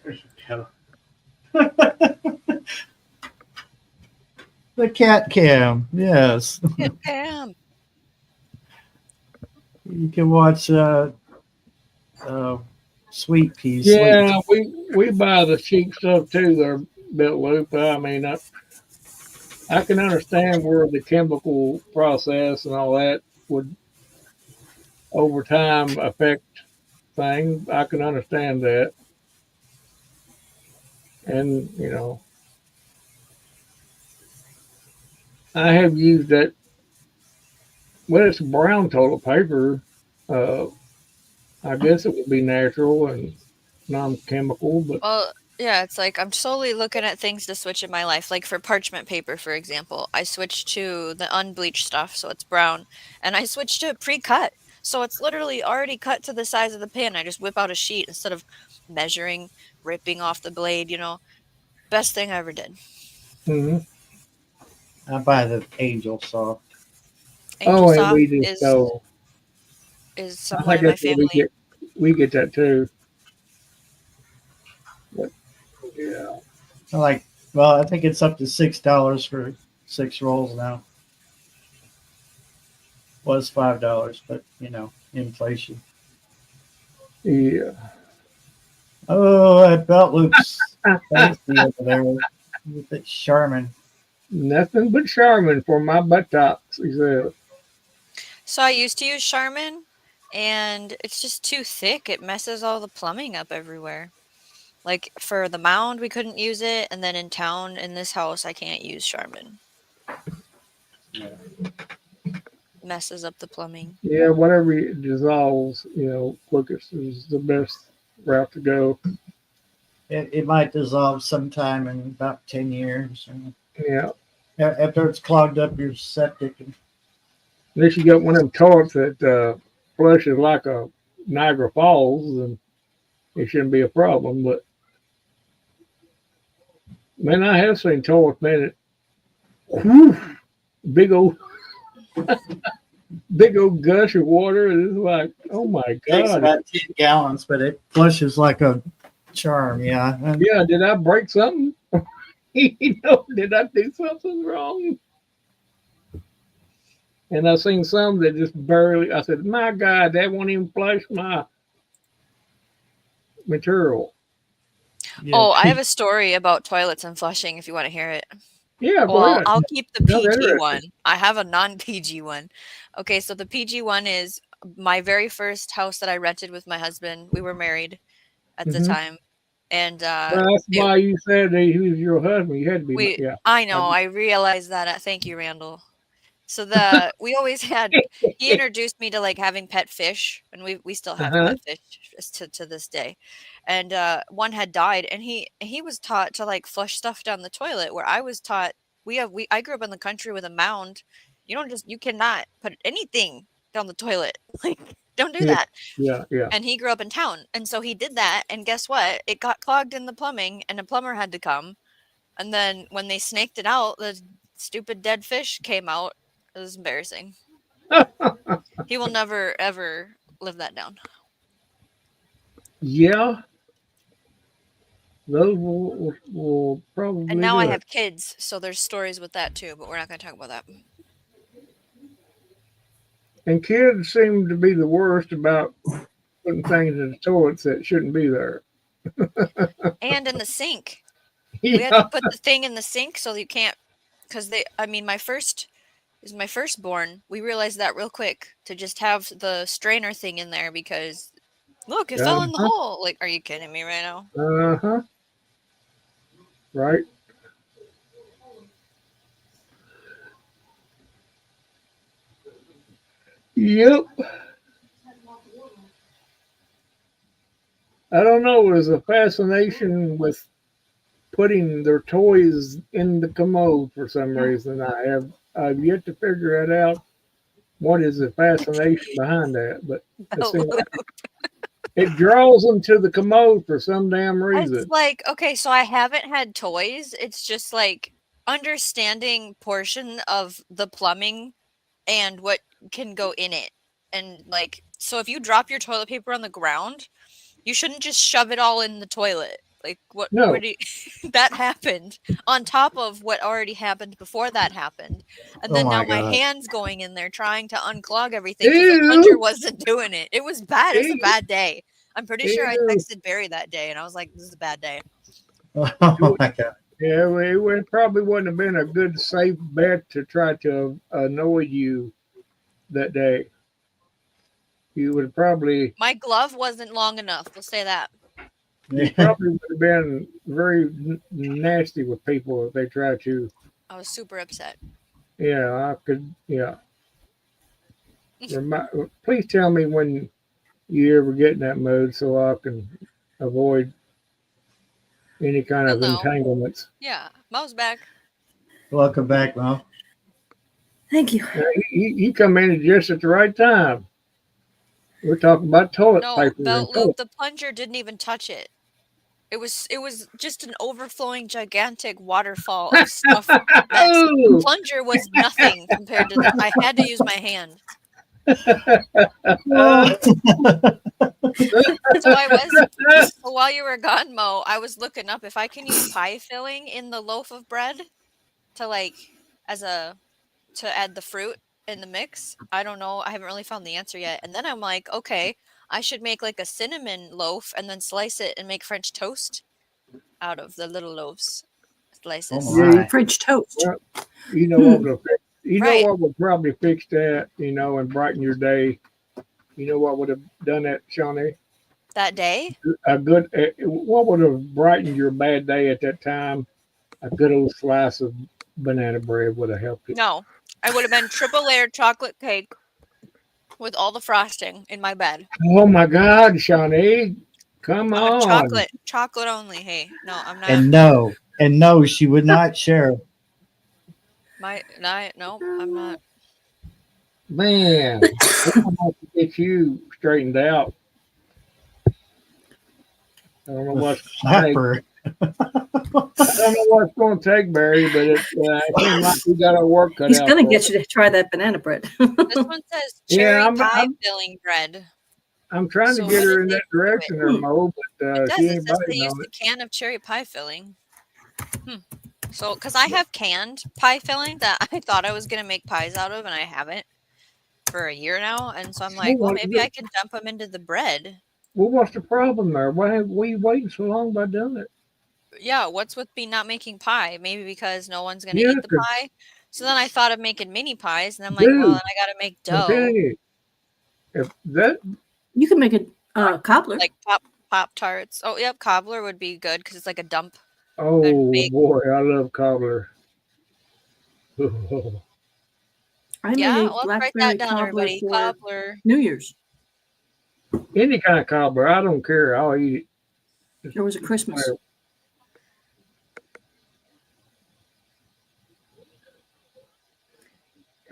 There you go. The cat cam, yes. Cam. You can watch Sweet Pea Yeah, sleep. we buy the cheap stuff too. They're built loop. I mean, I can understand where the chemical process and all that would over time affect things. I can understand that, and I have used that. Well, it's brown toilet paper. Uh, I guess it would be natural and non-chemical, but Well, yeah, it's like I'm slowly looking at things to switch in my life. Like for parchment paper, for example, I switched to the unbleached stuff, so it's brown, and I switched to pre-cut. So it's literally already cut to the size of the pin. I just whip out a sheet instead of measuring, ripping off the blade, Best thing I ever did. mhm. I buy the Angel Soft. Angel Oh, and Soft we just go. is I someone think in my that's what we family. get. We get that too. But yeah, I think it's up to $6 for 6 rolls now. Was $5, but inflation. yeah. Oh, that belt looks fancy over there with it Charmin. Nothing but Charmin for my buttocks. He said. So I used to use Charmin, and it's just too thick. It messes all the plumbing up everywhere. Like for the mound, we couldn't use it, and then in town, in this house, I can't use Charmin. Yeah. Messes up the plumbing. Yeah, whatever it dissolves, quickest is the best route to go. It might dissolve sometime in about 10 years. Yeah. After it's clogged up your septic. Unless you got one of them toilets that flushes like a Niagara Falls, then it shouldn't be a problem. But man, I have seen toilets, man, whew, big old big old gush of water, and it's like, oh my It takes God. about 10 gallons, but it flushes like a charm. Yeah. Yeah, did I break something? Did I do something wrong? And I seen some that just barely. I said, "My God, that won't even flush my material." Yeah. Oh, I have a story about toilets and flushing if you want to hear it. Yeah, go Well, ahead. I'll keep the Sounds PG interesting. one. I have a non-PG one. Okay, so the PG one is my very first house that I rented with my husband. We were married at the Mhm. time, and Well, that's why you said that he was your husband. You had to be, yeah. I know, I realized that. Thank you, Randall. So we always had he introduced me to like having pet fish, and we still have Uh-huh. pet fish to this day. And one had died, and he was taught to like flush stuff down the toilet, where I was taught I grew up in the country with a mound. You cannot put anything down the toilet. Like, don't do Yeah, that. yeah. And he grew up in town, and so he did that, and guess what? It got clogged in the plumbing, and a plumber had to come. And then when they snaked it out, the stupid dead fish came out. It was embarrassing. He will never ever live that down. Yeah, those will probably And now do I it. have kids, so there's stories with that too, but we're not going to talk about that. And kids seem to be the worst about putting things in the toilets that shouldn't be there. And in the sink. We had Yeah. to put the thing in the sink so you can't, because my first is my firstborn. We realized that real quick to just have the strainer thing in there because look, it fell in the Uh-huh. hole. Like, are you kidding me right now? Uh-huh. Right. Yep. I don't know. There's a fascination with putting their toys in the commode for some reason. I've yet to figure it out. What is the fascination behind that? But it seems like it draws them to the commode for some damn It's reason. like, okay, so I haven't had toys. It's just like understanding portion of the plumbing and what can go in it. And like, so if you drop your toilet paper on the ground, you shouldn't just shove it all in the toilet. Like, what No. do you, that happened on top of what already happened before that happened. And Oh then now my my God. hand's going in there trying to unclog everything because the plunger Ew. wasn't doing it. It was bad. It was a Ew. bad day. I'm pretty sure I Ew. texted Barry that day and I was like, this is a bad day. Oh my God. Yeah, well, it probably wouldn't have been a good safe bet to try to annoy you that day. You would probably My glove wasn't long enough. We'll say that. you probably would have been very nasty with people if they tried to. I was super upset. Yeah, I could. Yeah. Please tell me when you ever get in that mode so I can avoid any kind You'll of know. entanglements. Yeah. Mo's back. Welcome back, Mo. Thank you. You come in just at the right time. We're talking about toilet No, paper and Belt Loop, toilet. the plunger didn't even touch it. It was just an overflowing gigantic waterfall of stuff. The Oh! plunger was nothing compared to I had to use my hand. So while you were gone, Mo, I was looking up if I can use pie filling in the loaf of bread to like to add the fruit in the mix. I don't know. I haven't really found the answer yet. And then I'm like, okay, I should make like a cinnamon loaf and then slice it and make French toast out of the little loaves slices. Oh my. French toast. Well, you know what will fix, Right. what would probably fix that, and brighten your day. You know what would have done that, Shawnee? That day? What would have brightened your bad day at that time? A good old slice of banana bread would have helped it. No. I would have been triple layered chocolate cake with all the frosting in my bed. Oh my God, Shawnee. Come on. Chocolate only. Hey, no, I'm not. And no, she would not share. No, I'm not. Man, we're gonna have to get you straightened out. I don't know what's going to take. I don't know what's going to take, Barry, but it seems like we got our work cut He's out. going to get you to try that banana bread. This one says cherry pie filling bread. I'm trying to get her in that direction there, Mo, but it does. she It ain't says they biting use on the it. can of cherry pie filling. So, because I have canned pie filling that I thought I was going to make pies out of, and I haven't for a year now. And so I'm like, well, maybe I can dump them into the bread. Well, what's the problem there? Why are we waiting so long by doing it? yeah, what's with me not making pie? Maybe because no one's gonna Yeah, eat the 'cause, pie. So then I thought of making mini pies, and I'm like, well, dude, then I gotta make I'm telling dough, you, if that, You can make a cobbler. like pop tarts. Oh, yep, cobbler would be good because it's like a dump and oh bake. boy, I love cobbler. I made Yeah, a let's write that blackberry down, cobbler everybody. for Cobbler. New Year's. Any kind of cobbler, I don't care. I'll eat it. There was a Christmas.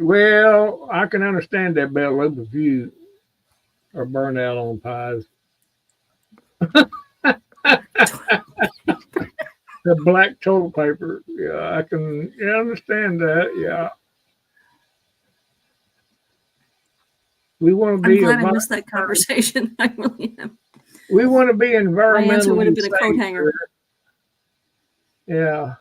Well, I can understand that, Bella, if you are burned out on pies. The black toilet paper. Yeah, I can understand that. Yeah. We want to I'm be glad I missed that conversation. I really am. we want to be My answer would have environmentally been a coat safe. hanger. Yeah.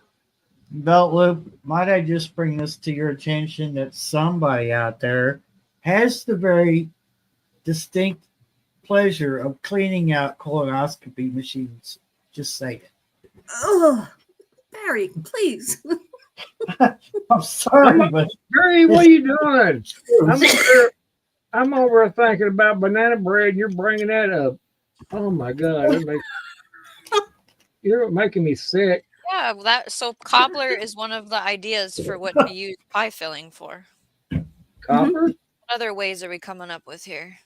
Belt loop, might I just bring this to your attention that somebody out there has the very distinct pleasure of cleaning out colonoscopy machines. Just saying. Oh, Barry, please. I'm sorry, but Barry, what are you doing? I'm over here thinking about banana bread and you're bringing that up. Oh my God. You're making me sick. Yeah, so cobbler is one of the ideas for what to use pie filling for. Copper? What other ways are we coming up with here?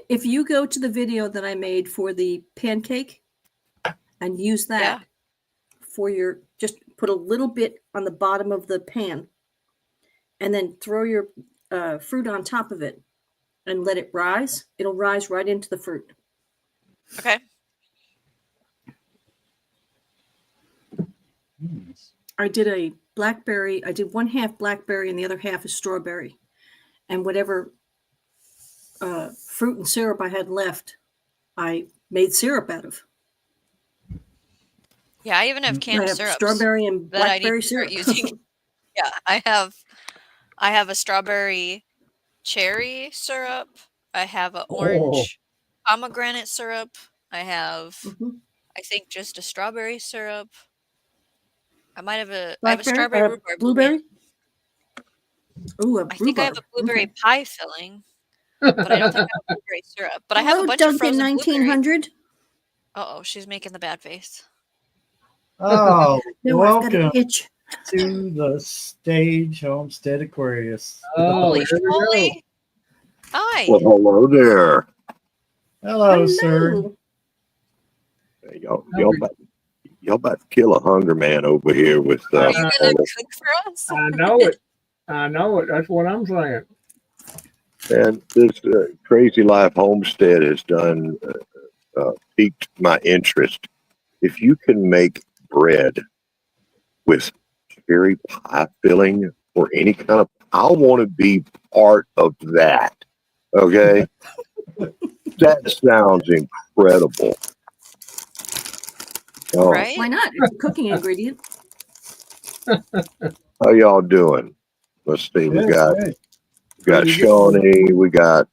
If you go to the video that I made for the pancake and use that for your, just put a little bit on the bottom of the pan and then throw your fruit on top of it and let it rise. It'll rise right into the fruit. Okay. I did a blackberry. I did one half blackberry and the other half is strawberry. And whatever fruit and syrup I had left, I made syrup out of. Yeah, I even have canned I have syrups strawberry and that I need blackberry to start syrup. using. Yeah, I have a strawberry cherry syrup. I have an orange pomegranate syrup. I have, I think, just a strawberry syrup. I have a strawberry rhubarb. Blueberry. Ooh, a I think I have a blueberry pie filling, but I don't think I have a blueberry syrup. But I have a bunch of frozen blueberries. 1900. Uh-oh, she's making the bad face. oh, No, I've got an welcome itch. to the stage, Homestead Aquarius. Holy there we go. schmoly. Hi. Well, hello there. Hello, sir. Hey, y'all about to kill a hunger man over here with. Are you gonna cook for us? I know it. I know it. That's what I'm saying. And this Crazy Life Homestead has done piqued my interest. If you can make bread with cherry pie filling or any kind of, I want to be part of that. Okay, that sounds incredible. Oh, Right? Why not? It's a cooking ingredient. how y'all doing? Let's see. We got Shawnee. We got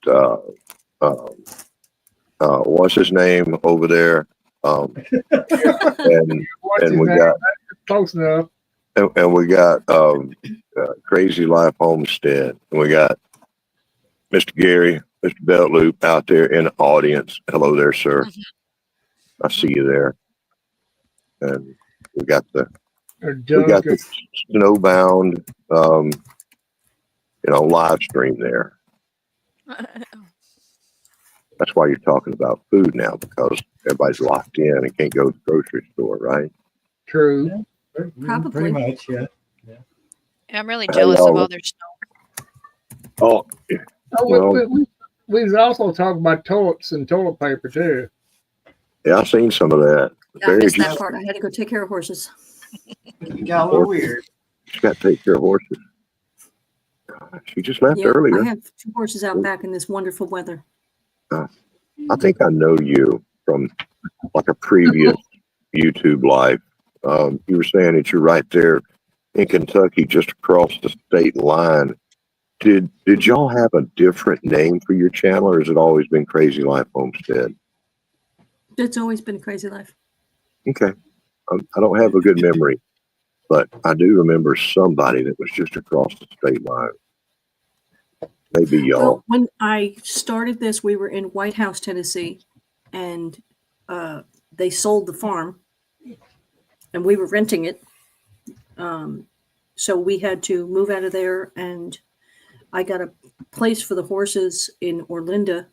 what's his name over there? And we got close enough. And we got Crazy Life Homestead. And we got Mr. Gary, Mr. Beltloop out there in the audience. Hello there, sir. I see you there. And we got the snowbound live stream there. That's why you're talking about food now, because everybody's locked in and can't go to the grocery store, right? True. Probably. Pretty much, yeah. I'm really jealous of all their snow. We also talk about toilets and toilet paper too. Yeah, I've seen some of that. I missed that part. I had to go take care of horses. It got a little weird. She's got to take care of horses. She just left earlier. I have 2 horses out back in this wonderful weather. I think I know you from like a previous YouTube live. You were saying that you're right there in Kentucky, just across the state line. Did y'all have a different name for your channel, or has it always been Crazy Life Homestead? It's always been Crazy Life. Okay. I don't have a good memory, but I do remember somebody that was just across the state line. Maybe y'all. Well, when I started this, we were in White House, Tennessee, and they sold the farm, and we were renting it. So we had to move out of there, and I got a place for the horses in Orlinda,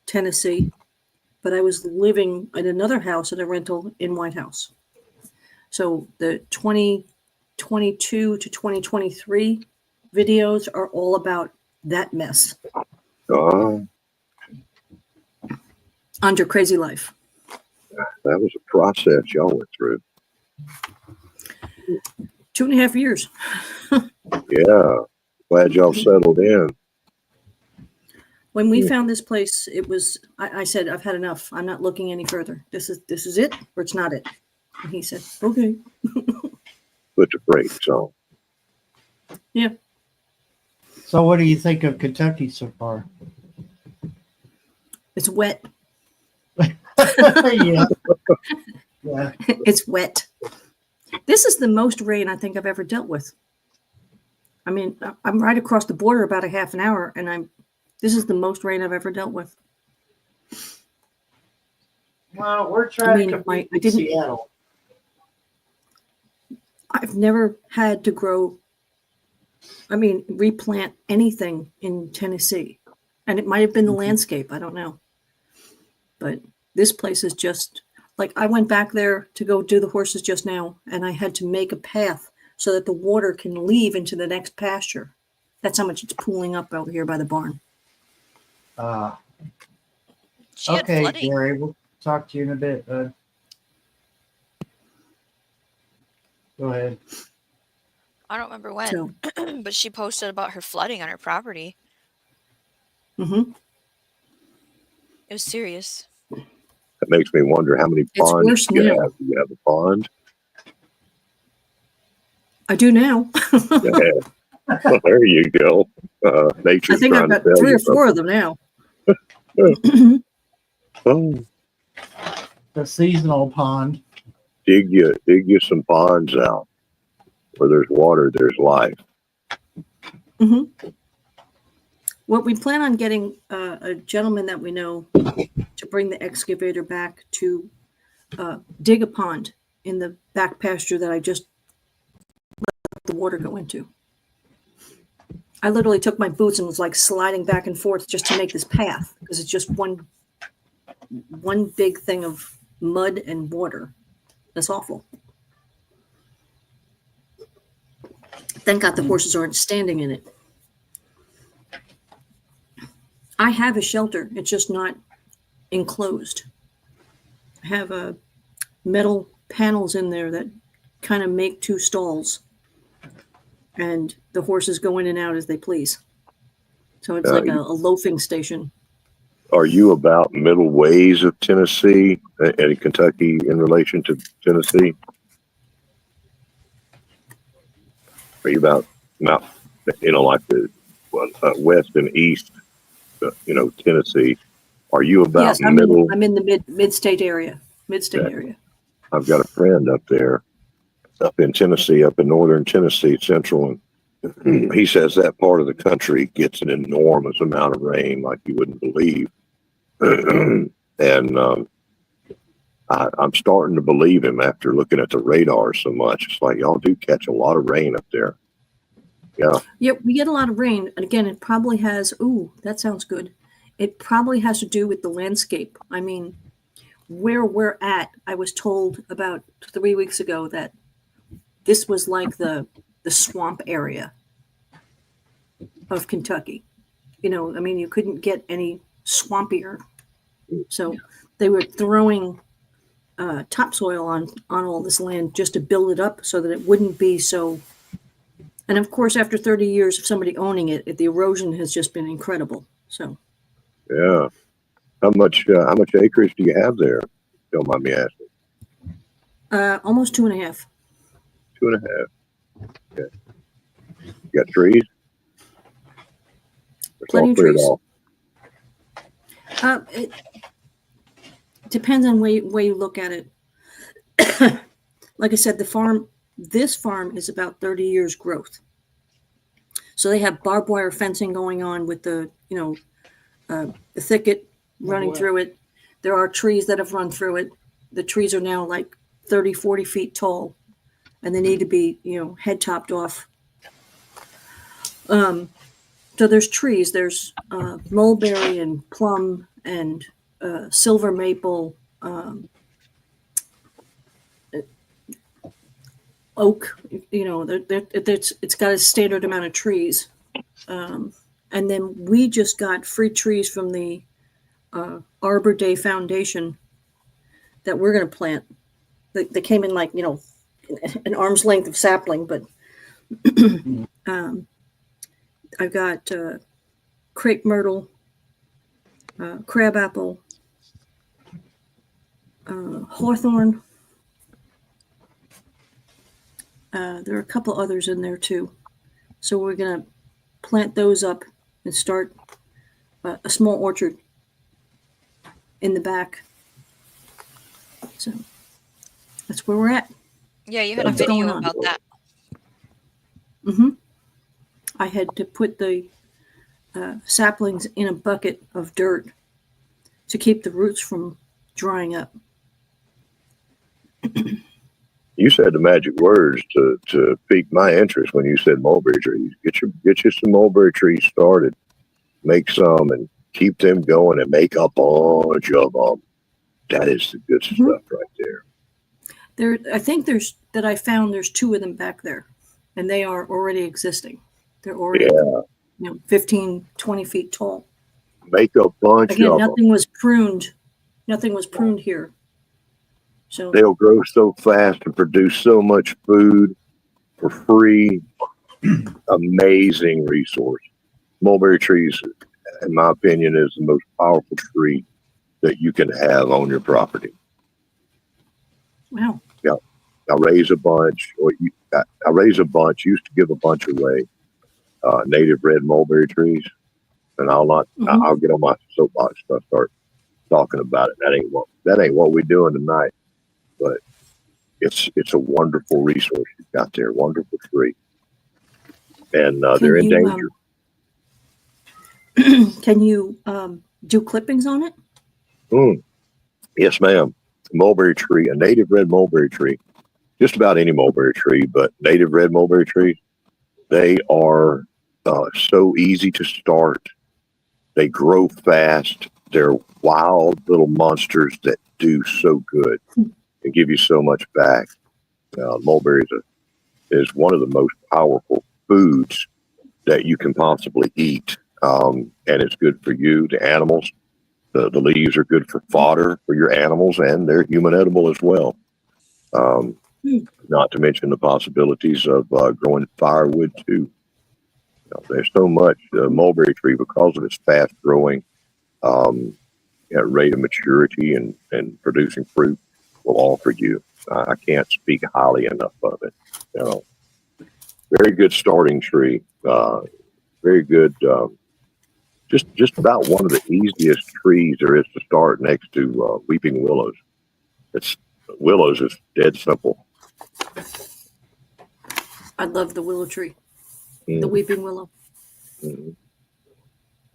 Tennessee, but I was living in another house at a rental in White House. So the 2022 to 2023 videos are all about that mess Uh, under Crazy Life. that was a process y'all went through. 2.5 years. Yeah. Glad y'all settled in. When we found this place, it was, I said, I've had enough. I'm not looking any further. This is it, or it's not it. And he said, okay. Put the brakes on. Yeah. So, what do you think of Kentucky so far? It's wet. Yeah. Yeah. It's wet. This is the most rain I think I've ever dealt with. I mean, I'm right across the border about a half an hour, and this is the most rain I've ever dealt with. Well, we're trying to I compete with didn't- Seattle. I've never had to replant anything in Tennessee. And it might have been the landscape. I don't know. But this place is just like, I went back there to go do the horses just now, and I had to make a path so that the water can leave into the next pasture. That's how much it's pooling up over here by the barn. She had Okay, flooding. Gary, we'll talk to you in a bit, bud. Go ahead. I don't remember when, So, but she posted about her flooding on her property. mhm. It was serious. That makes me wonder how many It's ponds worse you now. have. Do you have a pond? I do now. Yeah. Well, there you go. I Nature's think I've trying to got tell 3 you or 4 of them now. something. Oh, The seasonal pond. dig you some ponds out. Where there's water, there's life. Well, we plan on getting a gentleman that we know to bring the excavator back to dig a pond in the back pasture that I just let the water go into. I literally took my boots and was like sliding back and forth just to make this path because it's just one big thing of mud and water. That's awful. Thank God the horses aren't standing in it. I have a shelter. It's just not enclosed. I have metal panels in there that kind of make 2 stalls, and the horses go in and out as they please. So it's like a loafing station. Are you about middle ways of Tennessee and Kentucky in relation to Tennessee? Are you about like the west and east, Tennessee? Are you about Yes, middle? I'm in the mid-state area. Mid-state area. I've got a friend up there, up in Tennessee, up in northern Tennessee, central, and he says that part of the country gets an enormous amount of rain, like you wouldn't believe. And I'm starting to believe him after looking at the radar so much. It's like y'all do catch a lot of rain up there. Yeah. Yep, we get a lot of rain. And again, it probably has, that sounds good. It probably has to do with the landscape. I mean, where we're at, I was told about 3 weeks ago that this was like the swamp area of Kentucky. You couldn't get any swampier. So they were throwing topsoil on all this land just to build it up so that it wouldn't be so. And of course, after 30 years of somebody owning it, the erosion has just been incredible. So, Yeah. How much acreage do you have there? Don't mind me asking. almost 2.5. 2.5. Okay. You got trees? It's Plenty all of cleared trees. off. It depends on way you look at it. like I said, this farm is about 30 years growth. So they have barbed wire fencing going on with the thicket running through it. There are trees that have run through it. The trees are now like 30, 40 feet tall, and they need to be, head topped off. So there's trees. There's mulberry and plum and silver maple, oak. It's got a standard amount of trees. And then we just got free trees from the Arbor Day Foundation that we're going to plant. They came in like, an arm's length of sapling, but I've got crepe myrtle, crabapple, hawthorn. There are a couple others in there too. So we're going to plant those up and start a small orchard in the back. So that's where we're at. Yeah, you had a What's going video on? about that. I had to put the saplings in a bucket of dirt to keep the roots from drying up. You said the magic words to pique my interest when you said mulberry trees. Get you some mulberry trees started, make some, and keep them going, and make a bunch of them. That is the good stuff right there. I think there's 2 of them back there, and they are already existing. They're already 15, 20 feet tall. Make a bunch Again, of them. nothing was pruned here. So They'll grow so fast and produce so much food for free. Amazing resource. Mulberry trees, in my opinion, is the most powerful tree that you can have on your property. wow. I raise a bunch, used to give a bunch away, native red mulberry trees. And I'll get on my soapbox and start talking about it. That ain't what we're doing tonight. But it's a wonderful resource you've got there, wonderful tree. And they're in danger. Can you do clippings on it? Yes, ma'am. Mulberry tree, a native red mulberry tree, just about any mulberry tree, but native red mulberry trees, they are so easy to start. They grow fast. They're wild little monsters that do so good and give you so much back. Mulberry is one of the most powerful foods that you can possibly eat. And it's good for you, the animals. The leaves are good for fodder for your animals, and they're human edible as well. Not to mention the possibilities of growing firewood too. There's so much mulberry tree, because of its fast growing rate of maturity and producing fruit, will offer you. I can't speak highly enough of it. Very good starting tree. Very good. Just about one of the easiest trees there is to start next to weeping willows. Willows is dead simple. I love the willow tree, the weeping willow.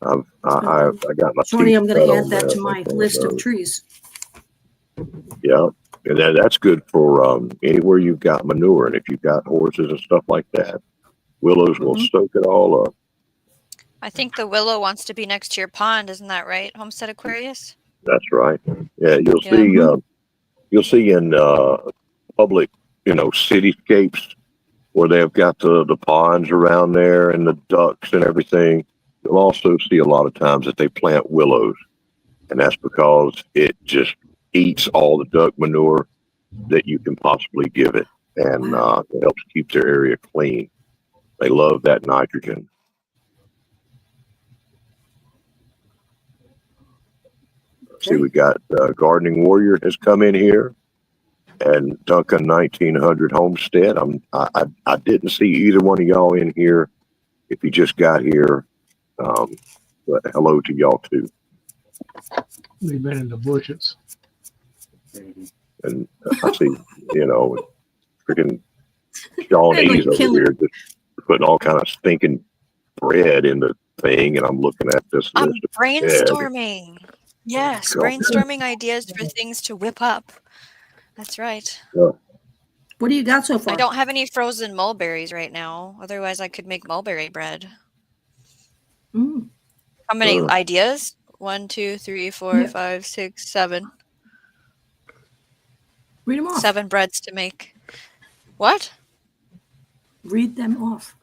I got my Shorty, I'm going to teeth add on that to my list of those. trees. Yeah, and that's good for anywhere you've got manure, and if you've got horses and stuff like that, willows will soak it all up. I think the willow wants to be next to your pond, isn't that right, Homestead Aquarius? That's right. Yeah, you'll see in public, cityscapes where they've got the ponds around there and the ducks and everything. You'll also see a lot of times that they plant willows, and that's because it just eats all the duck manure that you can possibly give it, and it helps keep their area clean. They love that nitrogen. See, we got Gardening Warrior has come in here, and Duncan 1900 Homestead. I didn't see either one of y'all in here. If you just got here, but hello to y'all too. They've been in the bushes. And I see, freaking Shawnees over killing- here just putting all kind of stinking bread in the thing, and I'm looking at this I'm list of brainstorming. Yes, God. brainstorming ideas for things to whip up. That's right. What do you got so far? I don't have any frozen mulberries right now. Otherwise, I could make mulberry bread. Mm. How many Uh. ideas? 1, 2, 3, 4, Yeah. 5, 6, 7. Read them off. 7 breads to make. What? Read them off.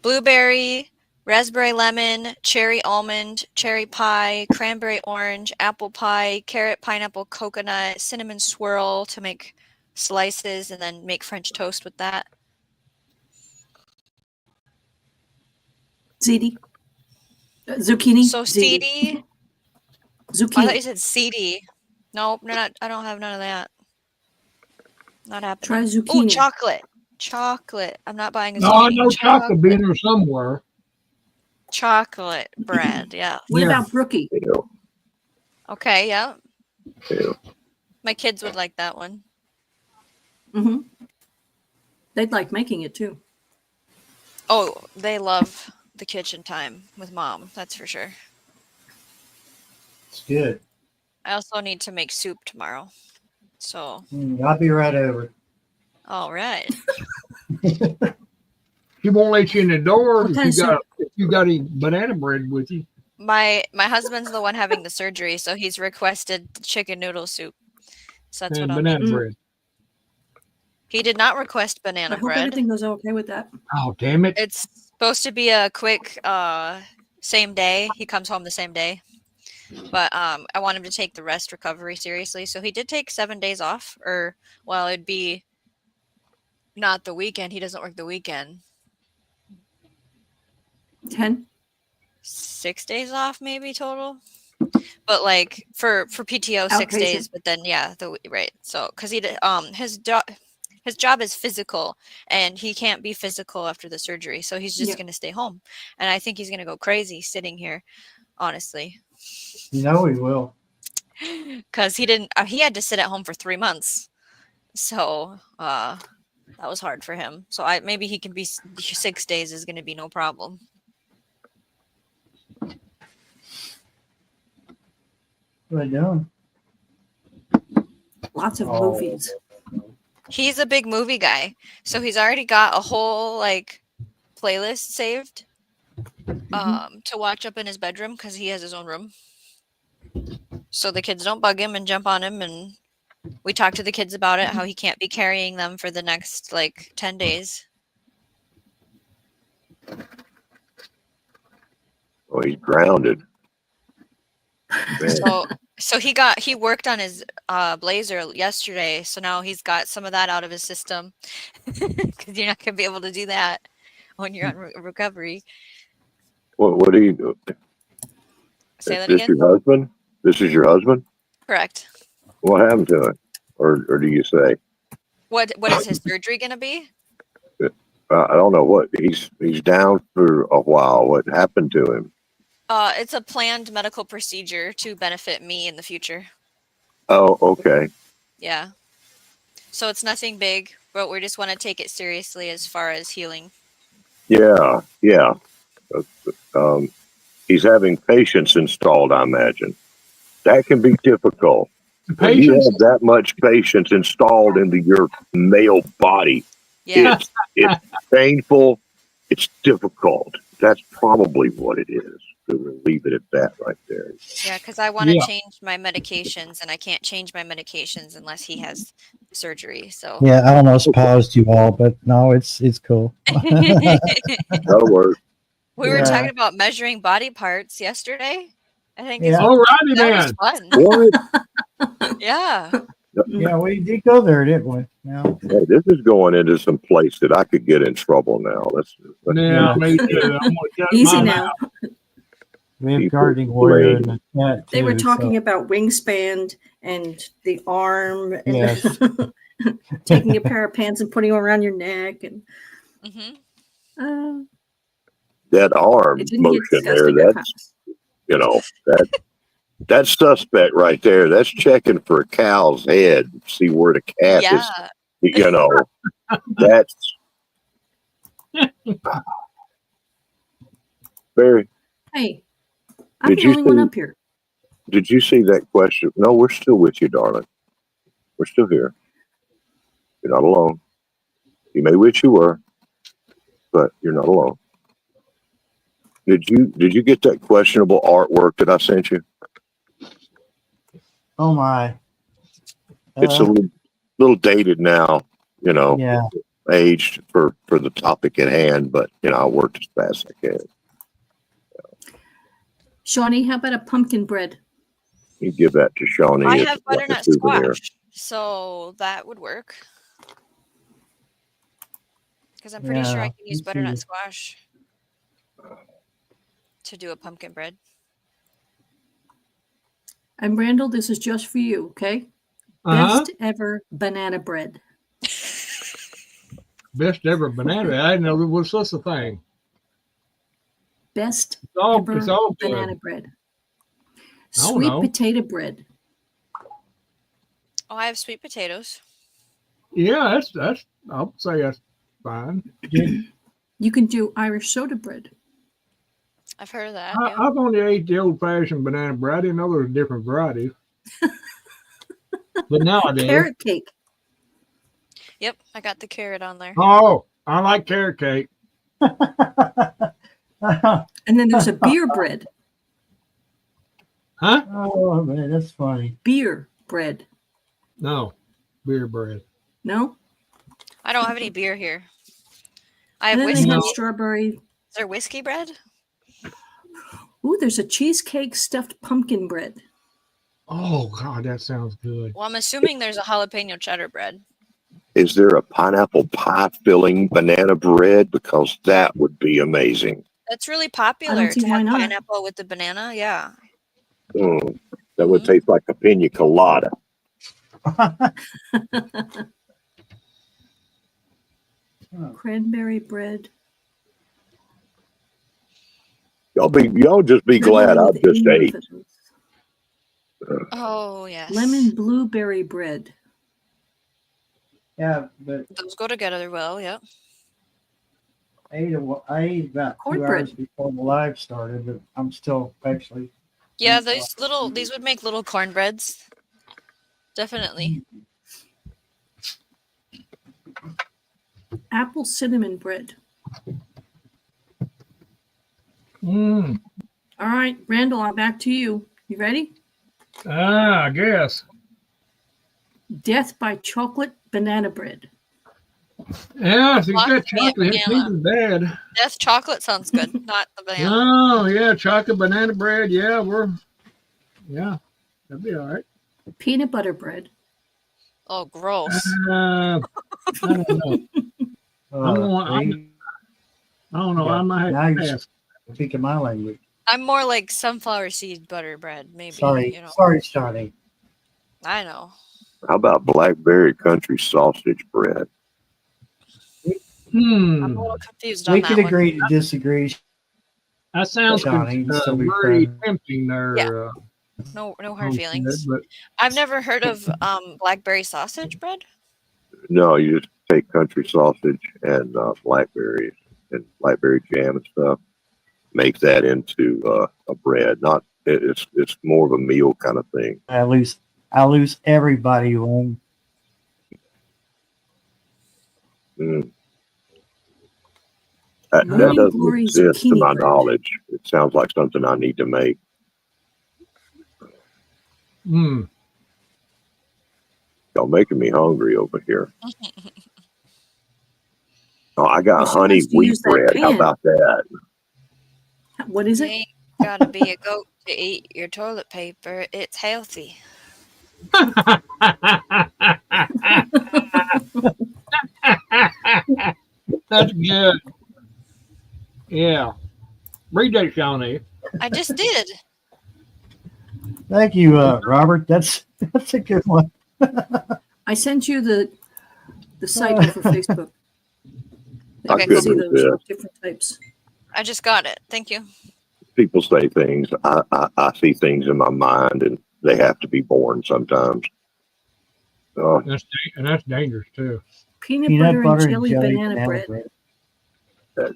Blueberry, raspberry lemon, cherry almond, cherry pie, cranberry orange, apple pie, carrot, pineapple, coconut, cinnamon swirl to make slices and then make French toast with that. Ziti. Zucchini. So seedy. I thought Zucchini. you said seedy. Nope, not. I don't have none of that. Not happening. Try Oh, zucchini. chocolate. Chocolate. I'm not buying a No, I zucchini. know chocolate being there somewhere. Chocolate bread. Yeah. What Yeah. about brookie? you know, Okay. Yeah. Yeah. My kids would like that one. Mm-hmm. They'd like making it too. Oh, they love the kitchen time with mom. That's for sure. It's good. I also need to make soup tomorrow. So, I'll be right over. all right. She won't let you in the door What if kind of you got any banana bread with you. My husband's the one having the surgery, so he's requested chicken noodle soup. So that's And what I'll banana make. bread. He did not request I banana hope bread. everything goes okay with that. Oh, damn it. It's supposed to be a quick same day. He comes home the same day. But I want him to take the rest recovery seriously. So he did take 7 days off, or well, it'd be not the weekend. He doesn't work the weekend. 10. 6 days off maybe total. But like for PTO 6 Outpatient. days, but then yeah, right. So cuz his job is physical and he can't be physical after the surgery. So he's just Yeah. going to stay home. And I think he's going to go crazy sitting here, honestly. You know he will. Cuz he had to sit at home for 3 months. So, that was hard for him. So maybe he can be 6 days is going to be no problem. What are you doing? Lots of Oh. movies. He's a big movie guy. So he's already got a whole like playlist saved to watch up in his bedroom cuz he has his own room. So the kids don't bug him and jump on him, and we talked to the kids about it, how he can't be carrying them for the next like 10 days. Oh, he's grounded. Man. So he worked on his blazer yesterday, so now he's got some of that out of his system because you're not gonna be able to do that when you're on recovery. What do you do? Say Is that this again. your husband? This is your husband? Correct. What happened to him? Or do you say? What is his surgery gonna be? I don't know what he's down for a while. What happened to him? It's a planned medical procedure to benefit me in the future. Oh, okay. Yeah. So it's nothing big, but we just want to take it seriously as far as healing. Yeah. He's having patience installed, I imagine. That can be difficult. When you Patience. have that much patience installed into your male body, Yeah. it's painful. It's difficult. That's probably what it is. We'll leave it at that right there. Yeah, because I want to Yeah. change my medications, and I can't change my medications unless he has surgery. So Yeah, I almost paused you all, but no, it's cool. That'll work. we were Yeah. talking about measuring body parts yesterday. I think Yeah. All righty that was then. fun. What? Yeah. Yeah, we did go there, didn't we? Yeah. Hey, this is going into some place that I could get in trouble now. Let's Yeah, me too. I'm gonna shut Easy mine now. out. We have People gardening warrior in blame. the chat They were too, talking so- about wingspan and the arm and Yes. taking a pair of pants and putting them around your neck. And Hmm. that arm it didn't get motion there. disgusting. I That's that's suspect right there. That's checking for a cow's head. See where the calf Yeah. is You know, that's very. Hey, I'm Did the you only one see? up here. Did you see that question? No, we're still with you, darling. We're still here. You're not alone. You may wish you were, but you're not alone. Did you get that questionable artwork that I sent you? Oh my. It's a little dated now, you know, Yeah. aged for the topic at hand, but you know, I worked as fast as I can. Shawnee, how about a pumpkin bread? You give that to Shawnee. I It's have like a butternut souvenir. squash, so that would work. Because I'm pretty sure I Yeah, can use me butternut too. squash to do a pumpkin bread. And Randall, this is just for you, okay? Uh-huh. Best ever banana bread. Best ever banana. I didn't know there was such a thing. Best It's all ever good. banana bread. I don't Sweet know. potato bread. Oh, I have sweet potatoes. Yeah, that's. I would say that's fine. You can do Irish soda bread. I've heard of that. Yeah. I've only ate the old-fashioned banana bread. I didn't know there were different varieties. But now I do. Carrot cake. Yep, I got the carrot on there. Oh, I like carrot cake. And then there's a beer bread. Huh? Oh man, that's funny. Beer bread. No, beer bread. No? I don't have any beer here. I have And then whiskey. they have No. strawberry. Is there whiskey bread? Ooh, there's a cheesecake stuffed pumpkin bread. Oh God, that sounds good. Well, I'm assuming there's a jalapeno cheddar bread. Is there a pineapple pie filling banana bread? Because that would be amazing. That's really popular see to why have not. pineapple with the banana. Yeah. That would taste like a pina colada. Cranberry bread. Y'all just be glad I With just ate. muffins. Oh, yes. Lemon blueberry bread. Yeah, but Those go together well. Yep. I ate about 2 Cornbread. hours before the live started, but I'm still actually. Yeah, these would make little cornbreads. Definitely. Apple cinnamon bread. Mm. All right, Randall, I'm back to you. You ready? I guess. Death by chocolate banana bread. Yeah, if you Lots got of chocolate, it's banana. even bad. Death chocolate sounds good, not the banana. Oh yeah, chocolate banana bread. Yeah, that'd be all right. Peanut butter bread. Oh, gross. I don't know. I don't know. Yeah, I might now have you're to pass. speaking my language. I'm more like sunflower seed butter bread, maybe. Sorry, You know. sorry, Johnny. I know. How about blackberry country sausage bread? I'm a little confused on We that can one. agree to disagree. That sounds Johnny, still be very friends. tempting there. Yeah. No hard homestead, feelings. but I've never heard of blackberry sausage bread. No, you just take country sausage and blackberries and blackberry jam and stuff. Make that into a bread. It's more of a meal kind of thing. I lose everybody when That Morning doesn't glory exist to zucchini my bread. knowledge. It sounds like something I need to make. Y'all making me hungry over here. Oh, I got Well, she honey wants to wheat use that bread. How pan. about that? What is You it? ain't gotta be a goat to eat your toilet paper. It's healthy. That's good. Yeah. Read that, Shawnee. I just did. Thank you, Robert. That's a good one. I sent you the site over Facebook. I Okay, You can couldn't see those resist. different types. I just got it. Thank you. People say things. I see things in my mind, and they have to be born sometimes. Oh, That's dangerous too. Peanut butter and jelly banana bread.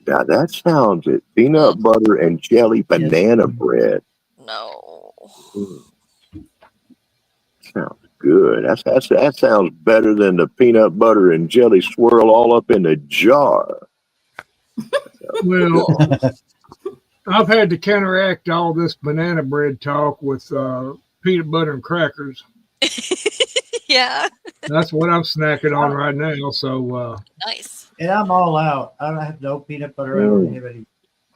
now that sounds it. Peanut butter and jelly banana bread. No. Mm, sounds good. That sounds better than the peanut butter and jelly swirl all up in a jar. Well, I've had to counteract all this banana bread talk with peanut butter and crackers. Yeah. That's what I'm snacking on right now. So, Nice. And I'm all out. I don't have no peanut butter. I don't have any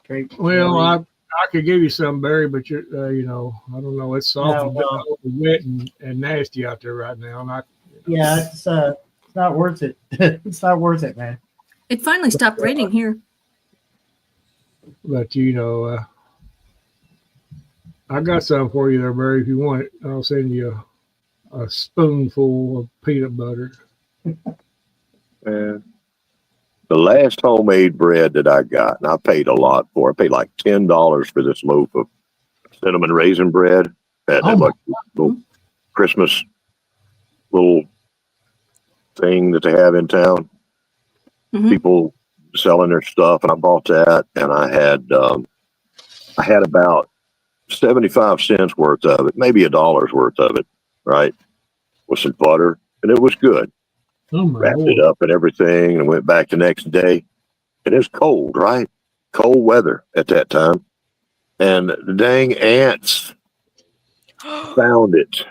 grape. well, jelly. I could give you some, Barry, but you know, I don't know. It's awful well. wet and nasty out there right now. And Yeah, it's not worth it. It's not worth it, man. It finally stopped raining here. but you know, I got some for you there, Barry. If you want it, I'll send you a spoonful of peanut butter. Man. The last homemade bread that I got, and I paid a lot for. I paid like $10 for this loaf of cinnamon raisin bread. That like little Christmas little thing that they have in town. Mhm. People selling their stuff, and I bought that, and I had about 75 cents worth of it, maybe $1 worth of it, right, with some butter, and it was good. Oh my Wrapped Lord. it up and everything, and went back the next day. And it's cold, right? Cold weather at that time, and the dang ants found it.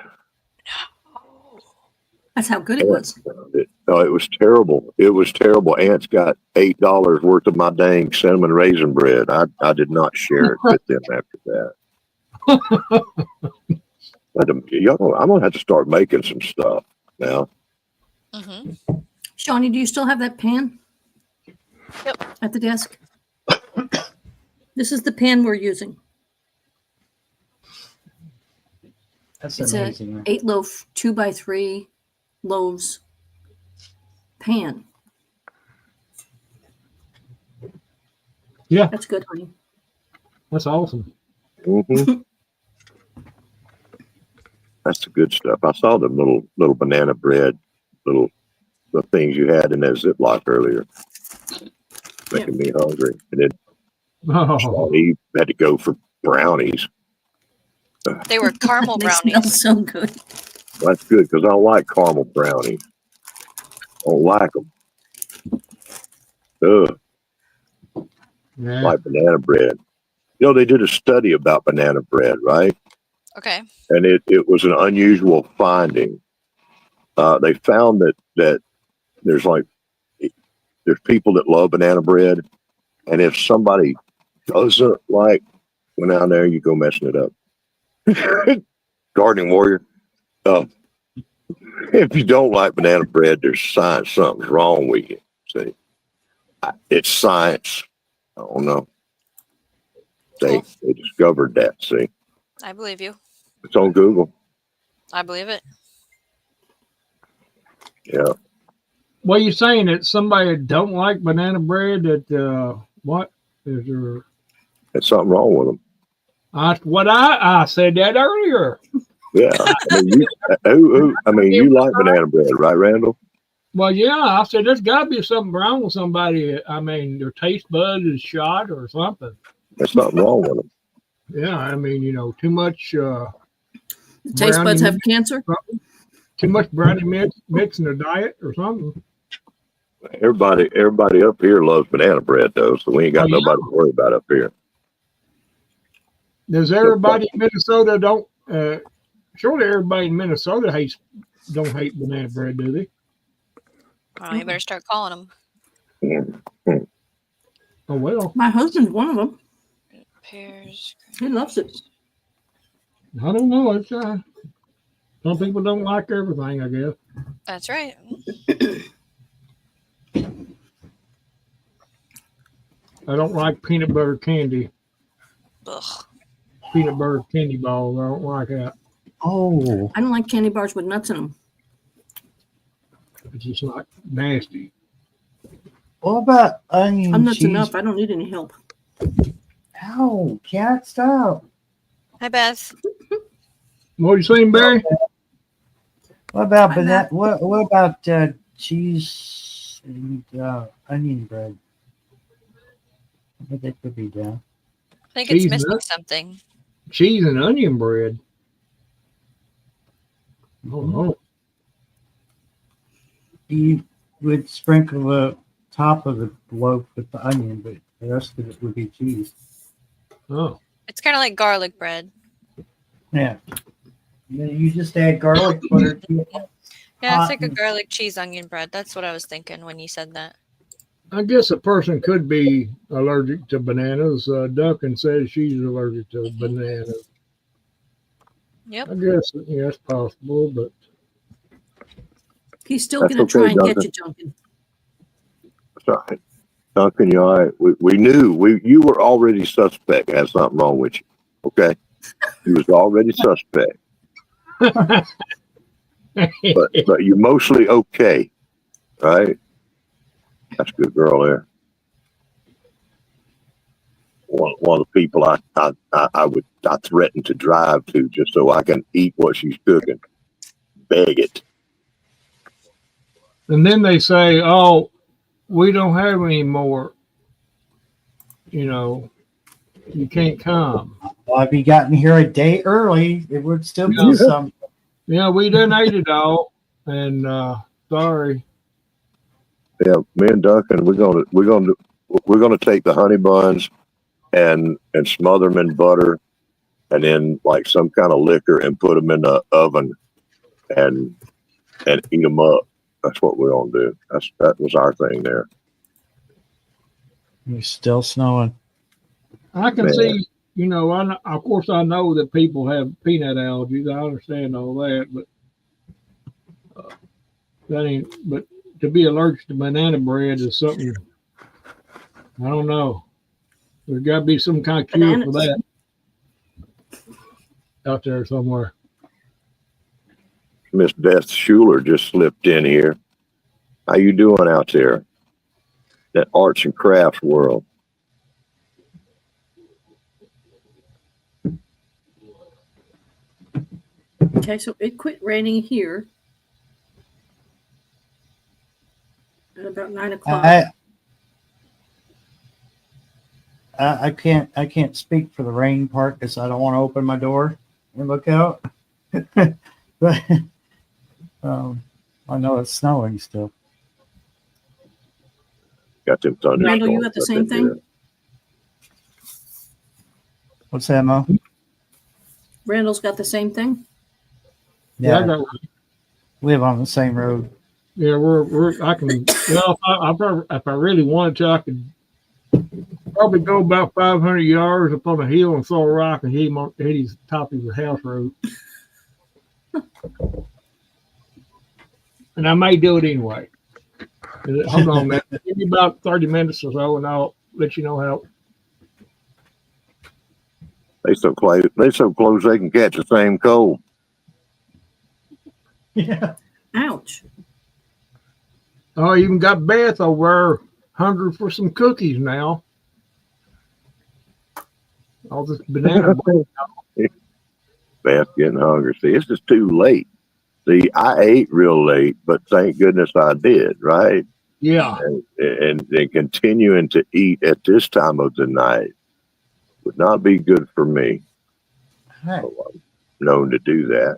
That's how good it was. Found it. Oh, it was terrible. It was terrible. Ants got $8 worth of my dang cinnamon raisin bread. I did not share it with them after that. But I'm gonna have to start making some stuff now. Mm-hmm. Shawnee, do you still have that pan? Yep. At the desk? This is the pan we're using. That's It's amazing. Man. 8 loaf, 2x3 loaves pan. Yeah, That's good, honey. that's awesome. Mm-hmm. That's the good stuff. I saw the little banana bread, the things you had in that Ziploc earlier, making me hungry. And then Oh, Shawnee had to go for brownies. They were caramel They smell brownies. so good. That's good because I don't like caramel brownies. I don't like them. Ugh, yeah. like banana bread. You know, they did a study about banana bread, right? Okay. And it was an unusual finding. They found that there's people that love banana bread, and if somebody doesn't like, when down there you go messing it up. Gardening warrior. If you don't like banana bread, there's science. Something's wrong with you. See, it's science. I don't know. They discovered that. See, I believe you. it's on Google. I believe it. Yeah. Well, you're saying that somebody that don't like banana bread, that what is there? There's something wrong with them. I said that earlier. Yeah. I mean, you like banana bread, right, Randall? Well, yeah, I said there's got to be something wrong with somebody. I mean, their taste buds is shot or something. There's something wrong with them. Yeah, I mean, you know, too much. Taste buds have mix, cancer? too much brownie mix in their diet or something. Everybody up here loves banana bread, though, so we ain't got nobody to worry about up here. Does everybody in Minnesota don't? Surely everybody in Minnesota don't hate banana bread, do they? Well, you better start calling them. Oh well, My husband's one of them. Pears. He loves it. I don't know. It's some people don't like everything, I guess. That's right. I don't like peanut butter candy. Ugh. Peanut butter candy balls. I don't like that. Oh, I don't like candy bars with nuts in them. It's just like nasty. what about onion I'm nuts cheese? enough. I don't need any help. Ow, cat, stop. Hi, Beth. What you saying, Barry? What about I'm banana? not- What about cheese and onion bread? I think that could be down. I think Cheese it's and missing something. cheese and onion bread. Oh no. You would sprinkle the top of the loaf with the onion, but the rest of it would be cheese. Oh. It's kind of like garlic bread. Yeah. Then you just add garlic butter to it. Yeah, it's Hot like a and- garlic cheese onion bread. That's what I was thinking when you said that. I guess a person could be allergic to bananas. Duncan says she's allergic to bananas. Yep. I guess yeah, it's possible, but He's still That's going to try okay, and get Duncan. you, Duncan. Sorry. Duncan, you all right? We knew you were already suspect. Had something wrong with you. Okay. You was already suspect. But you're mostly okay. Right? That's a good girl there. One of the people I threaten to drive to just so I can eat what she's cooking. Beg it. and then they say, "Oh, we don't have any more. You know, you can't come." Well, if you gotten here a day early, it would still be Yeah. some. Yeah, we done ate it all, and sorry. Yeah, me and Duncan, we're gonna take the honey buns and smother them in butter, and then like some kind of liquor and put them in the oven and eat them up. That's what we're gonna do. That was our thing there. It's still snowing. I can Man. see, you know, of course I know that people have peanut allergies. I understand all that, but that ain't. But to be allergic to banana bread is something. I don't know. There's got to be some kind of cure for Bananas. that out there somewhere. Miss Beth Schuler just slipped in here. How you doing out there? That arts and crafts world. Okay, so it quit raining here at about 9 o'clock. I can't speak for the rain part because I don't want to open my door and look out. But I know it's snowing still. Got them thunderstorms. Randall, you got the up same in thing? here. What's that, Mo? Randall's got the same thing? Yeah, I Yeah, got. live on the same road. Yeah, we're. I can. Well, if I really wanted to, I could probably go about 500 yards up on a hill and throw a rock and hit his top of the house roof. And I may do it anyway. Hold on, man. Give me about 30 minutes or so, and I'll let you know how. They so close they can catch the same cold. Yeah. Ouch. Oh, I even got Beth over there hungry for some cookies now. All this banana. Beth getting hungry. See, it's just too late. See, I ate real late, but thank goodness I did, right? Yeah. And continuing to eat at this time of the night would not be good for me. Right. I'm known to do that.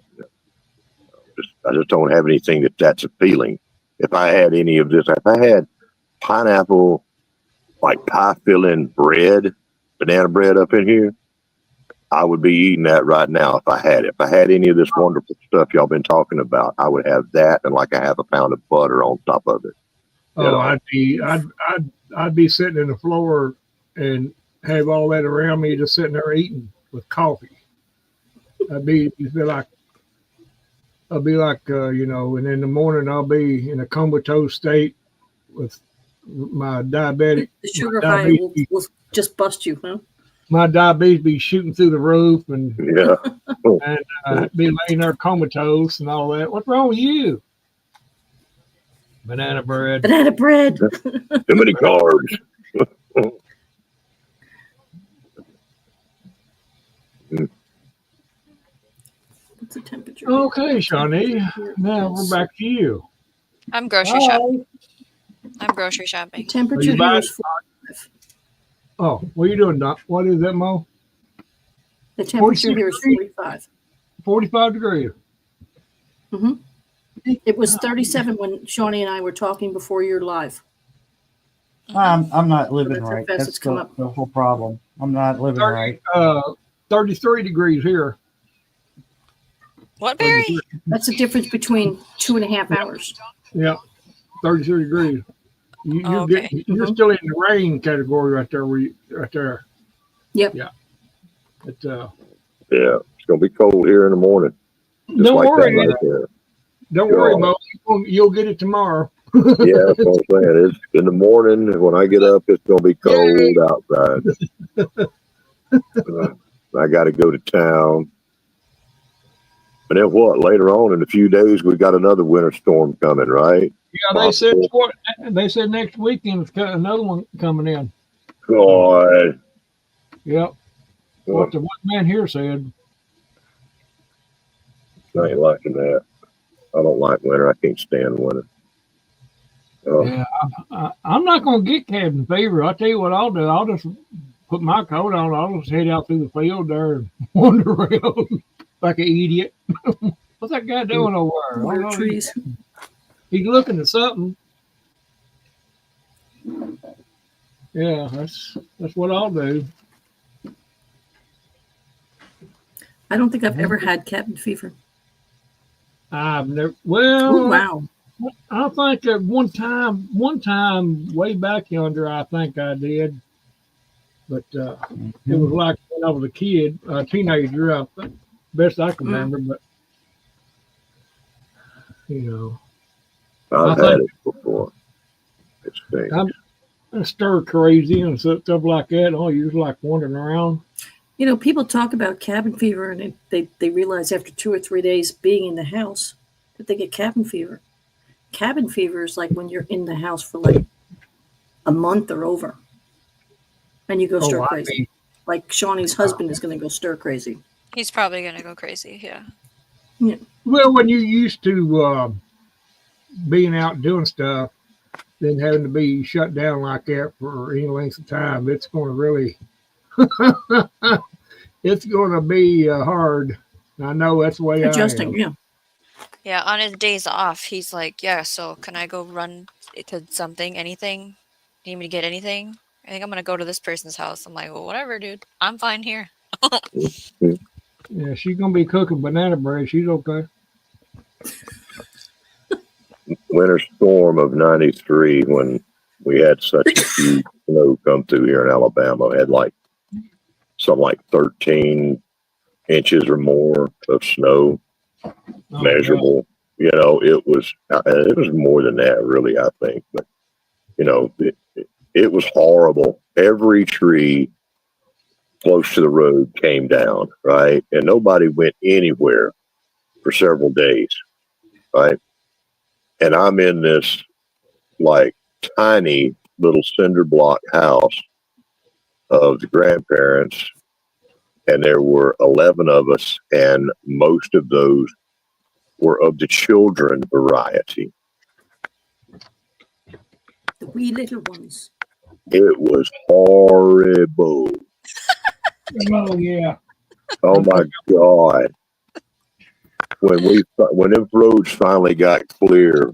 I just don't have anything that's appealing. If I had any of this, if I had pineapple, like pie filling bread, banana bread up in here, I would be eating that right now if I had it. If I had any of this wonderful stuff y'all been talking about, I would have that and like I have a pound of butter on top of it. Oh, You know? I'd be sitting in the floor and have all that around me, just sitting there eating with coffee. I'd be like, you know, and in the morning I'll be in a comatose state with my diabetic. The sugar my high diabetes, will just bust you, huh? my diabetes be shooting through the roof and Yeah. be laying there comatose and all that. What's wrong with you? Banana bread. Banana bread. Too many carbs. What's the temperature? temperature. Okay, Shawnee. Here Now we're is- back to you. I'm grocery shopping. I'm grocery The shopping. temperature Are you here back? is 45. Oh, what are you doing, Doc? What is that, Mo? The temperature 46 here is degrees? 45. 45 degrees. It was 37 when Shawnee and I were talking before you're live. I'm not living that's how right. fast That's it's come up. the whole problem. I'm not living 30, right. 33 degrees here. What, Barry? 33. That's the difference between 2.5 hours. Yeah, 33 degrees. Oh, okay. You're still in the rain category right there. Right there. Yep. Yeah. It's Yeah, it's gonna be cold here in the morning. Just don't like worry. that right there. Don't Go worry, on. Mo. You'll get it tomorrow. Yeah, that's what I'm saying. It's in the morning. When I get up, it's gonna be cold outside. I got to go to town. And then what? Later on in a few days, we got another winter storm coming, right? Yeah, they said next weekend it's got another one coming in. God. Yep. What the man here said. I ain't liking that. I don't like winter. I can't stand winter. Oh, Yeah, I'm not gonna get cabin fever. I'll tell you what I'll do. I'll just put my coat on. I'll just head out through the field there and wander around like an idiot. What's that guy doing over there? I don't Under know. trees. He's looking at something. Yeah, that's what I'll do. I don't think I've ever had cabin fever. I've never. Oh, Well, wow. I think at one time way back yonder, I think I did, but it was like when I was a kid, a teenager. I think, best I can remember, but I've I had think it before. It's thing. I'm stir crazy and stuff like that. Oh, you're just like wandering around. You know, people talk about cabin fever and they realize after 2 or 3 days being in the house that they get cabin fever. Cabin fever is like when you're in the house for like a month or over and you go stir crazy. Like Shawnee's husband is going to go stir crazy. He's probably gonna go crazy. Yeah. Well, when you're used to being out doing stuff, then having to be shut down like that for any length of time, it's going to really, it's going to be hard. I know that's the way Adjusting, I am. yeah. Yeah. On his days off, he's like, "Yeah, so can I go run to something, anything? Need me to get anything? I think I'm gonna go to this person's house." I'm like, "Well, whatever, dude. I'm fine here." Yeah, she's going to be cooking banana bread. She's okay. Winter storm of '93 when we had such a huge snow come through here in Alabama. We had like something like 13 inches or more of snow Oh, measurable. It was more than that, really. I think, but it was horrible. Every tree close to the road came down, right, and nobody went anywhere for several days, right. And I'm in this like tiny little cinder block house of the grandparents, and there were 11 of us, and most of those were of the children variety. The wee little ones. It was horrible. Oh, yeah. Oh my God. When them roads finally got clear,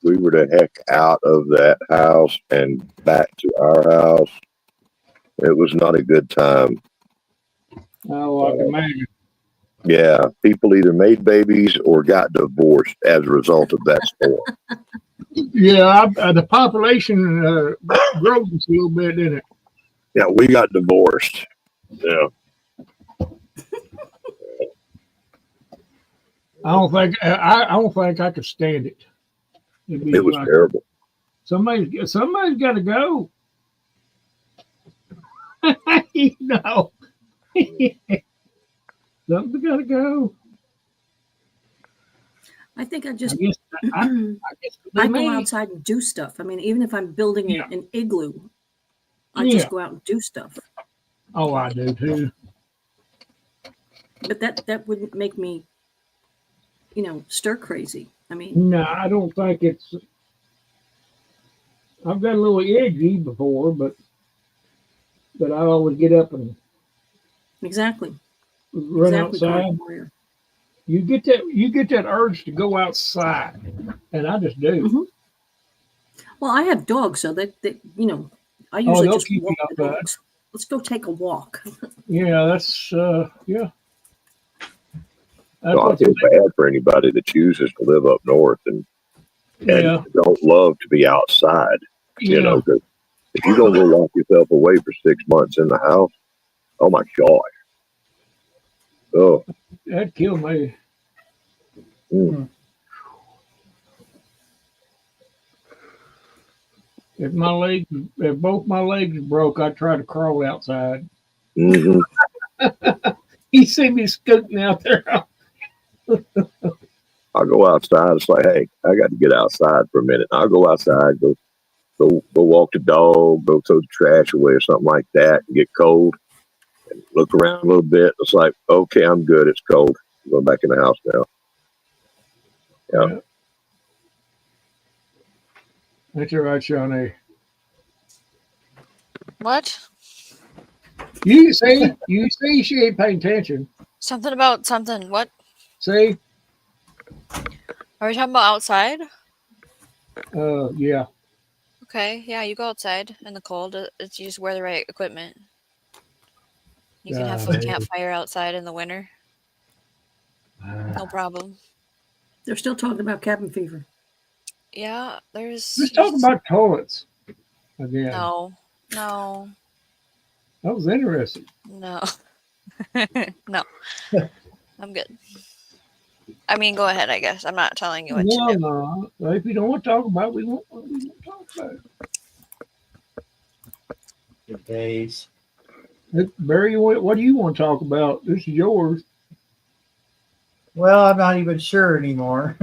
we were the heck out of that house and back to our house. It was not a good time. Oh, I can imagine. Yeah, people either made babies or got divorced as a result of that storm. Yeah, the population grows a little bit, didn't it? Yeah, we got divorced. Yeah. I don't think I could stand it. It was terrible. Somebody's got to go. Something's got to go. I think I just I guess I go outside and do stuff. I mean, even if I'm building an igloo, I just go out and do stuff. Oh, I do too. But that wouldn't make me stir crazy. I mean, No, I don't think it's. I've got a little edgy before, but I always get up and exactly. run Exactly, outside. Carmen Warrior. You get that urge to go outside, and I just do. Mhm. Well, I have dogs, so that I Oh, usually they'll just keep you walk the outside. dogs. Let's go take a walk. Yeah, that's yeah. That's So I what's feel bad for anybody that chooses to live up north and yeah, don't love to be outside. You yeah. know, 'cause if you're gonna go lock yourself away for 6 months in the house, oh my gosh, oh, That killed me. mm, If both my legs broke, I'd try to crawl outside. hmm. You see me scooting out there. I'll go outside. It's like, hey, I got to get outside for a minute. I'll go outside, go walk the dog, go throw the trash away or something like that, and get cold. And look around a little bit. It's like, okay, I'm good. It's cold. I'm going back in the house now. Yeah. Yeah. That's all right, Shawnee. What? You see she ain't paying attention. Something about something. What? See? Are we talking about outside? Yeah. Okay, yeah, you go outside in the cold. It's you just wear the right equipment. You can have a Hey. campfire outside in the winter. No problem. They're still talking about cabin fever. Yeah, there's. Let's talk about toilets again. No. That was interesting. No. No. I'm good. I mean, go ahead, I guess. I'm not telling you what to do. No. If you don't want to talk about it, we won't talk about Good days. it. Barry, what do you want to talk about? This is yours. Well, I'm not even sure anymore.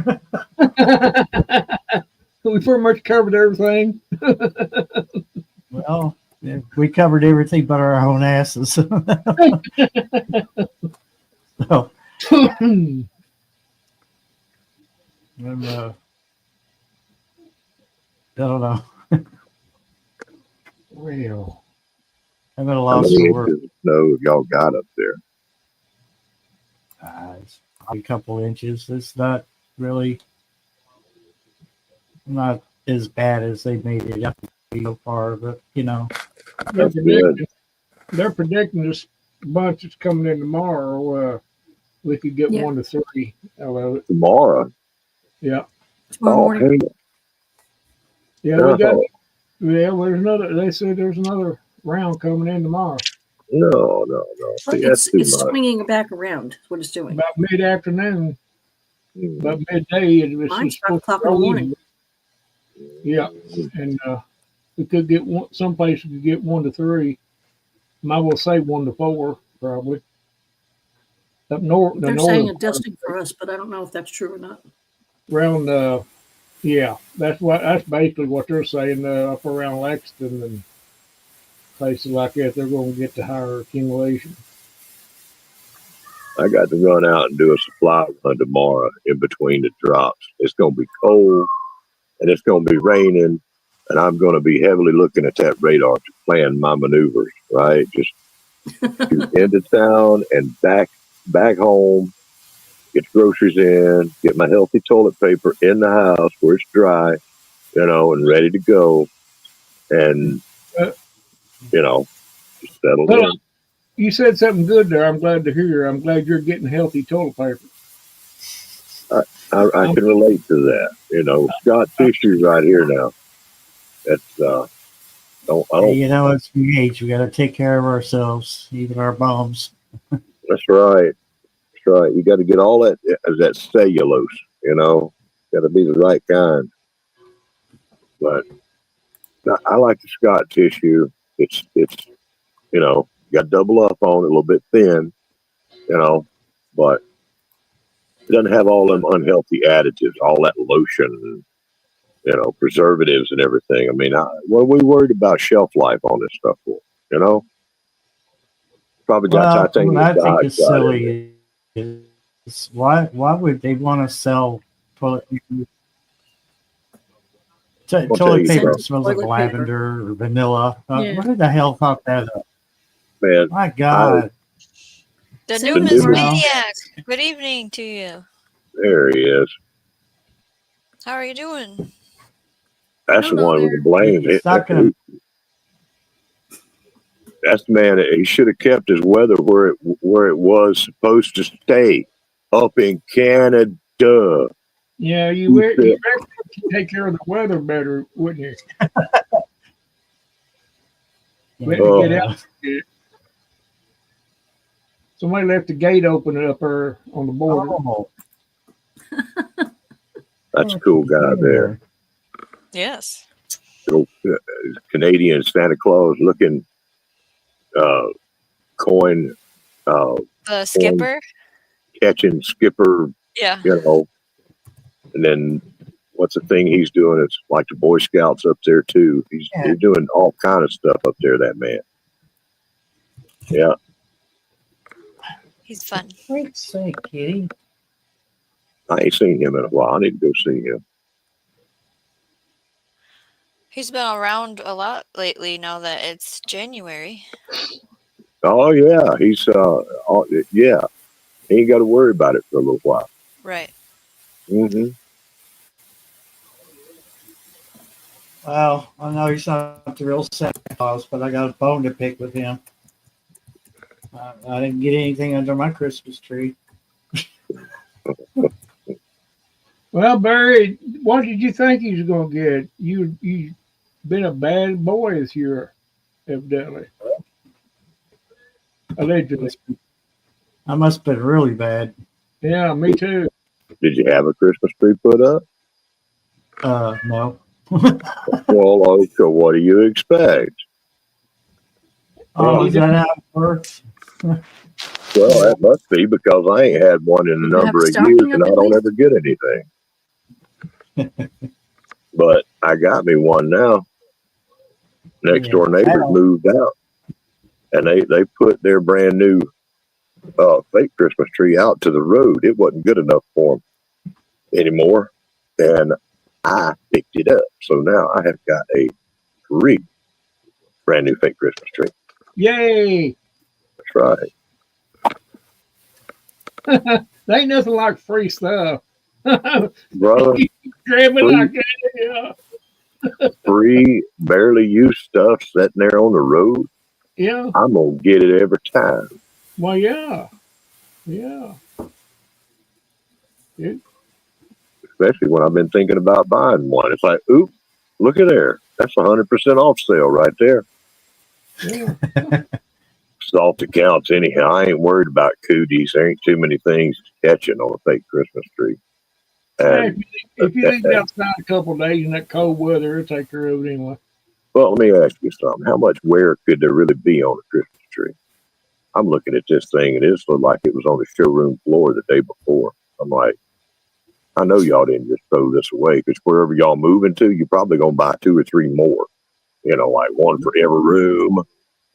We pretty much covered everything. Well, yeah, we covered everything but our own asses. So, I'm, I don't know. Well, I'm at a How loss many for words. inches of snow y'all got up there? It's a couple inches. It's not really not as bad as they made it up so far, but they're That's good. predicting this bunch that's coming in tomorrow. We could get Yeah. 1 to 3 out of it. Tomorrow. Yeah. Tomorrow Oh, morning. hey, Yeah, we got. Yeah, there's another. They said there's another round coming in tomorrow. no. See, that's too It's much. swinging back around. Is what it's doing. About mid-afternoon, Mm, about midday, it's Mine's supposed 5 o'clock to in the go morning. easy. Yeah, and we could get one. Some places could get 1 to 3. Might well say 1 to 4 probably. Up north, the They're saying northern a dusting for us, but I don't know if that's true or not. around. Yeah, that's basically what they're saying. Up around Lexington and places like that, they're going to get the higher accumulation. I got to run out and do a supply run tomorrow in between the drops. It's going to be cold and it's going to be raining, and I'm going to be heavily looking at that radar to plan my maneuvers. Right, just to into town and back home. Get the groceries in, get my healthy toilet paper in the house where it's dry, and ready to go, and Uh, just settle Well, in. you said something good there. I'm glad to hear. I'm glad you're getting healthy toilet paper. I can relate to that. Scott tissue right here now. That's I don't. It's the age. We got to take care of ourselves, even our moms. That's right. That's right. You got to get all that cellulose. Got to be the right kind. But I like the Scott tissue. It's you got double up on it, a little bit thin, but it doesn't have all them unhealthy additives, all that lotion, preservatives and everything. I mean, what are we worried about shelf life on this stuff for? Probably got Well, titanium what I think is dioxide in it. silly is Why would they want to sell toilet paper? tell Toilet you paper something. that smells like Toilet paper. lavender or vanilla. Yeah. Who the hell thought that up? Man, My God. The Send Newman's Newman. Maniac. Good evening to you. there he is. How are you doing? That's the Hello one with the blame. He's talking. That's the man. He should have kept his weather where it was supposed to stay, up in Canada. Yeah, He you said, take care of the weather better, wouldn't you? Let Oh. it get out. Somebody left the gate open up there on the border. Oh, That's a cool guy there. Yes. Little, Canadian Santa Claus looking coin The skipper. catching skipper, Yeah. And then what's the thing he's doing? It's like the Boy Scouts up there too. He's doing all kind of stuff up there. That man. Yeah. He's fun. great sake, Kitty. I ain't seen him in a while. I need to go see him. He's been around a lot lately now that it's January. Oh yeah, he's yeah. He ain't got to worry about it for a little while. Right. Mm-hmm. Well, I know he's not the real Santa Claus, but I got a bone to pick with him. I didn't get anything under my Christmas tree. Well, Barry, what did you think he was going to get? You been a bad boy this year, evidently. Allegedly. I must have been really bad. Yeah, me too. Did you have a Christmas tree put up? No. Well, okay, what do you expect? Oh, is that how it works? Well, that must be because I ain't had one in a You have number a of stocking years, and up I at don't least? ever get anything. But I got me one now. Next door neighbors moved out, and they put their brand new fake Christmas tree out to the road. It wasn't good enough for them anymore, and I picked it up. So now I have got a free brand new fake Christmas tree. Yay! That's right. There ain't nothing like free stuff. Brother, Grab it like that, yeah. free, barely used stuff sitting there on the road. Yeah. I'm going to get it every time. Well, yeah. Yeah. Especially when I've been thinking about buying one. It's like, oop, look at there. That's 100% off sale right there. Yeah. Salt accounts anyhow. I ain't worried about cooties. There ain't too many things catching on a fake Christmas tree. And, if you leave it outside a couple of days in that cold weather, it'll take care of it anyway. well, let me ask you something. How much wear could there really be on a Christmas tree? I'm looking at this thing, and it looked like it was on the showroom floor the day before. I'm like, I know y'all didn't just throw this away, because wherever y'all moving to, you're probably going to buy 2 or 3 more. Like one for every room,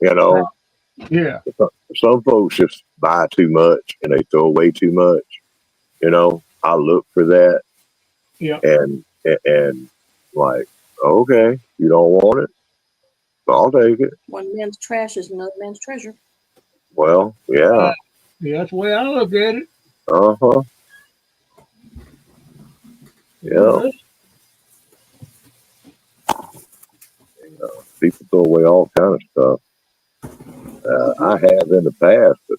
Yeah. Some folks just buy too much and they throw away too much. I look for that. Yeah. And like, okay, you don't want it, I'll take it. One man's trash is another man's treasure. Well, yeah. Yeah, that's the way I look at it. Uh-huh. Yeah. People throw away all kind of stuff. I have in the past, but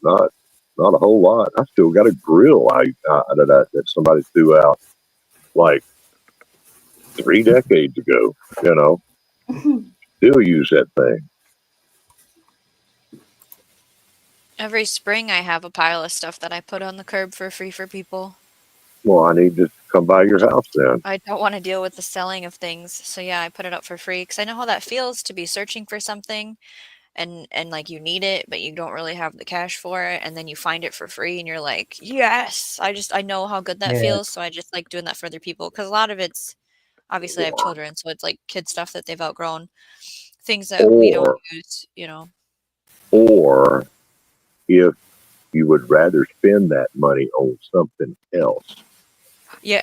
not a whole lot. I still got a grill that somebody threw out like 3 decades ago. Still use that thing. Every spring I have a pile of stuff that I put on the curb for free for people. Well, I need to come by your house then. I don't want to deal with the selling of things. So yeah, I put it up for free because I know how that feels to be searching for something and like you need it, but you don't really have the cash for it. And then you find it for free and you're like, yes, I know how good that feels. So I just like doing that for other people. Cause a lot of it's obviously I have children. So it's like kid stuff that they've outgrown, things that we don't use, Or if you would rather spend that money on something else. Yeah,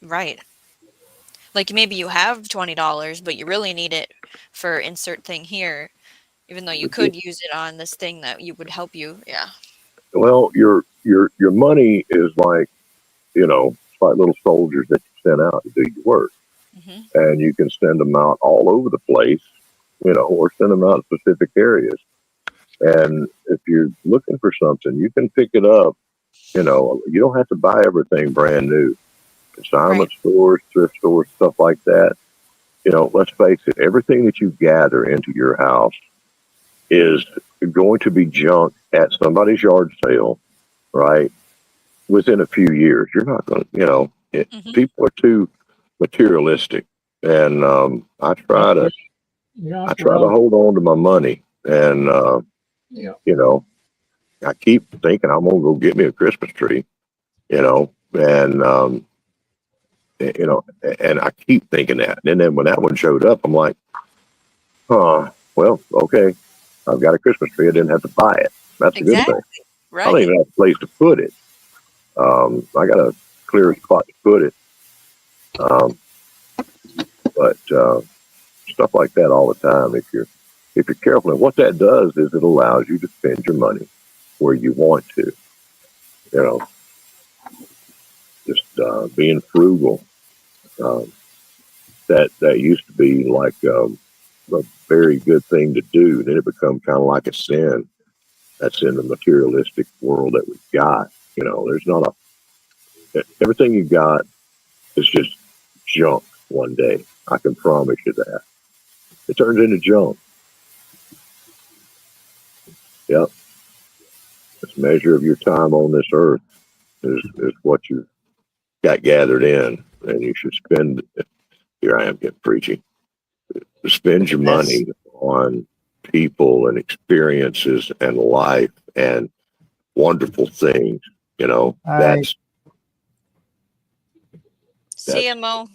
right. Like maybe you have $20, but you really need it for insert thing here, even though you could use it on this thing that you would help you. Yeah. Well, your money is like, it's like little soldiers that you send out to do your work, Hmm. and you can send them out all over the place, or send them out in specific areas. And if you're looking for something, you can pick it up. You don't have to buy everything brand new. Consignment stores, thrift stores, stuff like that. Let's face it, everything that you gather into your house is going to be junk at somebody's yard sale, right? Within a few years. You're not going to, Hmm. people are too materialistic. And I try to hold on to my money. And, I keep thinking I'm going to go get me a Christmas tree, and, and I keep thinking that. And then when that one showed up, I'm like, well, okay, I've got a Christmas tree. I didn't have to buy it. That's a good thing. I don't Right. even have a place to put it. I got a clear spot to put it. But stuff like that all the time. If you're careful, and what that does is it allows you to spend your money where you want to. Just being frugal. That used to be like a very good thing to do. Then it becomes kind of like a sin. That's in the materialistic world that we've got. There's not everything you got is just junk one day. I can promise you that. It turns into junk. Yep. This measure of your time on this earth is what you've got gathered in. And you should spend, here I am getting preachy, spend your money on people and experiences and life and wonderful things. That's See you, Mo.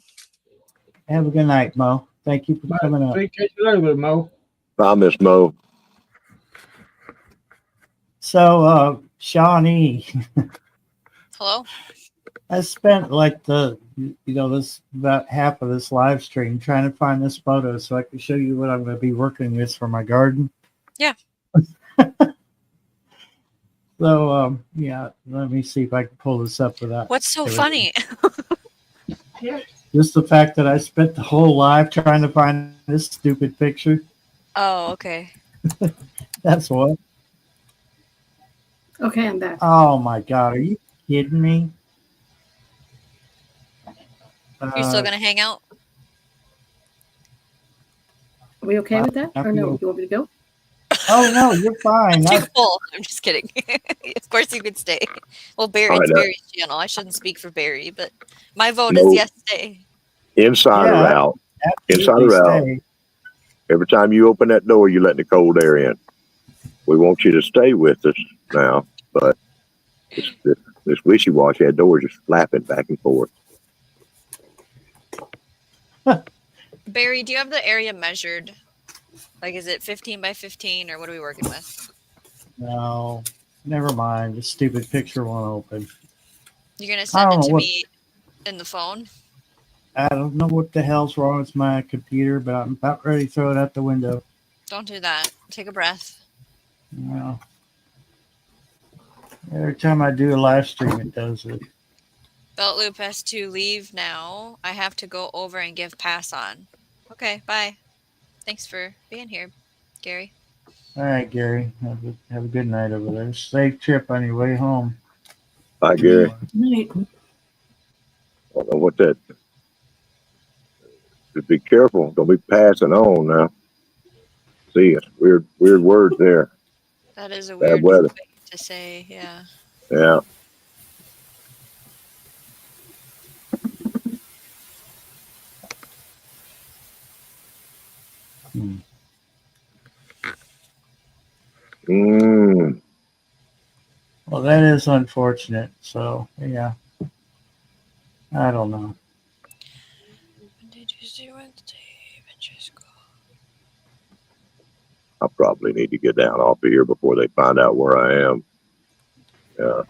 Have a good night, Mo. Thank you for coming up. Catch you later, Mo. Bye, Miss Mo. So, Shawnee, Hello. I spent like this about half of this live stream trying to find this photo so I can show you what I'm going to be working with for my garden. Yeah. So, yeah, let me see if I can pull this up without. What's so everything. funny? Just the fact that I spent the whole live trying to find this stupid picture. Oh, okay. That's what. Okay, I'm back. Oh my God, are you kidding me? You still gonna hang out? Are we okay with that? Or no? You want me to go? Oh no, you're fine. Too full. I'm just kidding. Of course you could stay. Well, Barry, it's Barry's channel. I shouldn't speak for Barry, but my vote is yes, stay. Inside or out. Inside or out. Every time you open that door, you let the cold air in. We want you to stay with us now, but this wishy-washy, that door is just flapping back and forth. Barry, do you have the area measured? Like, is it 15 by 15, or what are we working with? No, never mind. The stupid picture won't open. You're gonna send it to me in the phone? I don't know what the hell's wrong with my computer, but I'm about ready to throw it out the window. Don't do that. Take a breath. Well, every time I do a live stream, it does it. Belt Loop has to leave now. I have to go over and give pass on. Okay, bye. Thanks for being here, Gary. All right, Gary. Have a good night over there. Safe trip on your way home. Bye, Gary. Good night. I don't know what that. Just be careful. Don't be passing on now. See, it's weird words there. That is a Bad weird weather. thing to say, yeah. Yeah. Well, that is unfortunate. So, yeah. I don't know. Monday, Tuesday, Wednesday, I probably need to get down off of here before they find out where I am. Yeah,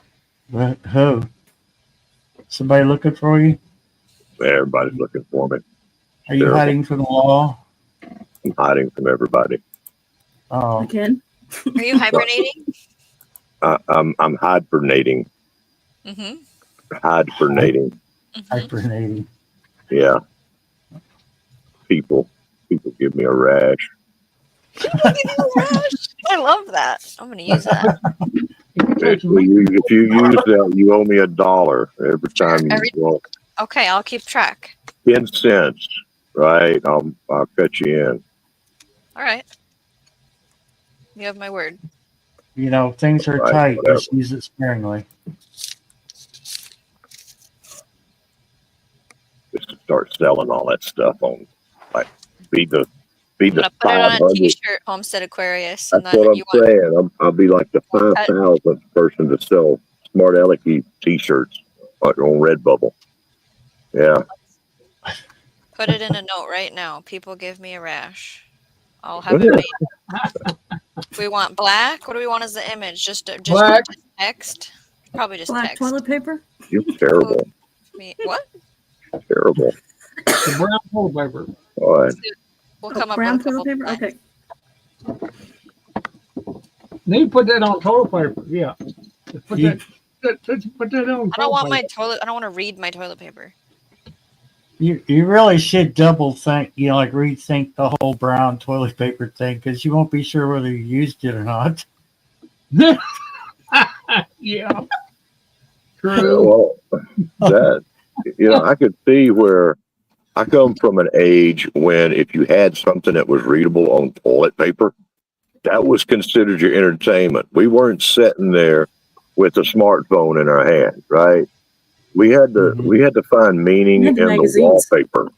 But who? Somebody looking for you? everybody's looking for me. Are you Terrible. hiding from the law? I'm hiding from everybody. Oh, Again? Are you hibernating? I'm hibernating. Mm-hmm. Hibernating. Mm-hmm. hibernating. Yeah. People give me a rash. I love that. I'm gonna use that. If you use that, you owe me $1 every time you well, Okay, I'll keep track. 10 cents, right? I'll cut you in. All right. You have my word. You know, things are Right, tight. whatever. Just use it sparingly. Just to start selling all that stuff on, like, be the I'm gonna put it on a 500. T-shirt, Homestead Aquarius, and That's then what I'm you want. saying. I'll be like the 5,000th person to sell Smart Alecky T-shirts on Redbubble. Yeah. Put it in a note right now. People give me a rash. I'll have it made. We want black. What do we want as the image? Just Black. text. Probably just Black text. toilet paper? You're terrible. What? Terrible. The brown toilet paper. All right. We'll come up Brown with a couple toilet paper? designs. Okay. Need to put that on toilet paper. Yeah. Put You- that on toilet I don't want paper. my toilet. I don't want to read my toilet paper. You really should double think, like rethink the whole brown toilet paper thing because you won't be sure whether you used it or not. Yeah. True. Well, that, I could see where I come from an age when if you had something that was readable on toilet paper, that was considered your entertainment. We weren't sitting there with a smartphone in our hand, right? We had to find meaning We in had the the magazines. wallpaper,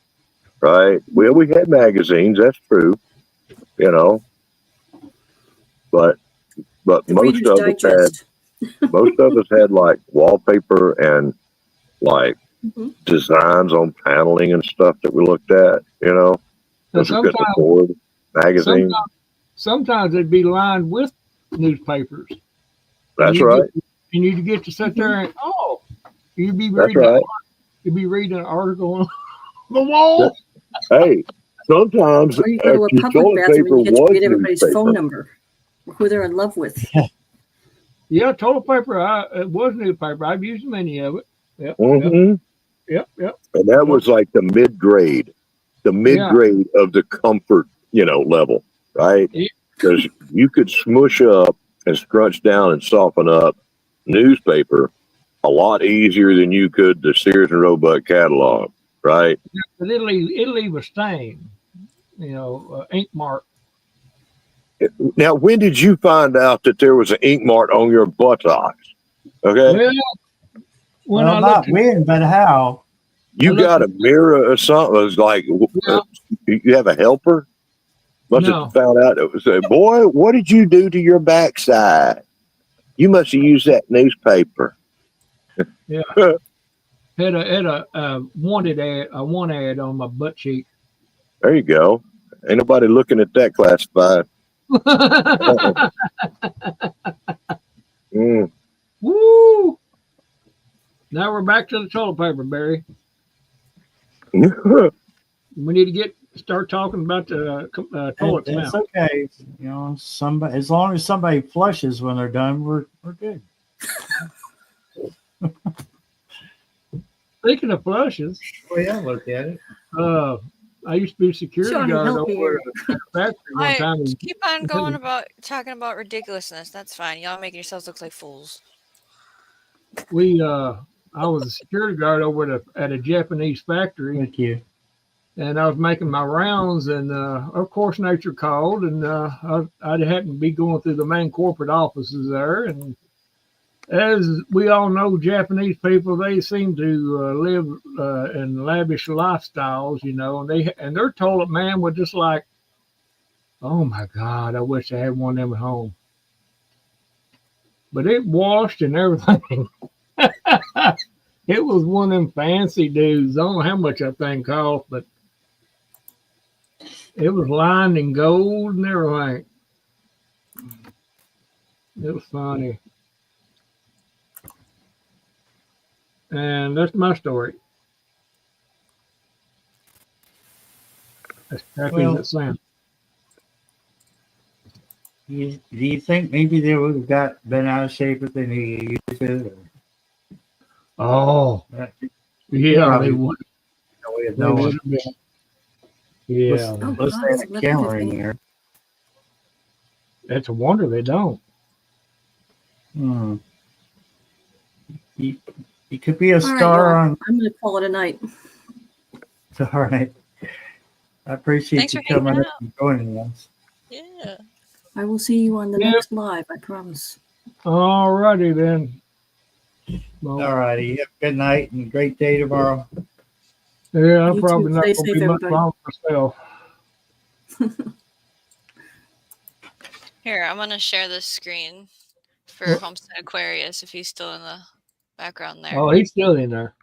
right? Well, we had magazines, that's true, but The Reader's Digest. most of us had like wallpaper and like Mhm. designs on paneling and stuff that we looked at, Now, those we couldn't afford. Magazines. sometimes it'd be lined with newspapers. That's right. You need to get to sit there and you'd be That's reading right. you'd be reading an article on the wall. Hey, sometimes Or you go to a your public toilet bathroom paper and you get to was read everybody's phone newspaper. number or who they're in love with. Yeah, toilet paper. It was newspaper. I've used many of it. Yep. Mm-hmm. Yep. And that was like the mid grade of the comfort, level, right? Yeah. Because you could smush up and scrunch down and soften up newspaper a lot easier than you could the Sears and Roebuck catalog, right? But it'll leave a stain. Ink mark. Now, when did you find out that there was an ink mark on your buttocks? Okay, Well, when I Well, not looked, when, but how. you got a mirror or something. It was like you have a helper. Must No. have found out. It was boy. What did you do to your backside? You must have used that newspaper. had a wanted ad, a one ad on my butt cheek. There you go. Ain't nobody looking at that classified. Mm. Woo! Now we're back to the toilet paper, Barry. We need to start talking about the toilet That's smell. okay. Somebody, as long as somebody flushes when they're done, we're good. Speaking of flushes, Well, yeah, look at it. I used to be security Johnny, guard help me over at a factory one time. Just keep on going talking about ridiculousness. That's fine. Y'all making yourselves look like fools. I was a security guard over at a Japanese factory, Thank you. and I was making my rounds, and of course nature called, and I happened to be going through the main corporate offices there, and as we all know, Japanese people, they seem to live in lavish lifestyles, and their toilet man was just like, oh my God, I wish I had one of them at home. But it washed and everything. It was one of them fancy dudes. I don't know how much that thing cost, but it was lined in gold and everything. It was funny. And that's my story. As happy Well, as it sounds. Do you think maybe they would have been out of shape if they used it? Or, Oh, that, yeah, probably they would. no way of They would knowing. have been. Yeah, Oh, Let's God, say it's that 11:15. camera in here. it's a wonder they don't. Hmm. You could be a All right, star y'all. on. I'm going to call it a night. All right. I appreciate Thanks you for hanging coming up out. and joining us. Yeah. I will see you on the Yeah. next live, I promise. All righty then. Well, All righty. You have a good night and a great day tomorrow. yeah, I'm You probably too. not Stay going to safe, be much everybody. longer myself. Here, I'm gonna share this screen for Well- Homestead Aquarius if he's still in the background there. Oh, he's still in there.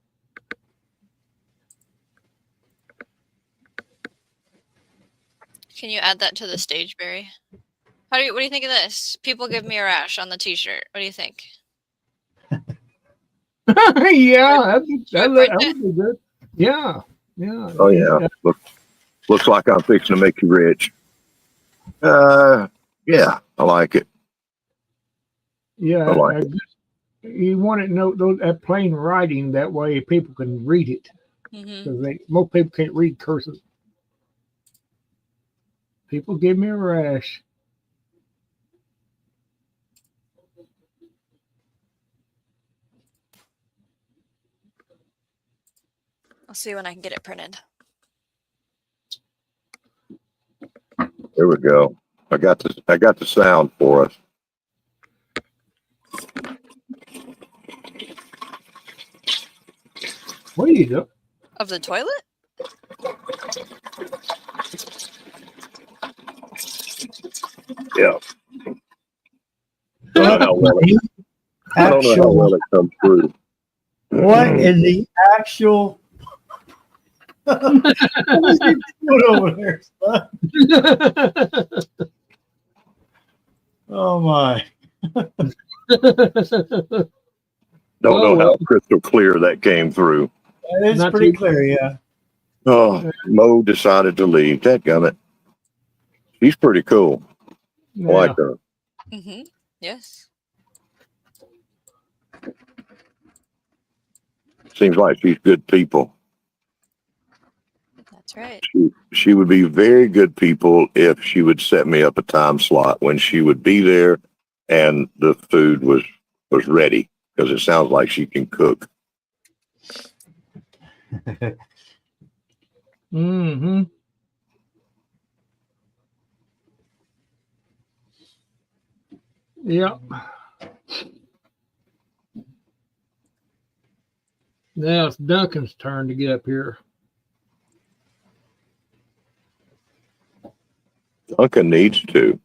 Can you add that to the stage, Barry? What do you think of this? People give me a rash on the t-shirt. What do you think? Yeah, that print would be good. Yeah, yeah. Oh yeah. Looks like I'm fixing to make you rich. Yeah, I like it. Yeah, I like you want to know that plain writing, that way people can read it, Mm-hmm. because most people can't read cursive. People give me a rash. I'll see when I can get it printed. There we go. I got the sound for us. What are you doing? Of the toilet? Yeah. What, I don't know how well it comes through. what in the actual? What is he doing over there, son? Oh my! Don't know how crystal clear that came through. That is Not pretty too- clear, yeah. Oh, Mo decided to leave. Dadgummit. She's pretty cool. I like her. Mm-hmm. Yes. Seems like she's good people. That's right. She would be very good people if she would set me up a time slot when she would be there and the food was ready, because it sounds like she can cook. Mm-hmm. Yeah. Now it's Duncan's turn to get up here. Duncan needs to.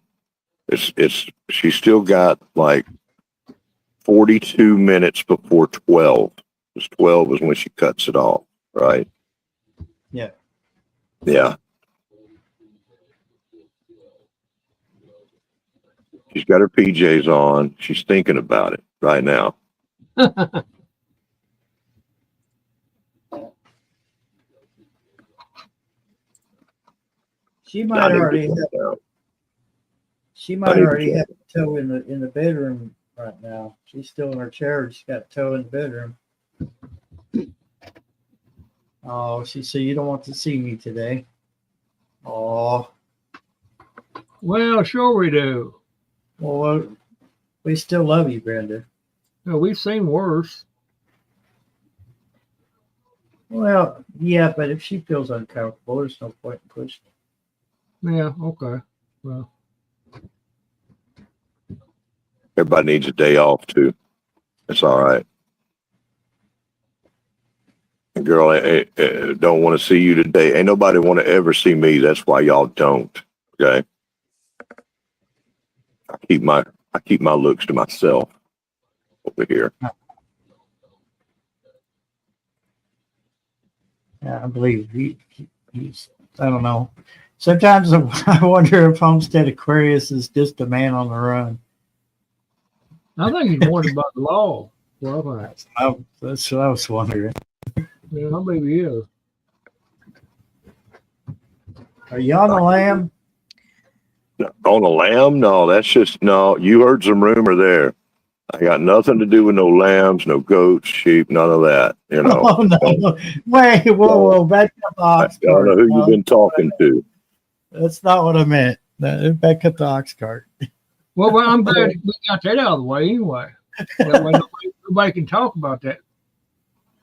She's still got like 42 minutes before 12. Because 12 is when she cuts it off, right? Yeah. Yeah. She's got her PJs on. She's thinking about it right now. She might already have. Down. She might already have a toe in the bedroom right now. She's still in her chair. And she's got a toe in the bedroom. Oh, she said you don't want to see me today. Oh, Well, sure we do. well, we still love you, Brenda. No, we've seen worse. Well, yeah, but if she feels uncomfortable, there's no point in pushing. Yeah, okay. Well, Everybody needs a day off too. It's all right. Girl, I don't want to see you today. Ain't nobody want to ever see me. That's why y'all don't. Okay. I keep my looks to myself over here. Yeah, I believe he's. I don't know. Sometimes I wonder if Homestead Aquarius is just a man on the run. I think he's warned about the law. Clubhouse. That's what I was wondering. Yeah, I believe he is. Are you on the lamb? On a lamb? No, that's just no. You heard some rumor there. I got nothing to do with no lambs, no goats, sheep, none of that. You know. Oh no! Wait, whoa! Back up the I ox don't know cart. who No, you've been talking to. that's not what I meant. Back up the ox cart. Well, I'm glad we got that out of the way anyway. That way nobody can talk about that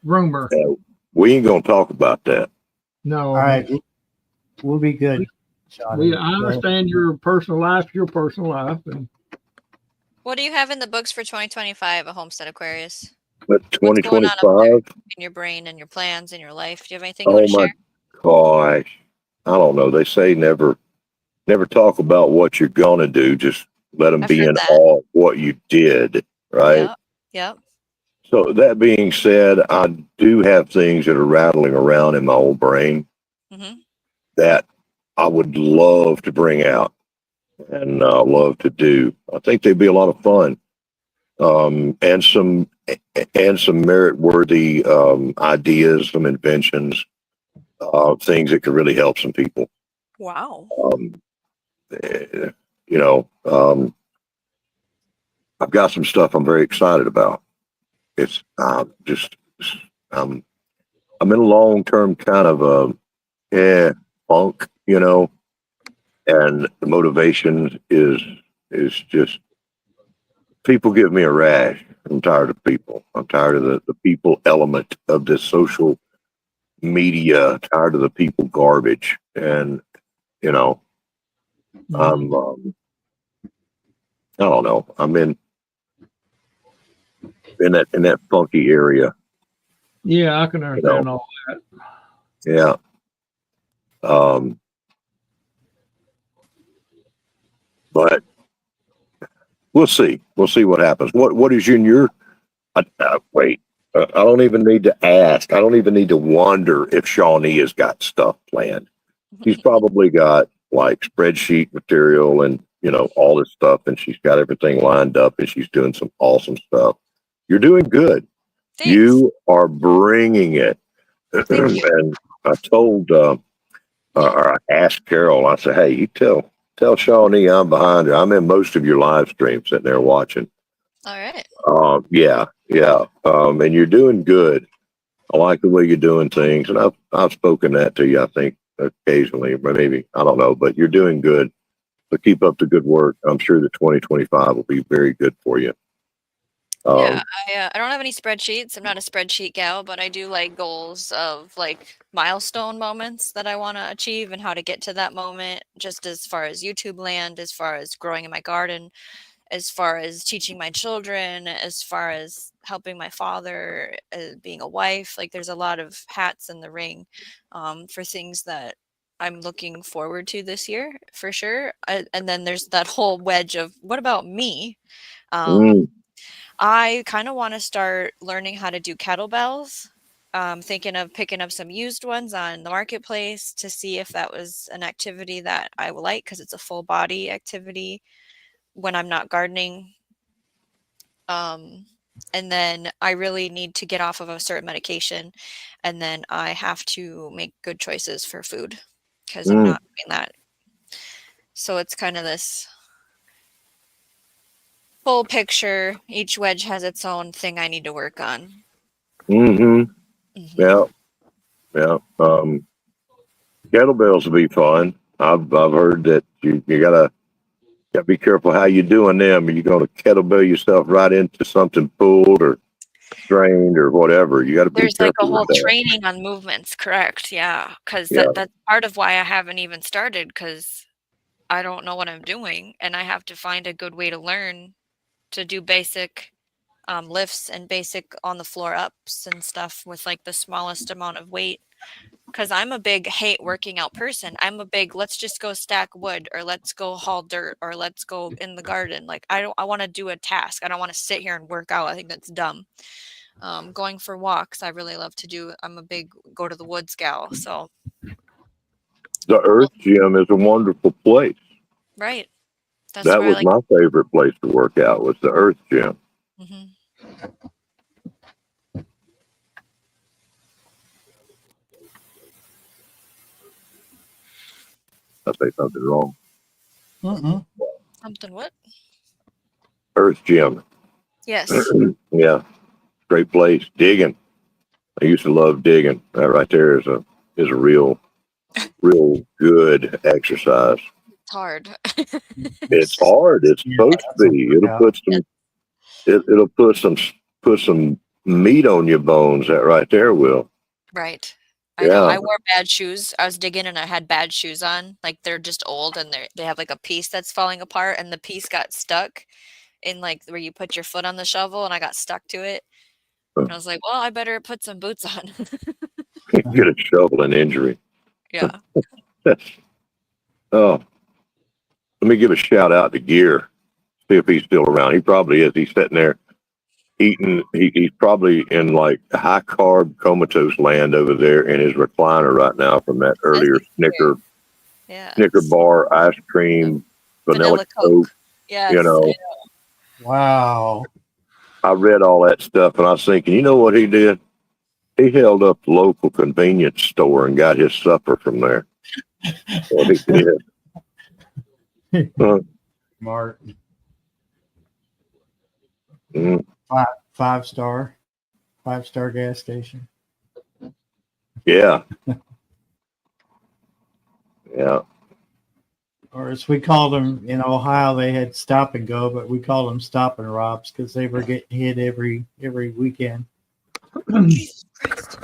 rumor. We ain't gonna talk about that. No. All right, we'll be good. Johnny. I understand your personal life, and What do you have in the books for 2025 at Homestead Aquarius? But What's going on up there 2025. in your brain and your plans and your life? Do you have anything you Oh want to my share? gosh, I don't know. They say never talk about what you're gonna do. Just let them I've be heard in that. awe of what you did. Right. Yep. Yep. So that being said, I do have things that are rattling around in my old brain Mm-hmm. that I would love to bring out and love to do. I think they'd be a lot of fun, and some merit worthy ideas, some inventions, things that could really help some people. Wow. You know, I've got some stuff I'm very excited about. It's just I'm in a long term kind of funk, you know, and the motivation is just people give me a rash. I'm tired of people. I'm tired of the people element of this social media. Tired of the people garbage, and you know, I'm I don't know. I'm in that funky area. yeah, I can understand all that. Yeah. But we'll see. We'll see what happens. What is in your? Wait. I don't even need to ask. I don't even need to wonder if Shawnee has got stuff planned. She's probably got like spreadsheet material and all this stuff, and she's got everything lined up, and she's doing some awesome stuff. You're doing good. Thanks. You are bringing it. Thank you. And I told, or I asked Carol. I said, "Hey, you tell Shawnee I'm behind her. I'm in most of your live streams, sitting there watching." All right. Yeah. And you're doing good. I like the way you're doing things, and I've spoken that to you. I think occasionally, or maybe I don't know, but you're doing good. So keep up the good work. I'm sure that 2025 will be very good for you. Yeah, I don't have any spreadsheets. I'm not a spreadsheet gal, but I do like goals of like milestone moments that I want to achieve and how to get to that moment, just as far as YouTube land, as far as growing in my garden, as far as teaching my children, as far as helping my father, being a wife. Like there's a lot of hats in the ring for things that I'm looking forward to this year for sure. And then there's that whole wedge of what about me? I kind of want to start learning how to do kettlebells. Thinking of picking up some used ones on the marketplace to see if that was an activity that I would like because it's a full body activity when I'm not gardening. And then I really need to get off of a certain medication, and then I have to make good choices for food because I'm not doing that. So it's kind of this full picture. Each wedge has its own thing I need to work on. Yeah. Kettlebells will be fun. I've heard that you gotta be careful how you're doing them. Are you going to kettlebell yourself right into something pulled or strained or whatever? You got to be There's careful like a whole with that. training on movements, correct? Yeah, because Yeah. that's part of why I haven't even started because I don't know what I'm doing, and I have to find a good way to learn to do basic lifts and basic on the floor ups and stuff with like the smallest amount of weight. Because I'm a big hate working out person. I'm a big let's just go stack wood or let's go haul dirt or let's go in the garden. Like I want to do a task. I don't want to sit here and work out. I think that's dumb. Going for walks, I really love to do. I'm a big go to the woods gal. So The Earth Gym is a wonderful place. right. That's That where was I like. my favorite place to work out was the Earth Gym. Mhm. I say something wrong. Mm-mm. Something what? Earth Gym. Yes. Yeah, great place. Digging. I used to love digging. That right there is a real good exercise. It's hard. It's hard. It's Yeah, supposed that's to a be. It'll workout. put some. It'll put some meat on your bones. That right there will. Right. I know. Yeah. I wore bad shoes. I was digging and I had bad shoes on. Like they're just old and they have like a piece that's falling apart and the piece got stuck in like where you put your foot on the shovel and I got stuck to it. And I was like, well, I better put some boots on. Get a shovel and injury. Yeah. That's, oh, let me give a shout out to Gear. See if he's still around. He probably is. He's sitting there eating. He's probably in like high carb comatose land over there in his recliner right now from that earlier Snicker Yeah. bar, ice cream, vanilla Coke. Yes. You know, Wow. I read all that stuff and I was thinking, you know what he did? He held up the local convenience store and got his supper from there. What he did. Smart. Mm, Five-star gas station. yeah. Yeah. Or as we called them in Ohio, they had stop and go, but we called them stop and robs because they were getting hit every weekend. Jesus Christ.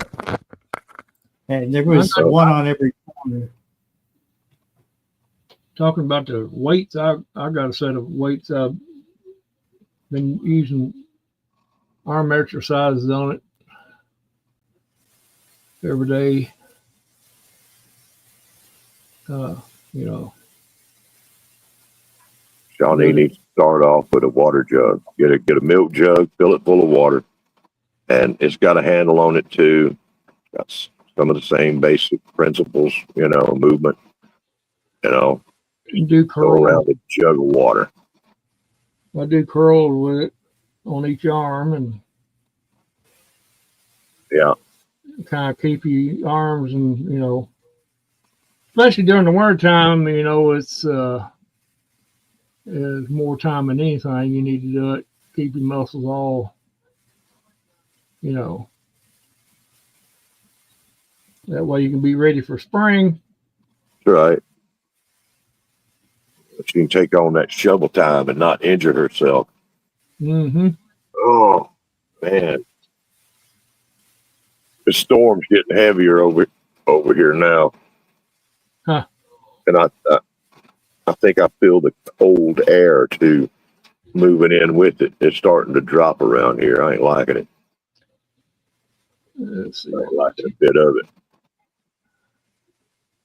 And there was one on every corner. Talking about the weights, I got a set of weights. I've been using arm exercises on it every day. You know, Shawnee needs to start off with a water jug. Get a milk jug, fill it full of water, and it's got a handle on it too. Got some of the same basic principles, movement. do Go curl. around a jug of water. I do curls with it on each arm and Yeah, kind of keep your arms and especially during the winter time, it's there's more time than anything. You need to do it. Keep your muscles all, that way you can be ready for spring. that's right. She can take on that shovel time and not injure herself. Mm-hmm. Oh man, the storm's getting heavier over here now. Huh. And I think I feel the cold air too moving in with it. It's starting to drop around here. I ain't liking it. Let's see. I ain't liking a bit of it.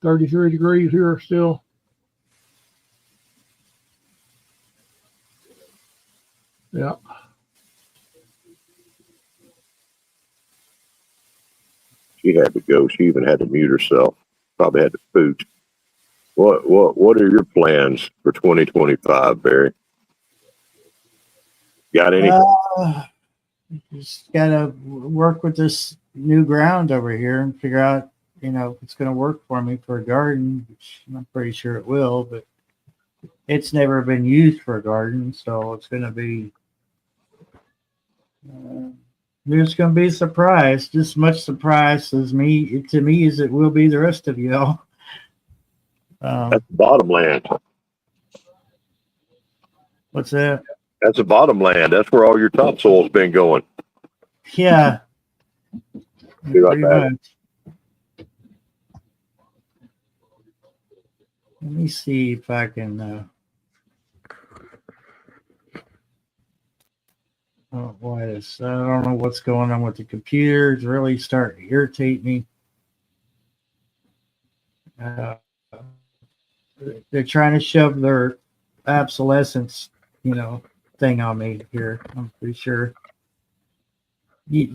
33 degrees here still. Yeah. She had to go. She even had to mute herself. Probably had to poot. What are your plans for 2025, Barry? Got any? Just gotta work with this new ground over here and figure out, if it's going to work for me for a garden, which I'm pretty sure it will, but it's never been used for a garden, so it's going to be. There's going to be a surprise, just as much surprise to me as it will be the rest of y'all. That's bottomland. What's that? That's a bottomland. That's where all your topsoil's been going. Yeah. Be right Pretty back. much. Let me see if I can. Oh boy, I don't know what's going on with the computer. It's really starting to irritate me. They're trying to shove their obsolescence, thing on me here. I'm pretty sure.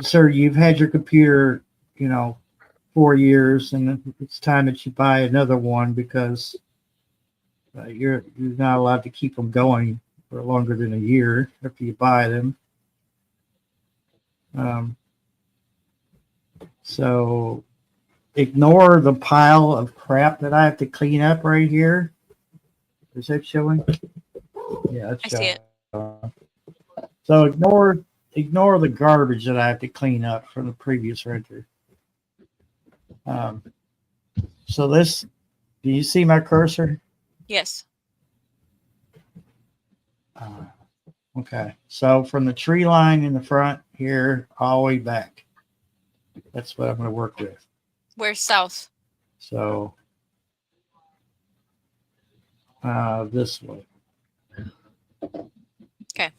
Sir, you've had your computer, 4 years, and it's time that you buy another one because you're not allowed to keep them going for longer than a year after you buy them. So ignore the pile of crap that I have to clean up right here. Is that showing? Yeah, it's I see showing. So ignore the garbage that I have to clean up from the previous renter. So this, do you see my cursor? Yes. Okay. So from the tree line in the front here all the way back. That's what I'm going to work with. Where's south? So this way. Okay.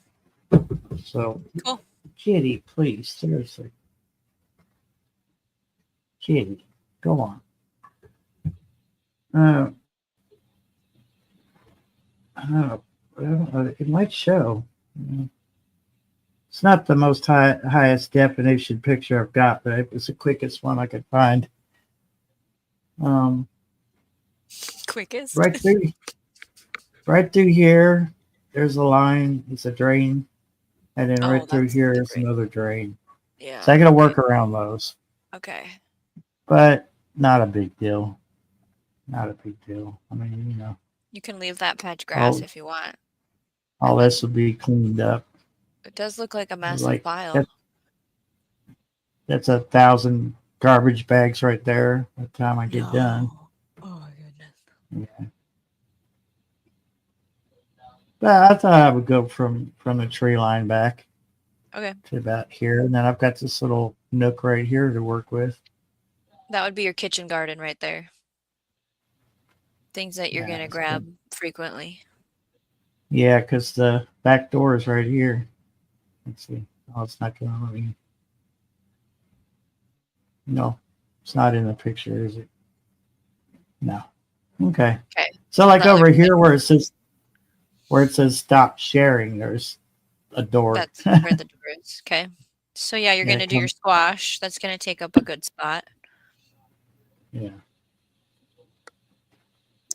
So Cool. Kitty, please, seriously. Kitty, go on. I don't know. It might show. It's not the most highest definition picture I've got, but it was the quickest one I could find. Quickest. Right through here, there's a line. It's a drain, and then right through that's here the is drain. another drain. Yeah. So I got to work around those, Okay. but not a big deal. Not a big deal. I mean, you know, You can leave that patch grass Oh. if you want. all this will be cleaned up. It does look like a massive Like pile. that's 1,000 garbage bags right there by the time I get done. Oh my goodness. Yeah. But I thought I would go from the tree line back Okay. to about here, and then I've got this little nook right here to work with. That would be your kitchen garden right there. Things that you're Yeah, going to that's grab frequently. Yeah, because the back door is right here. Let's see. Oh, it's not going to let me. No, it's not in the picture, is it? No. Okay. Okay. So like That over looks here where it says stop sharing, there's a door. That's where the door is. Okay. So yeah, you're Yeah, going to do your squash. That's going to take up a good spot. Yeah.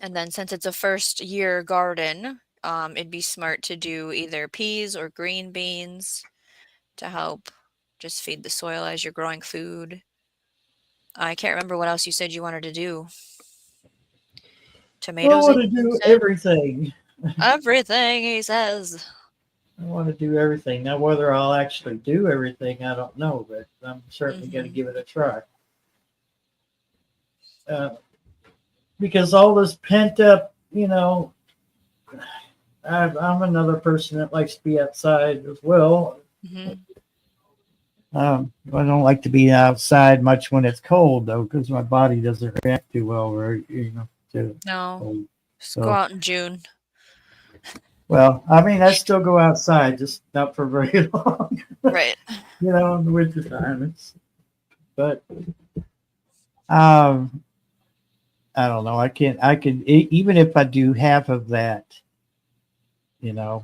And then since it's a first year garden, it'd be smart to do either peas or green beans to help just feed the soil as you're growing food. I can't remember what else you said you wanted to do. I Tomatoes. want to do everything. Everything, he says. I want to do everything. Now, whether I'll actually do everything, I don't know, but I'm certainly going to give it a try. Because all this pent up, you know, I'm another person that likes to be outside as well. Mhm. I don't like to be outside much when it's cold, though, because my body doesn't react too well, to No, cold. just So- go out in June. Well, I mean, I still go outside, just not for very long. Right. You know, in the wintertime. But I don't know. I can even if I do half of that, you know,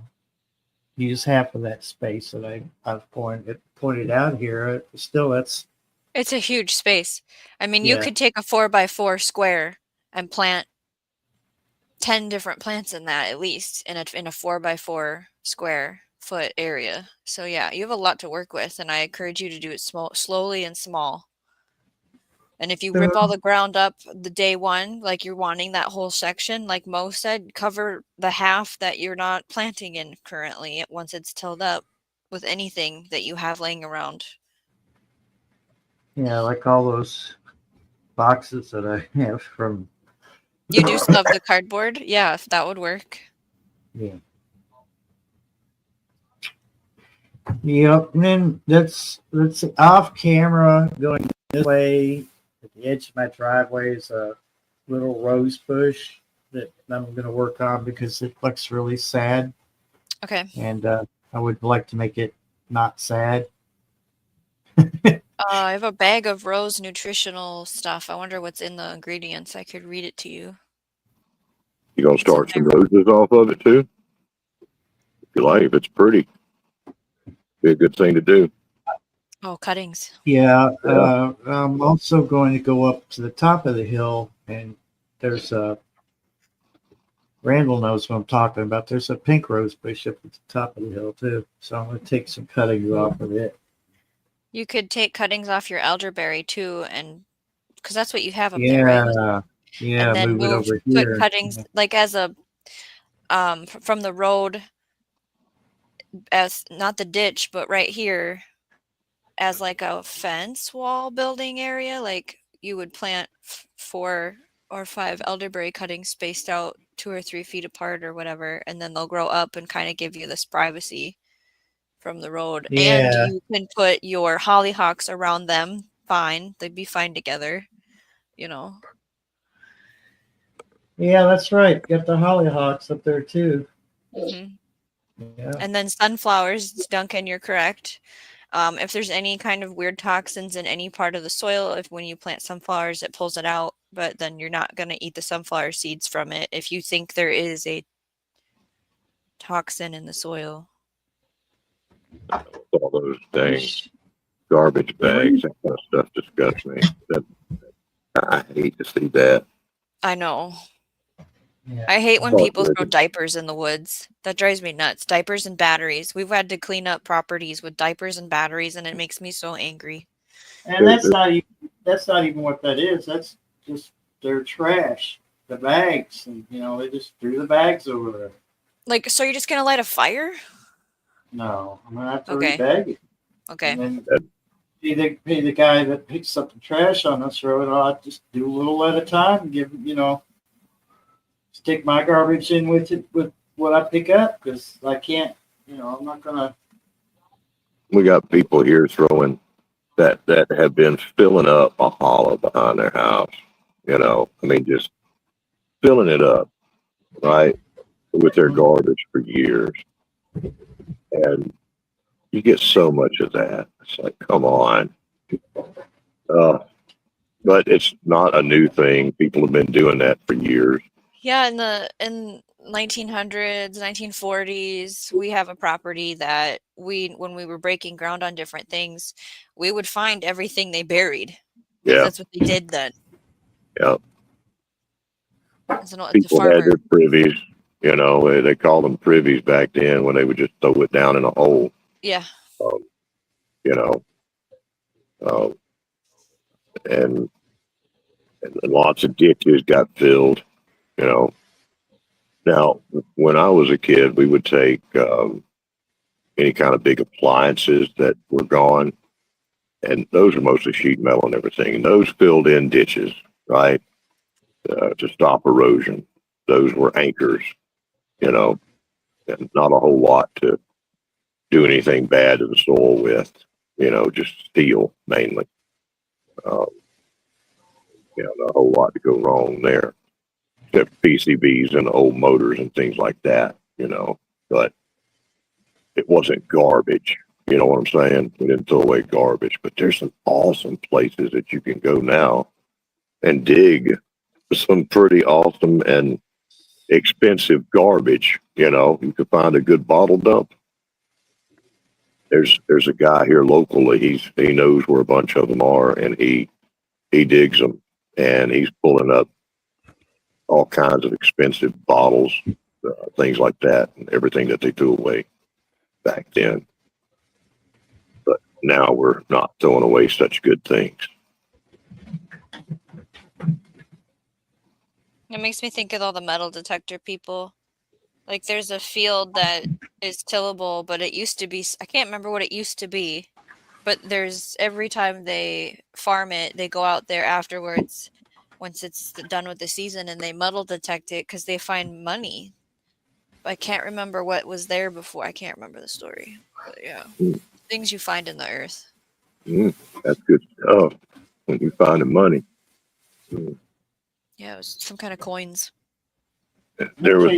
use half of that space that I've pointed out here. Still, it's It's a huge space. I mean, you Yeah. could take a 4x4 square and plant 10 different plants in that at least in a 4x4 square foot area. So yeah, you have a lot to work with, and I encourage you to do it slowly and small. And if you rip all the ground up the day one, like you're wanting that whole section, like Mo said, cover the half that you're not planting in currently once it's tilled up with anything that you have laying around. like all those boxes that I have from. You do still have the cardboard? Yeah, if that would work. Yeah. Yep. And then that's off camera going this way. At the edge of my driveway is a little rose bush that I'm going to work on because it looks really sad, Okay. and I would like to make it not sad. I have a bag of rose nutritional stuff. I wonder what's in the ingredients. I could read it to you. You gonna start some roses off of it too? If you like, if it's pretty, be a good thing to do. Oh, cuttings. Yeah. I'm also going to go up to the top of the hill, and there's a. Randall knows what I'm talking about. There's a pink rose bush up at the top of the hill too, so I'm going to take some cuttings off of it. You could take cuttings off your elderberry too and because that's what you have up there, right? Yeah, And then move it over put here. cuttings like as a from the road, as not the ditch, but right here as like a fence wall building area. Like you would plant 4 or 5 elderberry cuttings spaced out 2 or 3 feet apart or whatever, and then they'll grow up and kind of give you this privacy from the road. And Yeah. you can put your hollyhocks around them. Fine, they'd be fine together. You know. Yeah, that's right. Got the hollyhocks up there too. hmm Yeah. And then sunflowers, Duncan, you're correct. If there's any kind of weird toxins in any part of the soil, if when you plant sunflowers, it pulls it out, but then you're not going to eat the sunflower seeds from it if you think there is a toxin in the soil. All those things, garbage bags, that kind of stuff disgusts me. I hate to see that. I know. Yeah. I hate when Oh, people throw really? diapers in the woods. That drives me nuts. Diapers and batteries. We've had to clean up properties with diapers and batteries, and it makes me so angry. And that's not even what that is. That's just their trash. The bags, and they just threw the bags over there. Like, so you're just going to light a fire? No, I'm gonna have to Okay. rebag it. Okay. And then pay the guy that picks up the trash on this road. I'll just do a little at a time. Give stick my garbage in with it with what I pick up because I can't. I'm not gonna. We got people here throwing that have been filling up a hollow behind their house. Just filling it up, right, with their garbage for years. And you get so much of that. It's like, come on. But it's not a new thing. People have been doing that for years. Yeah, in 1900s, 1940s, we have a property that when we were breaking ground on different things, we would find everything they buried. Yeah. That's what they did then. Yeah. It's a People had farmer. their privies, they called them privies back then when they would just throw it down in a hole. Yeah. You know, and lots of ditches got filled, Now, when I was a kid, we would take any kind of big appliances that were gone, and those are mostly sheet metal and everything, and those filled in ditches, right, to stop erosion. Those were anchors, and not a whole lot to do anything bad to the soil with, just steel mainly. Not a whole lot to go wrong there, except PCBs and old motors and things like that, but it wasn't garbage. You know what I'm saying? We didn't throw away garbage, but there's some awesome places that you can go now and dig some pretty awesome and expensive garbage. You could find a good bottle dump. There's a guy here locally. He knows where a bunch of them are, and he digs them, and he's pulling up all kinds of expensive bottles, things like that, and everything that they threw away back then. But now we're not throwing away such good things. It makes me think of all the metal detector people. Like there's a field that is tillable, but it used to be, I can't remember what it used to be, but there's every time they farm it, they go out there afterwards once it's done with the season and they metal detect it because they find money. I can't remember what was there before. I can't remember the story. But yeah, things you find in the earth. That's good stuff when you find the money. Yeah, it was some kind of coins. There was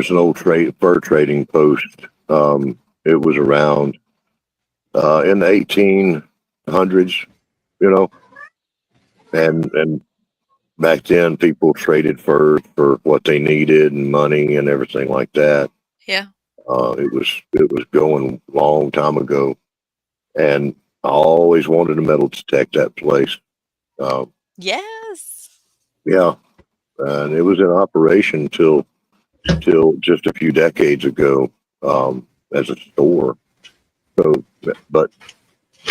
an old fur trading post. It was around in the 1800s, and back then people traded fur for what they needed and money and everything like that. Yeah. It was going a long time ago, and I always wanted to metal detect that place. Yes. Yeah, and it was in operation till just a few decades ago as a store. So, but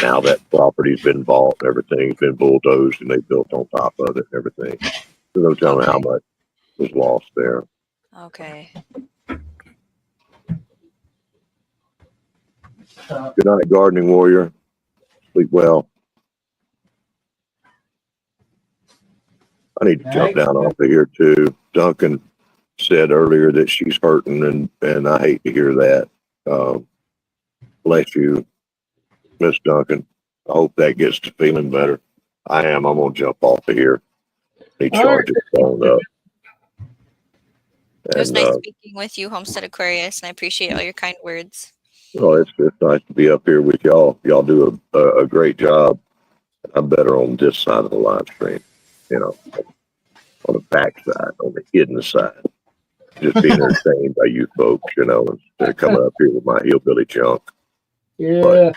now that property's been bought and everything's been bulldozed and they built on top of it and everything. So no telling how Okay. much was lost there. Okay. Good night, gardening warrior. Sleep well. I need to jump down off of here too. Duncan said earlier that she's hurting, and I hate to hear that. Bless you, Miss Duncan. I hope that gets to feeling better. I am. I'm gonna jump off of here. He All right. charges phone up. It was And nice speaking with you, Homestead Aquarius, and I appreciate all your kind words. well, it's nice to be up here with y'all. Y'all do a great job. I'm better on this side of the live stream, you know, on the back side, on the hidden side. Just being entertained by you folks, you know, instead of coming up here with my hillbilly junk. Yeah. But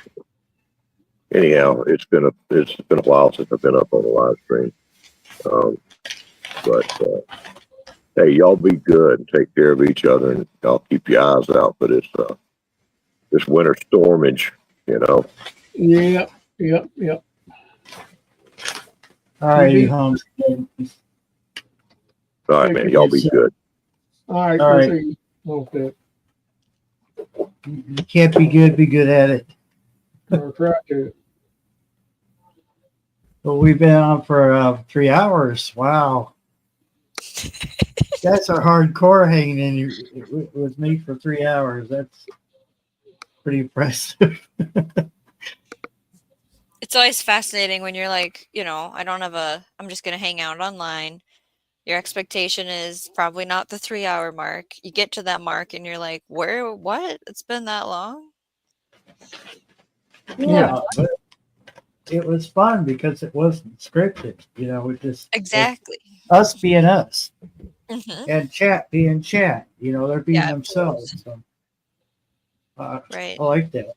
anyhow, it's been a while since I've been up on the live stream. But hey, y'all be good and take care of each other, and y'all keep your eyes out for this winter stormage, you know. Yep. All right, Mhm. Homestead. All right, man. Y'all be good. All right. All right. We'll see you. Okay. You can't be good at it. I'll try to. Well, we've been on for 3 hours. Wow. That's are hardcore hanging in with me for 3 hours. That's pretty impressive. It's always fascinating when you're like, I'm just going to hang out online. Your expectation is probably not the 3 hour mark. You get to that mark and you're like, what? It's been that long? Yeah, but it was fun because it wasn't scripted. It just Exactly. us being us Hmm. and chat being chat. They're being Yeah, of themselves. So, Right. I like that.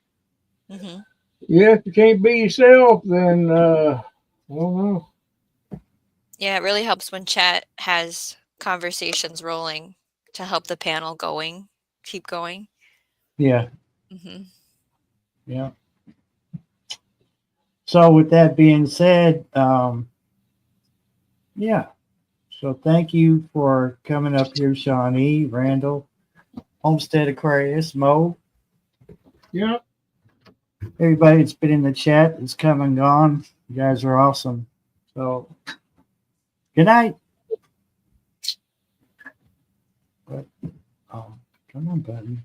Hmm. Yeah, if you can't be yourself, then I don't know. Yeah, it really helps when chat has conversations rolling to help the panel keep going. Yeah, Hmm. yeah. So with that being said, yeah. So thank you for coming up here, Shawnee, Randall, Homestead Aquarius, Mo, Yeah. everybody that's been in the chat that's come and gone. You guys are awesome. So good night. But, come on, buddy.